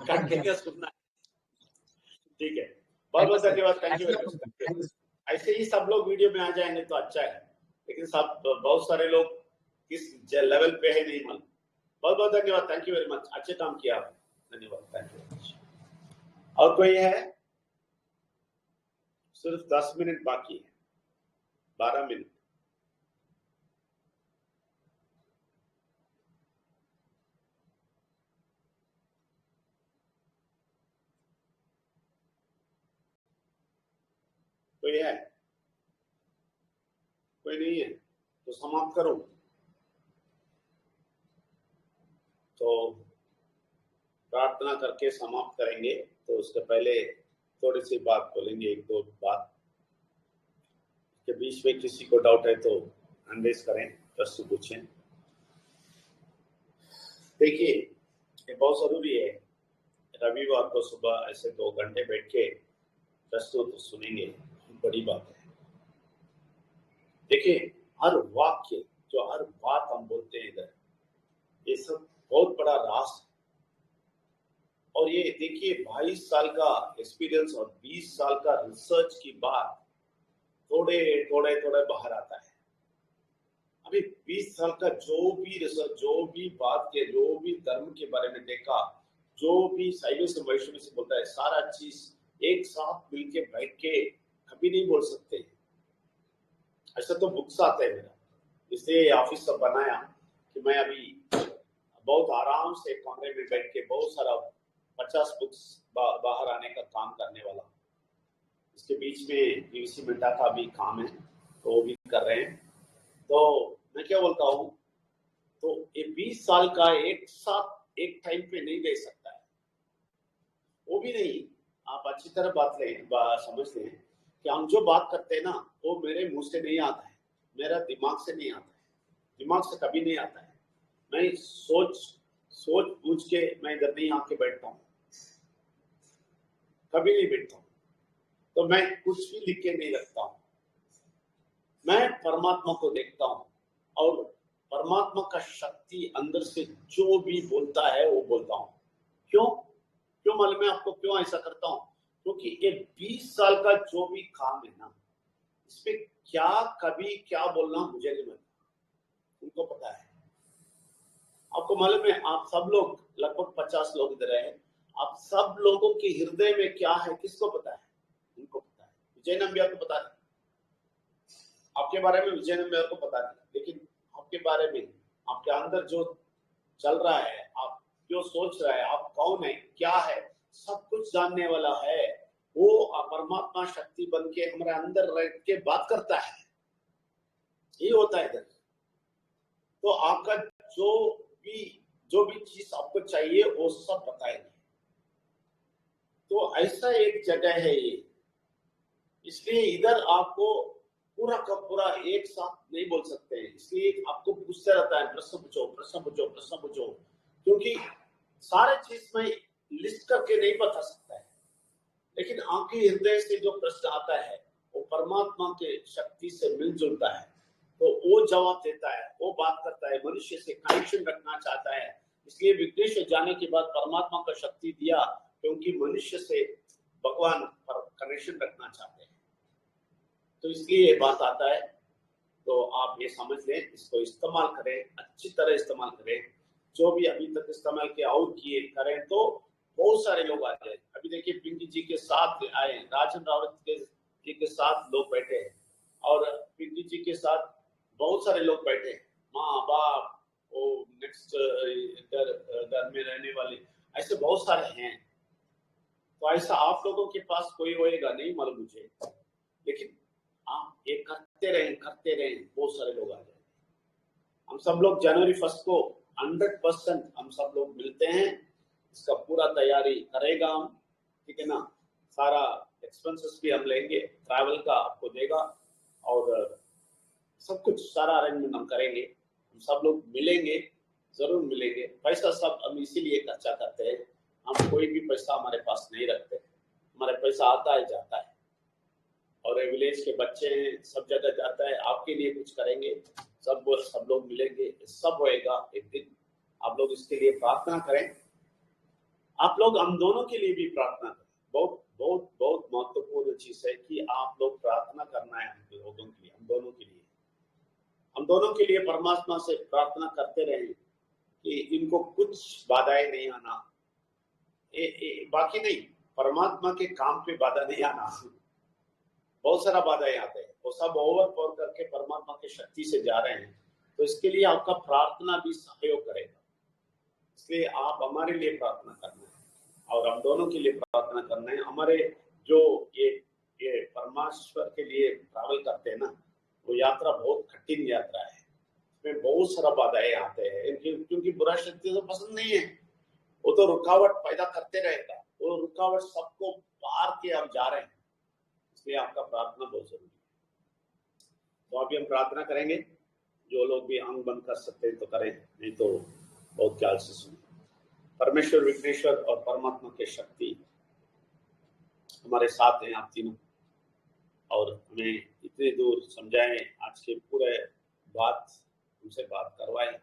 कंटिन्यूअस सुनना। ठीक है, बहुत बहुत धन्यवाद, थैंक यू वेरी मच। ऐसे ही सब लोग वीडियो में आ जाएंगे तो अच्छा है, लेकिन सब बहुत सारे लोग किस लेवल पे है नहीं मालूम। बहुत बहुत धन्यवाद, थैंक यू वेरी मच, अच्छे काम किया आप, धन्यवाद, थैंक यू वेरी मच। और कोई है? सिर्फ 10 मिनट बाकी है, 12 मिनट। कोई है? कोई नहीं है तो समाप्त करो। तो प्रार्थना करके समाप्त करेंगे। तो उसके पहले थोड़ी सी बात बोलेंगे, एक दो बात के बीच में किसी को डाउट है तो अंडेज करें, प्रश्न पूछें। देखिए, ये बहुत जरूरी है, रविवार को सुबह ऐसे 2 घंटे बैठ के प्रश्न तो सुनेंगे, बड़ी बात है। देखिए, हर वाक्य जो हर बात हम बोलते हैं इधर, ये सब बहुत बड़ा राज है। और ये देखिए, 22 साल का एक्सपीरियंस और 20 साल का रिसर्च की बात थोड़े बाहर आता है। अभी 20 साल का जो भी रिसर्च, जो भी बात के, जो भी धर्म के बारे में देखा, जो भी शैव से वैष्णव से बोलता है, सारा चीज एक साथ मिलके बैठ के कभी नहीं बोल सकते। ऐसा तो बुक्स आते हैं मेरा, इसलिए ऑफिस सब बनाया कि मैं अभी बहुत आराम से कमरे में बैठ के बहुत सारा 50 बुक्स बाहर आने का काम करने वाला। इसके बीच में पीवीसी मेटा का भी काम है, तो वो भी कर रहे हैं। तो मैं क्या बोलता हूँ, तो ये 20 साल का एक साथ एक टाइम पे नहीं दे सकता है, वो भी नहीं। आप अच्छी तरह समझ लें कि हम जो बात करते हैं ना, वो मेरे मुंह से नहीं आता है, मेरा दिमाग से नहीं आता है, दिमाग से कभी नहीं आता है। मैं सोच पूछ के मैं इधर नहीं आके बैठता हूँ, कभी नहीं बैठता हूँ। तो मैं कुछ भी लिख के नहीं रखता हूँ, मैं परमात्मा को देखता हूँ और परमात्मा का शक्ति अंदर से जो भी बोलता है वो बोलता हूँ। क्यों मालूम है आपको क्यों ऐसा करता हूँ? क्योंकि ये 20 साल का जो भी काम है ना, इसमें क्या कभी क्या बोलना मुझे नहीं मालूम, उनको पता है। आपको मालूम है, आप सब लोग लगभग 50 लोग इधर हैं, आप सब लोगों के हृदय में क्या है किसको पता है? उनको पता है। विजय नंबियार को पता नहीं, आपके बारे में विजय नंबियार को पता नहीं, लेकिन आपके बारे में, आपके अंदर जो चल रहा है, आप जो सोच रहा है, आप कौन है, क्या है, सब कुछ जानने वाला है वो परमात्मा शक्ति बन के हमारे अंदर रह के बात करता है। ये होता है इधर। तो आपका जो भी चीज आपको चाहिए वो सब बताएंगे। तो ऐसा एक जगह है ये, इसलिए इधर आपको पूरा का पूरा एक साथ नहीं बोल सकते हैं, इसलिए आपको पूछते रहता है प्रश्न पूछो, क्योंकि सारे चीज में लिस्ट करके नहीं बता सकता है, लेकिन आपके हृदय से जो प्रश्न आता है वो परमात्मा के शक्ति से मिलजुलता है, तो वो जवाब देता है, वो बात करता है, मनुष्य से कनेक्शन रखना चाहता है। इसलिए विघ्नेश जाने के बाद परमात्मा का शक्ति दिया, क्योंकि मनुष्य से भगवान पर कनेक्शन रखना चाहते हैं। तो इसलिए ये बात आता है। तो आप ये समझ लें, इसको इस्तेमाल करें, अच्छी तरह इस्तेमाल करें। जो भी अभी तक इस्तेमाल किया और किए करें तो बहुत सारे लोग आ जाए। अभी देखिए पिंकी जी के साथ आए, राजन रावत जी के साथ लोग बैठे हैं, और पिंकी जी के साथ बहुत सारे लोग बैठे हैं, माँ बाप, वो नेक्स्ट घर में रहने वाले, ऐसे बहुत सारे हैं। तो ऐसा आप लोगों के पास कोई होएगा नहीं मालूम मुझे, लेकिन आप ये करते रहें, बहुत सारे लोग आ जाएंगे। हम सब लोग जनवरी 1 को 100% हम सब लोग मिलते हैं, इसका पूरा तैयारी करेगा हम, ठीक है ना। सारा एक्सपेंसेस भी हम लेंगे, ट्रैवल का आपको देगा, और सब कुछ सारा अरेंजमेंट हम करेंगे। हम सब लोग मिलेंगे, जरूर मिलेंगे। पैसा सब हम इसीलिए खर्चा करते हैं, हम कोई भी पैसा हमारे पास नहीं रखते, हमारे पैसा आता है जाता है, और विलेज के बच्चे हैं, सब जगह जाता है। आपके लिए कुछ करेंगे, सब लोग मिलेंगे, सब होएगा एक दिन। आप लोग इसके लिए प्रार्थना करें, आप लोग हम दोनों के लिए भी प्रार्थना करें। बहुत बहुत बहुत महत्वपूर्ण चीज है कि आप लोग प्रार्थना करना है हम लोगों के लिए, हम दोनों के लिए परमात्मा से प्रार्थना करते रहें कि इनको कुछ बाधाएं नहीं आना, बाकी नहीं, परमात्मा के काम पे बाधा नहीं आना। बहुत सारा बाधाएं आते हैं, वो सब ओवरफ्लो करके परमात्मा की शक्ति से जा रहे हैं, तो इसके लिए आपका प्रार्थना भी सहयोग करेगा। इसलिए आप हमारे लिए प्रार्थना करना है और हम दोनों के लिए प्रार्थना करना है। हमारे जो ये परमेश्वर के लिए ट्रैवल करते हैं ना, वो यात्रा बहुत कठिन यात्रा है, इसमें बहुत सारा बाधाएं आते हैं, क्योंकि बुरा शक्ति तो पसंद नहीं है, वो तो रुकावट पैदा करते रहेगा, वो रुकावट सबको पार के हम जा रहे हैं। इसलिए आपका प्रार्थना बहुत जरूरी है। तो अभी हम प्रार्थना करेंगे, जो लोग भी अंग बंद कर सकते हैं तो करें, नहीं तो बहुत ख्याल से सुनिए। परमेश्वर, विघ्नेश्वर और परमात्मा के शक्ति हमारे साथ हैं, आप तीनों, और हमें इतने दूर समझाएं, आज के पूरे बात हमसे बात करवाएं,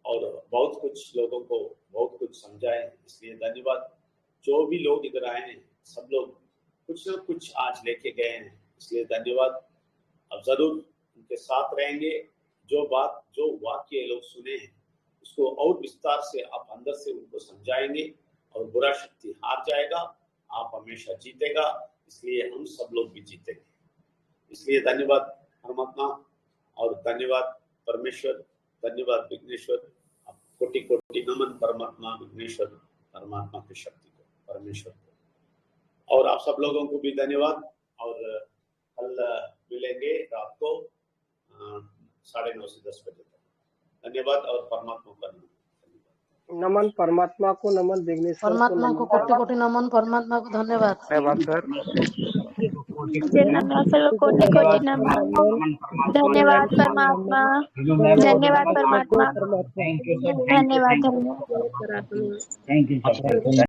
और बहुत कुछ लोगों को बहुत कुछ समझाएं। इसलिए धन्यवाद। जो भी लोग इधर आए हैं, सब लोग कुछ न कुछ आज लेके गए हैं, इसलिए धन्यवाद। अब जरूर उनके साथ रहेंगे, जो वाक्य लोग सुने हैं उसको और विस्तार से आप अंदर से उनको समझाएंगे, और बुरा शक्ति हार जाएगा, आप हमेशा जीतेगा, इसलिए हम सब लोग भी जीतेंगे। इसलिए धन्यवाद परमात्मा, और धन्यवाद परमेश्वर, धन्यवाद विघ्नेश्वर। कोटि कोटि नमन परमात्मा विघ्नेश्वर, परमात्मा की शक्ति को, परमेश्वर को, और आप सब लोगों को भी धन्यवाद। और कल मिलेंगे रात को 9:30 से 10 बजे तक। धन्यवाद, और परमात्मा को नमन परमात्मा को, नमन विघ्नेश्वर को, परमात्मा को कोटि कोटि नमन, परमात्मा को धन्यवाद। धन्यवाद सर। विजय नमयासर को कोटि कोटि नमन। धन्यवाद परमात्मा, धन्यवाद परमात्मा, धन्यवाद धन्यवाद। परात्मा। Thank you.